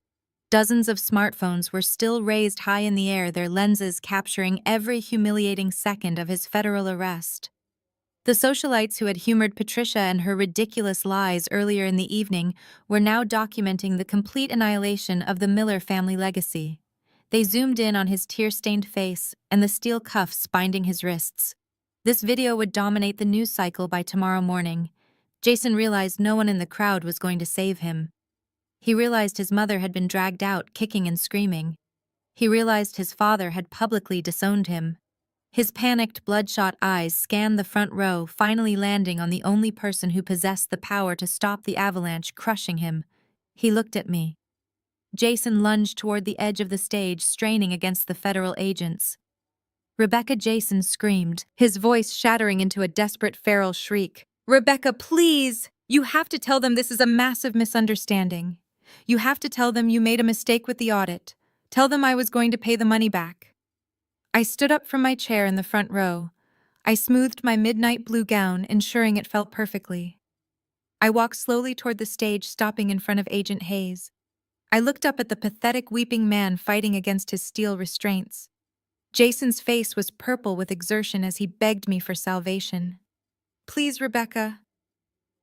Dozens of smartphones were still raised high in the air, their lenses capturing every humiliating second of his federal arrest. The socialites who had humored Patricia and her ridiculous lies earlier in the evening were now documenting the complete annihilation of the Miller family legacy. They zoomed in on his tear-stained face and the steel cuffs binding his wrists. This video would dominate the news cycle by tomorrow morning. Jason realized no one in the crowd was going to save him. He realized his mother had been dragged out, kicking and screaming. He realized his father had publicly disowned him. His panicked, bloodshot eyes scanned the front row, finally landing on the only person who possessed the power to stop the avalanche crushing him. He looked at me. Jason lunged toward the edge of the stage, straining against the federal agents. "Rebecca," Jason screamed, his voice shattering into a desperate, feral shriek. "Rebecca, please! You have to tell them this is a massive misunderstanding. You have to tell them you made a mistake with the audit. Tell them I was going to pay the money back." I stood up from my chair in the front row. I smoothed my midnight blue gown, ensuring it felt perfectly. I walked slowly toward the stage, stopping in front of Agent Hayes. I looked up at the pathetic weeping man fighting against his steel restraints. Jason's face was purple with exertion as he begged me for salvation. "Please, Rebecca."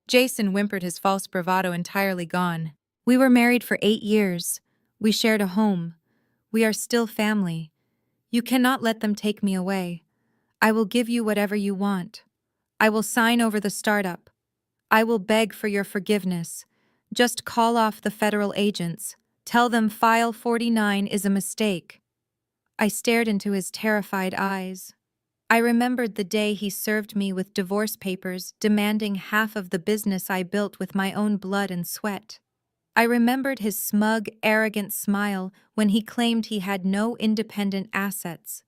Jason whimpered, his false bravado entirely gone. "We were married for 8 years. We shared a home. We are still family. You cannot let them take me away. I will give you whatever you want. I will sign over the startup. I will beg for your forgiveness. Just call off the federal agents. Tell them File 49 is a mistake." I stared into his terrified eyes. I remembered the day he served me with divorce papers demanding half of the business I built with my own blood and sweat. I remembered his smug, arrogant smile when he claimed he had no independent assets.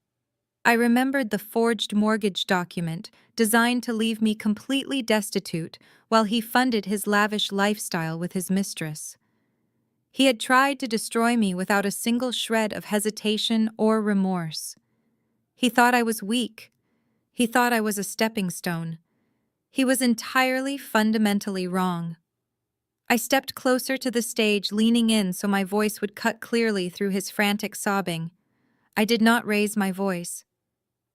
I remembered the forged mortgage document designed to leave me completely destitute while he funded his lavish lifestyle with his mistress. He had tried to destroy me without a single shred of hesitation or remorse. He thought I was weak. He thought I was a stepping stone. He was entirely, fundamentally wrong. I stepped closer to the stage, leaning in so my voice would cut clearly through his frantic sobbing. I did not raise my voice.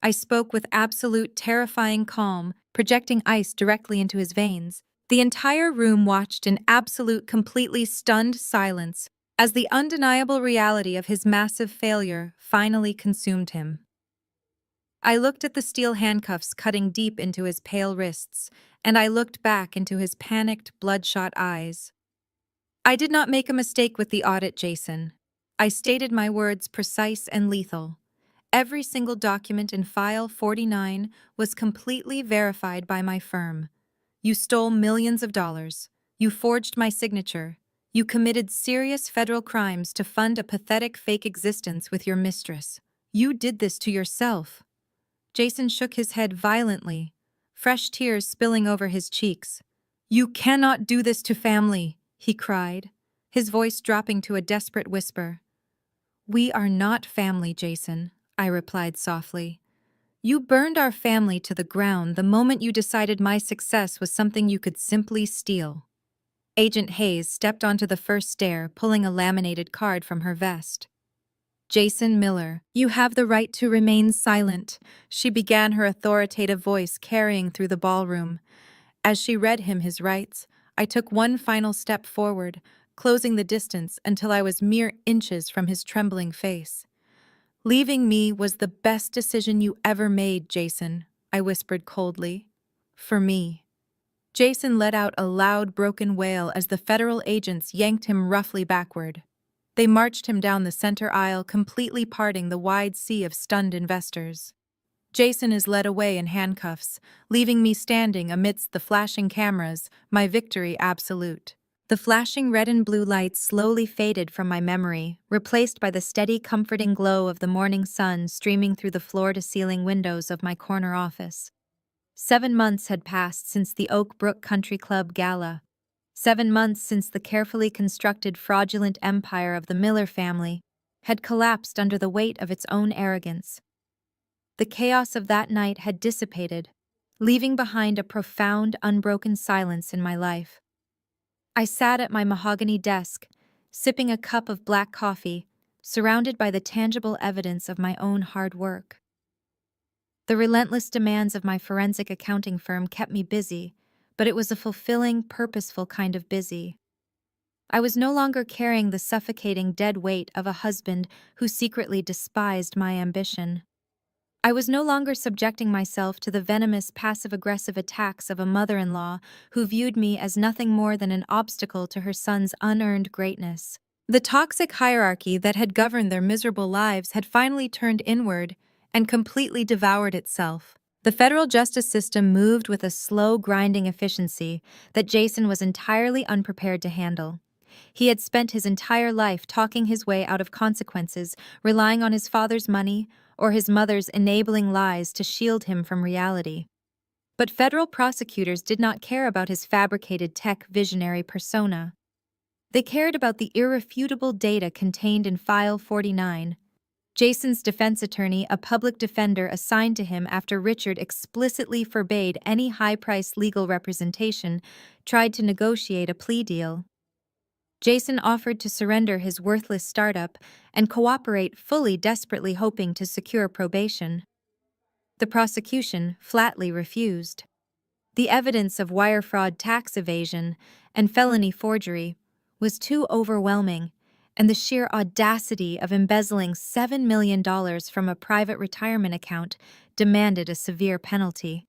I spoke with absolute, terrifying calm, projecting ice directly into his veins. The entire room watched in absolute, completely stunned silence as the undeniable reality of his massive failure finally consumed him. I looked at the steel handcuffs cutting deep into his pale wrists, and I looked back into his panicked, bloodshot eyes. I did not make a mistake with the audit, Jason. I stated my words precise and lethal. Every single document in File 49 was completely verified by my firm. You stole millions of dollars. You forged my signature. You committed serious federal crimes to fund a pathetic fake existence with your mistress. You did this to yourself. Jason shook his head violently, fresh tears spilling over his cheeks. "You cannot do this to family," he cried, his voice dropping to a desperate whisper. "We are not family, Jason," I replied softly. "You burned our family to the ground the moment you decided my success was something you could simply steal." Agent Hayes stepped onto the first stair, pulling a laminated card from her vest. "Jason Miller, you have the right to remain silent," she began, her authoritative voice carrying through the ballroom. As she read him his rights, I took one final step forward, closing the distance until I was mere inches from his trembling face. "Leaving me was the best decision you ever made, Jason," I whispered coldly. "For me." Jason let out a loud, broken wail as the federal agents yanked him roughly backward. They marched him down the center aisle, completely parting the wide sea of stunned investors. Jason is led away in handcuffs, leaving me standing amidst the flashing cameras, my victory absolute. The flashing red and blue lights slowly faded from my memory, replaced by the steady, comforting glow of the morning sun streaming through the floor-to-ceiling windows of my corner office. 7 months had passed since the Oak Brook Country Club gala. 7 months since the carefully constructed fraudulent empire of the Miller family had collapsed under the weight of its own arrogance. The chaos of that night had dissipated, leaving behind a profound, unbroken silence in my life. I sat at my mahogany desk, sipping a cup of black coffee, surrounded by the tangible evidence of my own hard work. The relentless demands of my forensic accounting firm kept me busy, but it was a fulfilling, purposeful kind of busy. I was no longer carrying the suffocating dead weight of a husband who secretly despised my ambition. I was no longer subjecting myself to the venomous, passive-aggressive attacks of a mother-in-law who viewed me as nothing more than an obstacle to her son's unearned greatness. The toxic hierarchy that had governed their miserable lives had finally turned inward and completely devoured itself. The federal justice system moved with a slow, grinding efficiency that Jason was entirely unprepared to handle. He had spent his entire life talking his way out of consequences, relying on his father's money or his mother's enabling lies to shield him from reality. But federal prosecutors did not care about his fabricated tech visionary persona. They cared about the irrefutable data contained in File 49. Jason's defense attorney, a public defender assigned to him after Richard explicitly forbade any high-priced legal representation, tried to negotiate a plea deal. Jason offered to surrender his worthless startup and cooperate fully, desperately hoping to secure probation. The prosecution flatly refused. The evidence of wire fraud, tax evasion, and felony forgery was too overwhelming, and the sheer audacity of embezzling $7 million from a private retirement account demanded a severe penalty.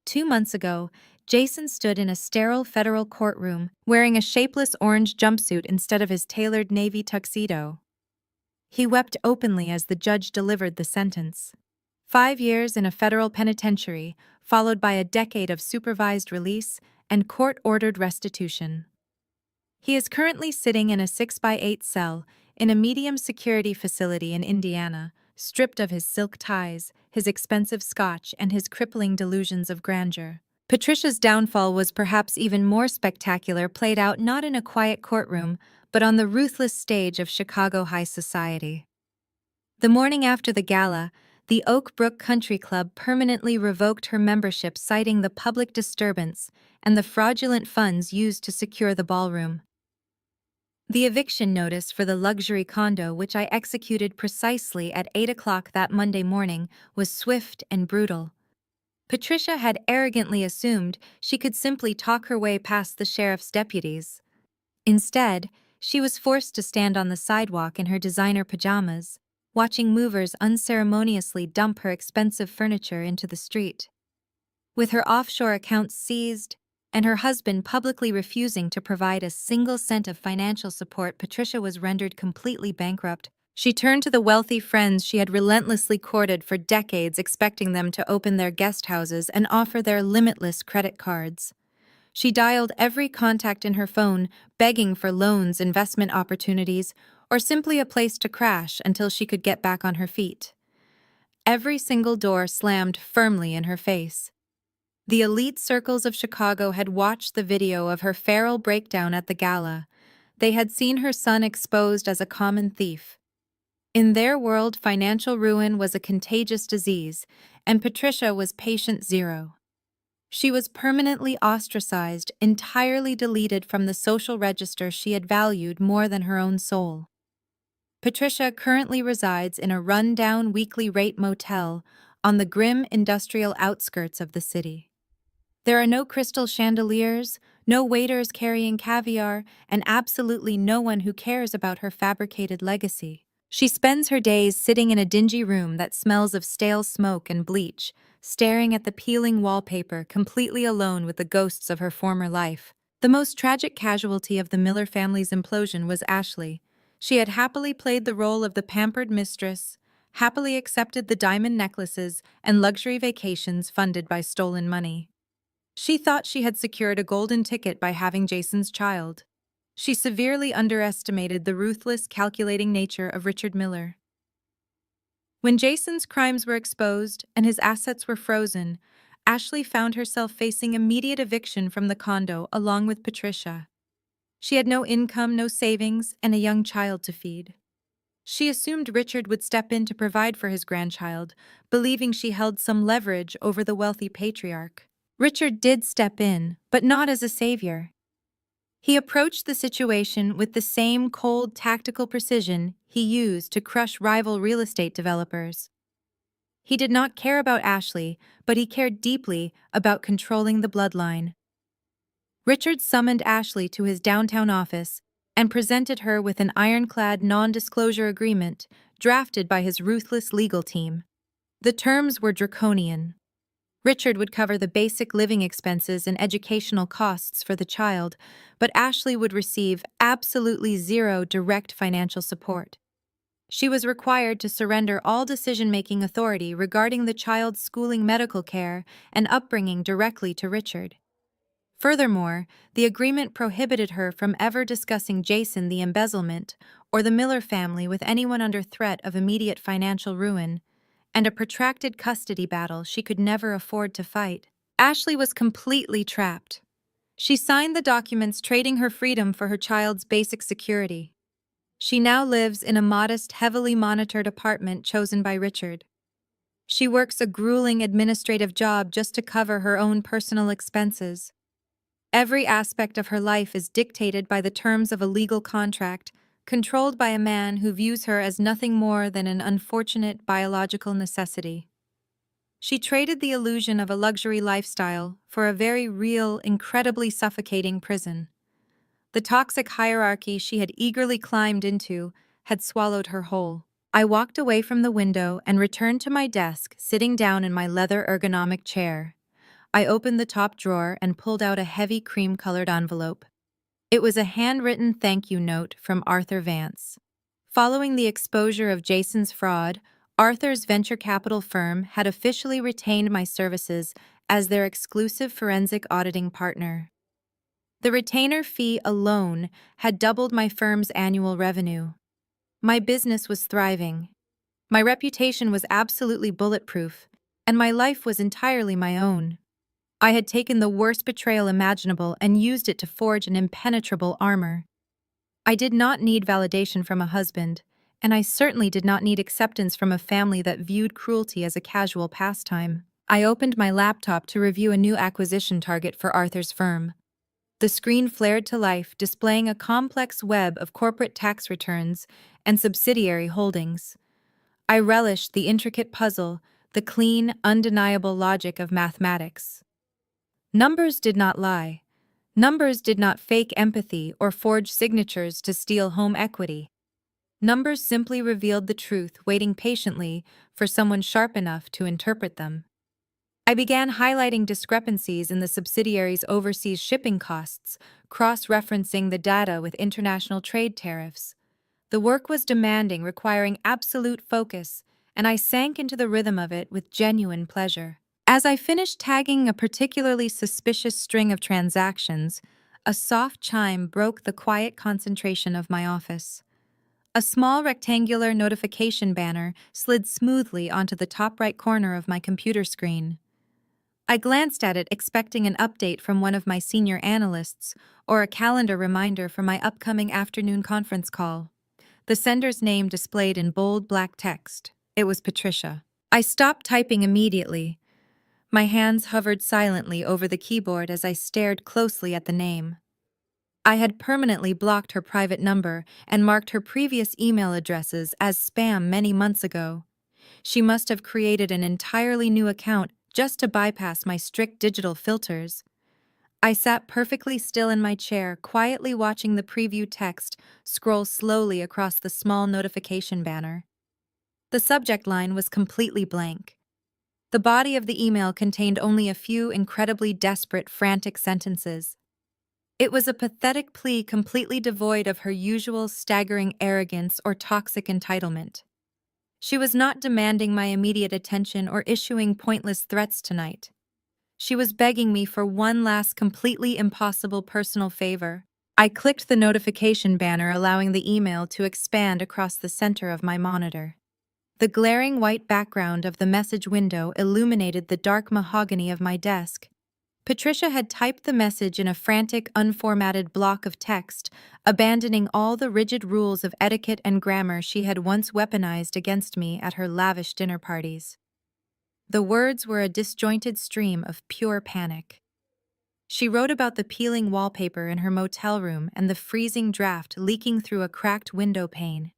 2 months ago, Jason stood in a sterile federal courtroom wearing a shapeless orange jumpsuit instead of his tailored navy tuxedo. He wept openly as the judge delivered the sentence. 5 years in a federal penitentiary, followed by a decade of supervised release and court-ordered restitution. He is currently sitting in a 6x8 cell in a medium-security facility in Indiana, stripped of his silk ties, his expensive scotch, and his crippling delusions of grandeur. Patricia's downfall was perhaps even more spectacular, played out not in a quiet courtroom, but on the ruthless stage of Chicago high society. The morning after the gala, the Oak Brook Country Club permanently revoked her membership, citing the public disturbance and the fraudulent funds used to secure the ballroom. The eviction notice for the luxury condo, which I executed precisely at 8 o'clock that Monday morning, was swift and brutal. Patricia had arrogantly assumed she could simply talk her way past the sheriff's deputies. Instead, she was forced to stand on the sidewalk in her designer pajamas, watching movers unceremoniously dump her expensive furniture into the street. With her offshore accounts seized and her husband publicly refusing to provide a single cent of financial support, Patricia was rendered completely bankrupt. She turned to the wealthy friends she had relentlessly courted for decades, expecting them to open their guest houses and offer their limitless credit cards. She dialed every contact in her phone, begging for loans, investment opportunities, or simply a place to crash until she could get back on her feet. Every single door slammed firmly in her face. The elite circles of Chicago had watched the video of her feral breakdown at the gala. They had seen her son exposed as a common thief. In their world, financial ruin was a contagious disease, and Patricia was patient zero. She was permanently ostracized, entirely deleted from the social register she had valued more than her own soul. Patricia currently resides in a run-down weekly rate motel on the grim industrial outskirts of the city. There are no crystal chandeliers, no waiters carrying caviar, and absolutely no one who cares about her fabricated legacy. She spends her days sitting in a dingy room that smells of stale smoke and bleach, staring at the peeling wallpaper, completely alone with the ghosts of her former life. The most tragic casualty of the Miller family's implosion was Ashley. She had happily played the role of the pampered mistress, happily accepted the diamond necklaces and luxury vacations funded by stolen money. She thought she had secured a golden ticket by having Jason's child. She severely underestimated the ruthless, calculating nature of Richard Miller. When Jason's crimes were exposed and his assets were frozen, Ashley found herself facing immediate eviction from the condo along with Patricia. She had no income, no savings, and a young child to feed. She assumed Richard would step in to provide for his grandchild, believing she held some leverage over the wealthy patriarch. Richard did step in, but not as a savior. He approached the situation with the same cold, tactical precision he used to crush rival real estate developers. He did not care about Ashley, but he cared deeply about controlling the bloodline. Richard summoned Ashley to his downtown office and presented her with an ironclad non-disclosure agreement drafted by his ruthless legal team. The terms were draconian. Richard would cover the basic living expenses and educational costs for the child, but Ashley would receive absolutely zero direct financial support. She was required to surrender all decision-making authority regarding the child's schooling, medical care, and upbringing directly to Richard. Furthermore, the agreement prohibited her from ever discussing Jason, the embezzlement, or the Miller family with anyone under threat of immediate financial ruin, and a protracted custody battle she could never afford to fight. Ashley was completely trapped. She signed the documents trading her freedom for her child's basic security. She now lives in a modest, heavily monitored apartment chosen by Richard. She works a grueling administrative job just to cover her own personal expenses. Every aspect of her life is dictated by the terms of a legal contract, controlled by a man who views her as nothing more than an unfortunate biological necessity. She traded the illusion of a luxury lifestyle for a very real, incredibly suffocating prison. The toxic hierarchy she had eagerly climbed into had swallowed her whole. I walked away from the window and returned to my desk, sitting down in my leather ergonomic chair. I opened the top drawer and pulled out a heavy cream-colored envelope. It was a handwritten thank you note from Arthur Vance. Following the exposure of Jason's fraud, Arthur's venture capital firm had officially retained my services as their exclusive forensic auditing partner. The retainer fee alone had doubled my firm's annual revenue. My business was thriving. My reputation was absolutely bulletproof, and my life was entirely my own. I had taken the worst betrayal imaginable and used it to forge an impenetrable armor. I did not need validation from a husband, and I certainly did not need acceptance from a family that viewed cruelty as a casual pastime. I opened my laptop to review a new acquisition target for Arthur's firm. The screen flared to life, displaying a complex web of corporate tax returns and subsidiary holdings. I relished the intricate puzzle, the clean, undeniable logic of mathematics. Numbers did not lie. Numbers did not fake empathy or forge signatures to steal home equity. Numbers simply revealed the truth, waiting patiently for someone sharp enough to interpret them. I began highlighting discrepancies in the subsidiary's overseas shipping costs, cross-referencing the data with international trade tariffs. The work was demanding, requiring absolute focus, and I sank into the rhythm of it with genuine pleasure. As I finished tagging a particularly suspicious string of transactions, a soft chime broke the quiet concentration of my office. A small rectangular notification banner slid smoothly onto the top right corner of my computer screen. I glanced at it, expecting an update from one of my senior analysts or a calendar reminder for my upcoming afternoon conference call. The sender's name displayed in bold black text. It was Patricia. I stopped typing immediately. My hands hovered silently over the keyboard as I stared closely at the name. I had permanently blocked her private number and marked her previous email addresses as spam many months ago. She must have created an entirely new account just to bypass my strict digital filters. I sat perfectly still in my chair, quietly watching the preview text scroll slowly across the small notification banner. The subject line was completely blank. The body of the email contained only a few incredibly desperate, frantic sentences. It was a pathetic plea completely devoid of her usual staggering arrogance or toxic entitlement. She was not demanding my immediate attention or issuing pointless threats tonight. She was begging me for one last completely impossible personal favor. I clicked the notification banner, allowing the email to expand across the center of my monitor. The glaring white background of the message window illuminated the dark mahogany of my desk. Patricia had typed the message in a frantic, unformatted block of text, abandoning all the rigid rules of etiquette and grammar she had once weaponized against me at her lavish dinner parties. The words were a disjointed stream of pure panic. She wrote about the peeling wallpaper in her motel room and the freezing draft leaking through a cracked window pane.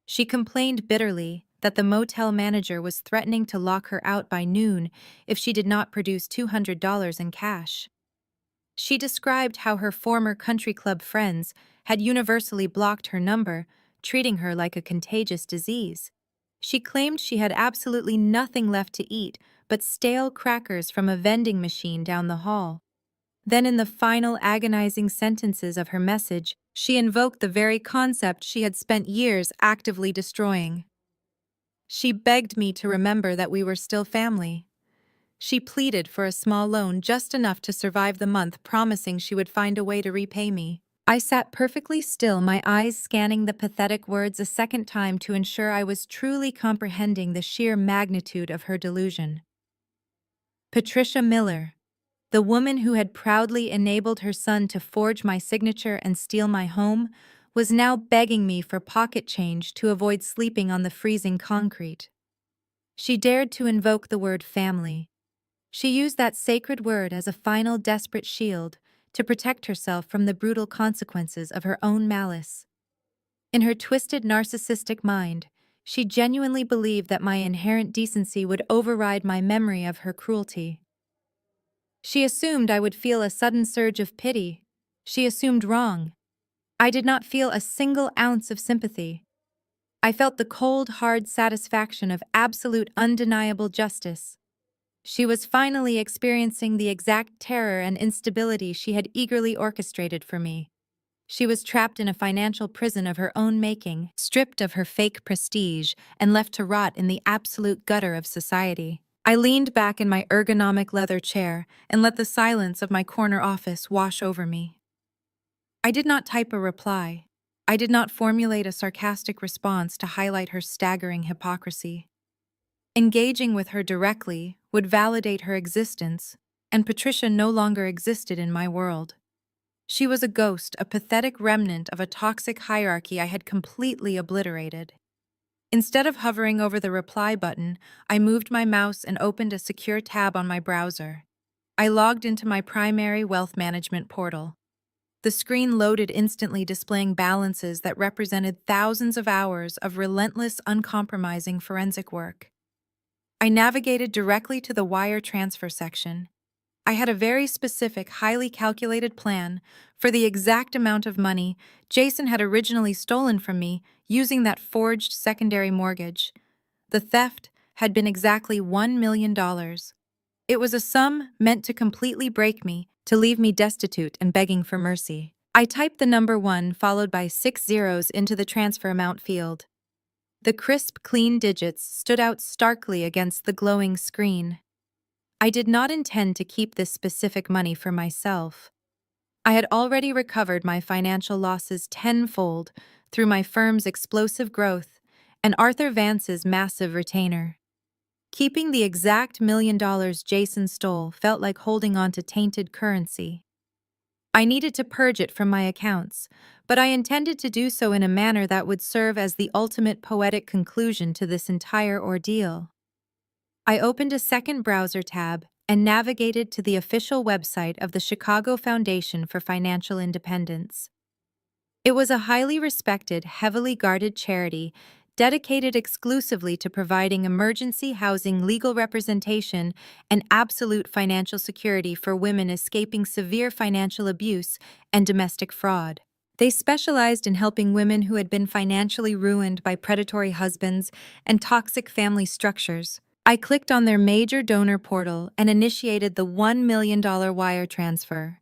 She complained bitterly that the motel manager was threatening to lock her out by noon if she did not produce $200 in cash. She described how her former country club friends had universally blocked her number, treating her like a contagious disease. She claimed she had absolutely nothing left to eat but stale crackers from a vending machine down the hall. Then in the final agonizing sentences of her message, she invoked the very concept she had spent years actively destroying. She begged me to remember that we were still family. She pleaded for a small loan, just enough to survive the month, promising she would find a way to repay me. I sat perfectly still, my eyes scanning the pathetic words a second time to ensure I was truly comprehending the sheer magnitude of her delusion. Patricia Miller. The woman who had proudly enabled her son to forge my signature and steal my home was now begging me for pocket change to avoid sleeping on the freezing concrete. She dared to invoke the word family. She used that sacred word as a final desperate shield to protect herself from the brutal consequences of her own malice. In her twisted narcissistic mind, she genuinely believed that my inherent decency would override my memory of her cruelty. She assumed I would feel a sudden surge of pity. She assumed wrong. I did not feel a single ounce of sympathy. I felt the cold, hard satisfaction of absolute, undeniable justice. She was finally experiencing the exact terror and instability she had eagerly orchestrated for me. She was trapped in a financial prison of her own making, stripped of her fake prestige, and left to rot in the absolute gutter of society. I leaned back in my ergonomic leather chair and let the silence of my corner office wash over me. I did not type a reply. I did not formulate a sarcastic response to highlight her staggering hypocrisy. Engaging with her directly would validate her existence, and Patricia no longer existed in my world. She was a ghost, a pathetic remnant of a toxic hierarchy I had completely obliterated. Instead of hovering over the reply button, I moved my mouse and opened a secure tab on my browser. I logged into my primary wealth management portal. The screen loaded instantly, displaying balances that represented thousands of hours of relentless, uncompromising forensic work. I navigated directly to the wire transfer section. I had a very specific, highly calculated plan for the exact amount of money Jason had originally stolen from me using that forged secondary mortgage. The theft had been exactly $1 million. It was a sum meant to completely break me, to leave me destitute and begging for mercy. I typed the number 1 followed by 6 zeros into the transfer amount field. The crisp, clean digits stood out starkly against the glowing screen. I did not intend to keep this specific money for myself. I had already recovered my financial losses tenfold through my firm's explosive growth and Arthur Vance's massive retainer. Keeping the exact $1 million Jason stole felt like holding on to tainted currency. I needed to purge it from my accounts, but I intended to do so in a manner that would serve as the ultimate poetic conclusion to this entire ordeal. I opened a second browser tab and navigated to the official website of the Chicago Foundation for Financial Independence. It was a highly respected, heavily guarded charity dedicated exclusively to providing emergency housing, legal representation, and absolute financial security for women escaping severe financial abuse and domestic fraud. They specialized in helping women who had been financially ruined by predatory husbands and toxic family structures. I clicked on their major donor portal and initiated the $1 million wire transfer.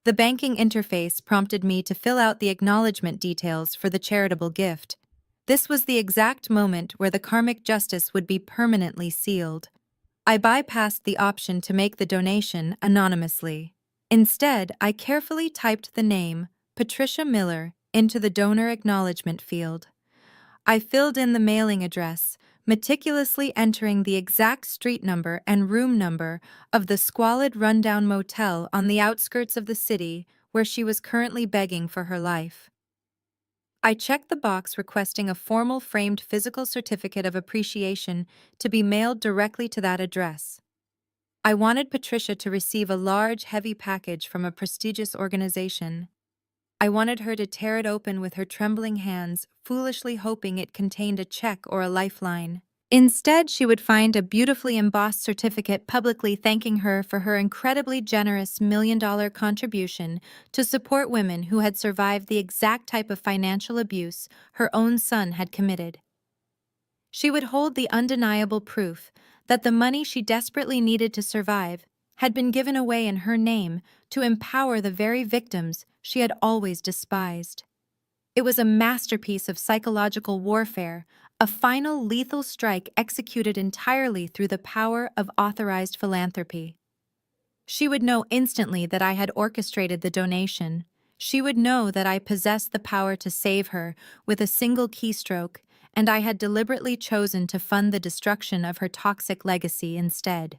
The banking interface prompted me to fill out the acknowledgement details for the charitable gift. This was the exact moment where the karmic justice would be permanently sealed. I bypassed the option to make the donation anonymously. Instead, I carefully typed the name, Patricia Miller, into the donor acknowledgement field. I filled in the mailing address, meticulously entering the exact street number and room number of the squalid rundown motel on the outskirts of the city where she was currently begging for her life. I checked the box requesting a formal framed physical certificate of appreciation to be mailed directly to that address. I wanted Patricia to receive a large, heavy package from a prestigious organization. I wanted her to tear it open with her trembling hands, foolishly hoping it contained a check or a lifeline. Instead, she would find a beautifully embossed certificate publicly thanking her for her incredibly generous $1 million contribution to support women who had survived the exact type of financial abuse her own son had committed. She would hold the undeniable proof that the money she desperately needed to survive had been given away in her name to empower the very victims she had always despised. It was a masterpiece of psychological warfare, a final lethal strike executed entirely through the power of authorized philanthropy. She would know instantly that I had orchestrated the donation. She would know that I possessed the power to save her with a single keystroke, and I had deliberately chosen to fund the destruction of her toxic legacy instead.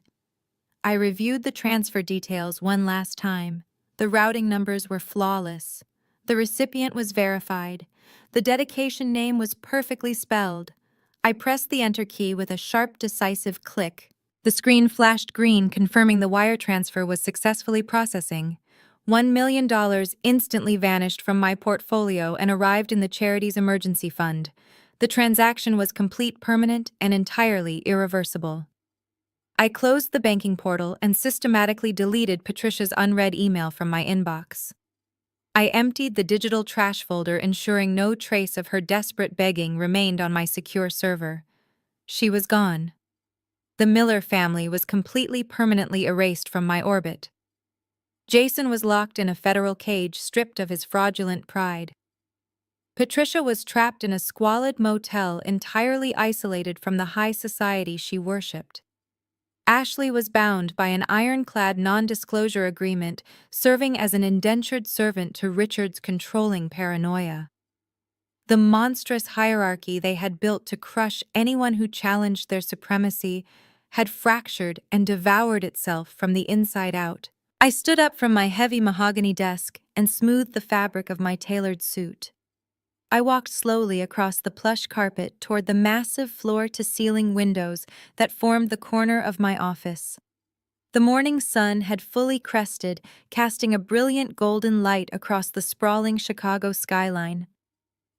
I reviewed the transfer details one last time. The routing numbers were flawless. The recipient was verified. The dedication name was perfectly spelled. I pressed the enter key with a sharp, decisive click. The screen flashed green, confirming the wire transfer was successfully processing. $1 million instantly vanished from my portfolio and arrived in the charity's emergency fund. The transaction was complete, permanent, and entirely irreversible. I closed the banking portal and systematically deleted Patricia's unread email from my inbox. I emptied the digital trash folder, ensuring no trace of her desperate begging remained on my secure server. She was gone. The Miller family was completely, permanently erased from my orbit. Jason was locked in a federal cage, stripped of his fraudulent pride. Patricia was trapped in a squalid motel, entirely isolated from the high society she worshipped. Ashley was bound by an ironclad non-disclosure agreement, serving as an indentured servant to Richard's controlling paranoia. The monstrous hierarchy they had built to crush anyone who challenged their supremacy had fractured and devoured itself from the inside out. I stood up from my heavy mahogany desk and smoothed the fabric of my tailored suit. I walked slowly across the plush carpet toward the massive floor-to-ceiling windows that formed the corner of my office. The morning sun had fully crested, casting a brilliant golden light across the sprawling Chicago skyline.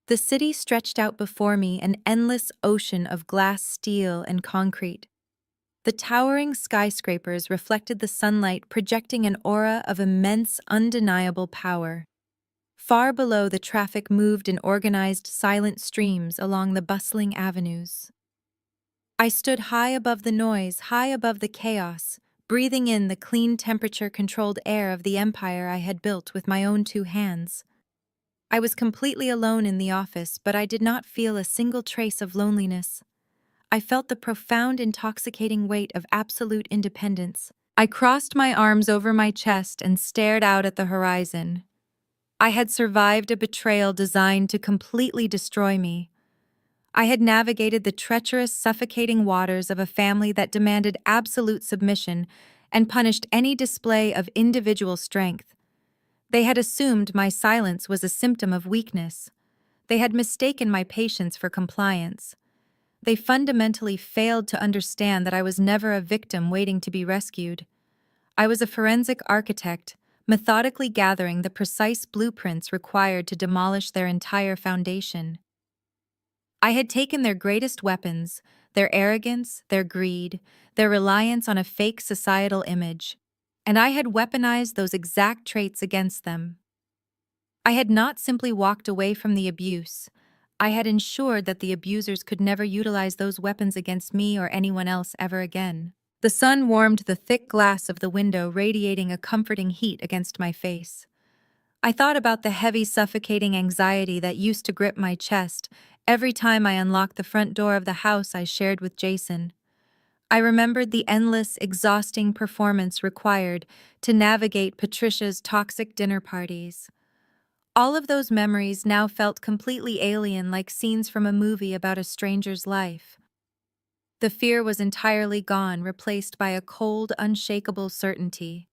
The city stretched out before me, an endless ocean of glass, steel, and concrete. The towering skyscrapers reflected the sunlight, projecting an aura of immense, undeniable power. Far below, the traffic moved in organized, silent streams along the bustling avenues. I stood high above the noise, high above the chaos, breathing in the clean, temperature-controlled air of the empire I had built with my own two hands. I was completely alone in the office, but I did not feel a single trace of loneliness. I felt the profound, intoxicating weight of absolute independence. I crossed my arms over my chest and stared out at the horizon. I had survived a betrayal designed to completely destroy me. I had navigated the treacherous, suffocating waters of a family that demanded absolute submission and punished any display of individual strength. They had assumed my silence was a symptom of weakness. They had mistaken my patience for compliance. They fundamentally failed to understand that I was never a victim waiting to be rescued. I was a forensic architect, methodically gathering the precise blueprints required to demolish their entire foundation. I had taken their greatest weapons, their arrogance, their greed, their reliance on a fake societal image, and I had weaponized those exact traits against them. I had not simply walked away from the abuse. I had ensured that the abusers could never utilize those weapons against me or anyone else ever again. The sun warmed the thick glass of the window, radiating a comforting heat against my face. I thought about the heavy, suffocating anxiety that used to grip my chest every time I unlocked the front door of the house I shared with Jason. I remembered the endless, exhausting performance required to navigate Patricia's toxic dinner parties. All of those memories now felt completely alien, like scenes from a movie about a stranger's life. The fear was entirely gone, replaced by a cold, unshakable certainty.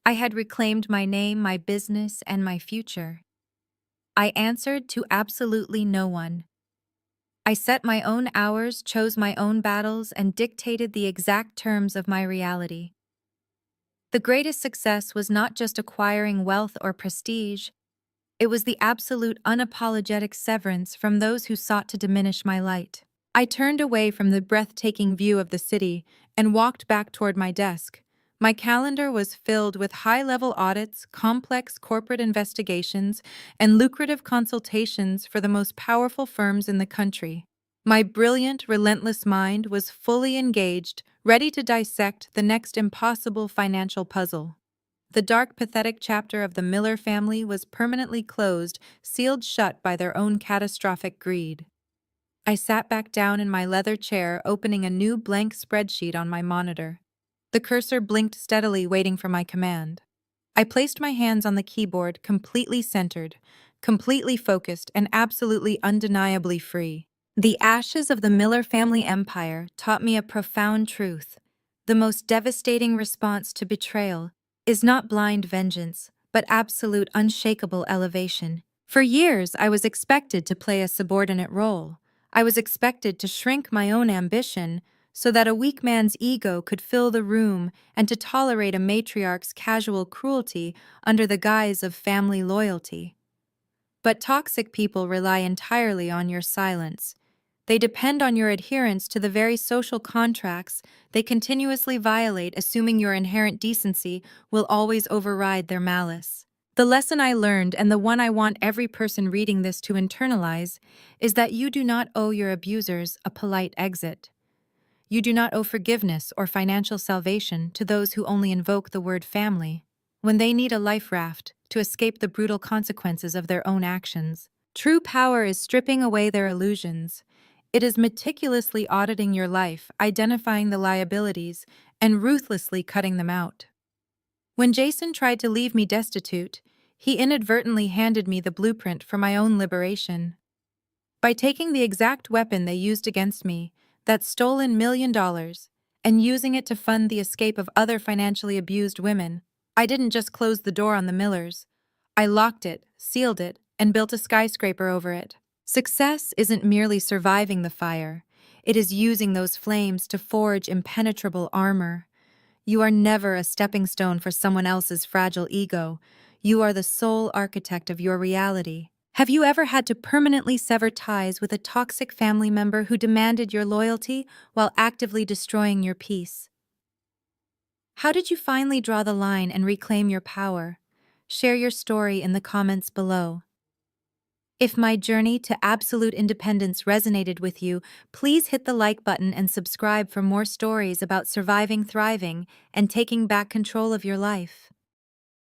I had reclaimed my name, my business, and my future. I answered to absolutely no one. I set my own hours, chose my own battles, and dictated the exact terms of my reality. The greatest success was not just acquiring wealth or prestige. It was the absolute, unapologetic severance from those who sought to diminish my light. I turned away from the breathtaking view of the city and walked back toward my desk. My calendar was filled with high-level audits, complex corporate investigations, and lucrative consultations for the most powerful firms in the country. My brilliant, relentless mind was fully engaged, ready to dissect the next impossible financial puzzle. The dark, pathetic chapter of the Miller family was permanently closed, sealed shut by their own catastrophic greed. I sat back down in my leather chair, opening a new blank spreadsheet on my monitor. The cursor blinked steadily, waiting for my command. I placed my hands on the keyboard, completely centered, completely focused, and absolutely undeniably free. The ashes of the Miller family empire taught me a profound truth. The most devastating response to betrayal is not blind vengeance, but absolute unshakable elevation. For years, I was expected to play a subordinate role. I was expected to shrink my own ambition so that a weak man's ego could fill the room and to tolerate a matriarch's casual cruelty under the guise of family loyalty. But toxic people rely entirely on your silence. They depend on your adherence to the very social contracts they continuously violate, assuming your inherent decency will always override their malice. The lesson I learned, and the one I want every person reading this to internalize, is that you do not owe your abusers a polite exit. You do not owe forgiveness or financial salvation to those who only invoke the word family when they need a life raft to escape the brutal consequences of their own actions. True power is stripping away their illusions. It is meticulously auditing your life, identifying the liabilities, and ruthlessly cutting them out. When Jason tried to leave me destitute, he inadvertently handed me the blueprint for my own liberation. By taking the exact weapon they used against me, that stolen $1 million, and using it to fund the escape of other financially abused women, I didn't just close the door on the Millers. I locked it, sealed it, and built a skyscraper over it. Success isn't merely surviving the fire. It is using those flames to forge impenetrable armor. You are never a stepping stone for someone else's fragile ego. You are the sole architect of your reality. Have you ever had to permanently sever ties with a toxic family member who demanded your loyalty while actively destroying your peace? How did you finally draw the line and reclaim your power? Share your story in the comments below. If my journey to absolute independence resonated with you, please hit the like button and subscribe for more stories about surviving, thriving, and taking back control of your life.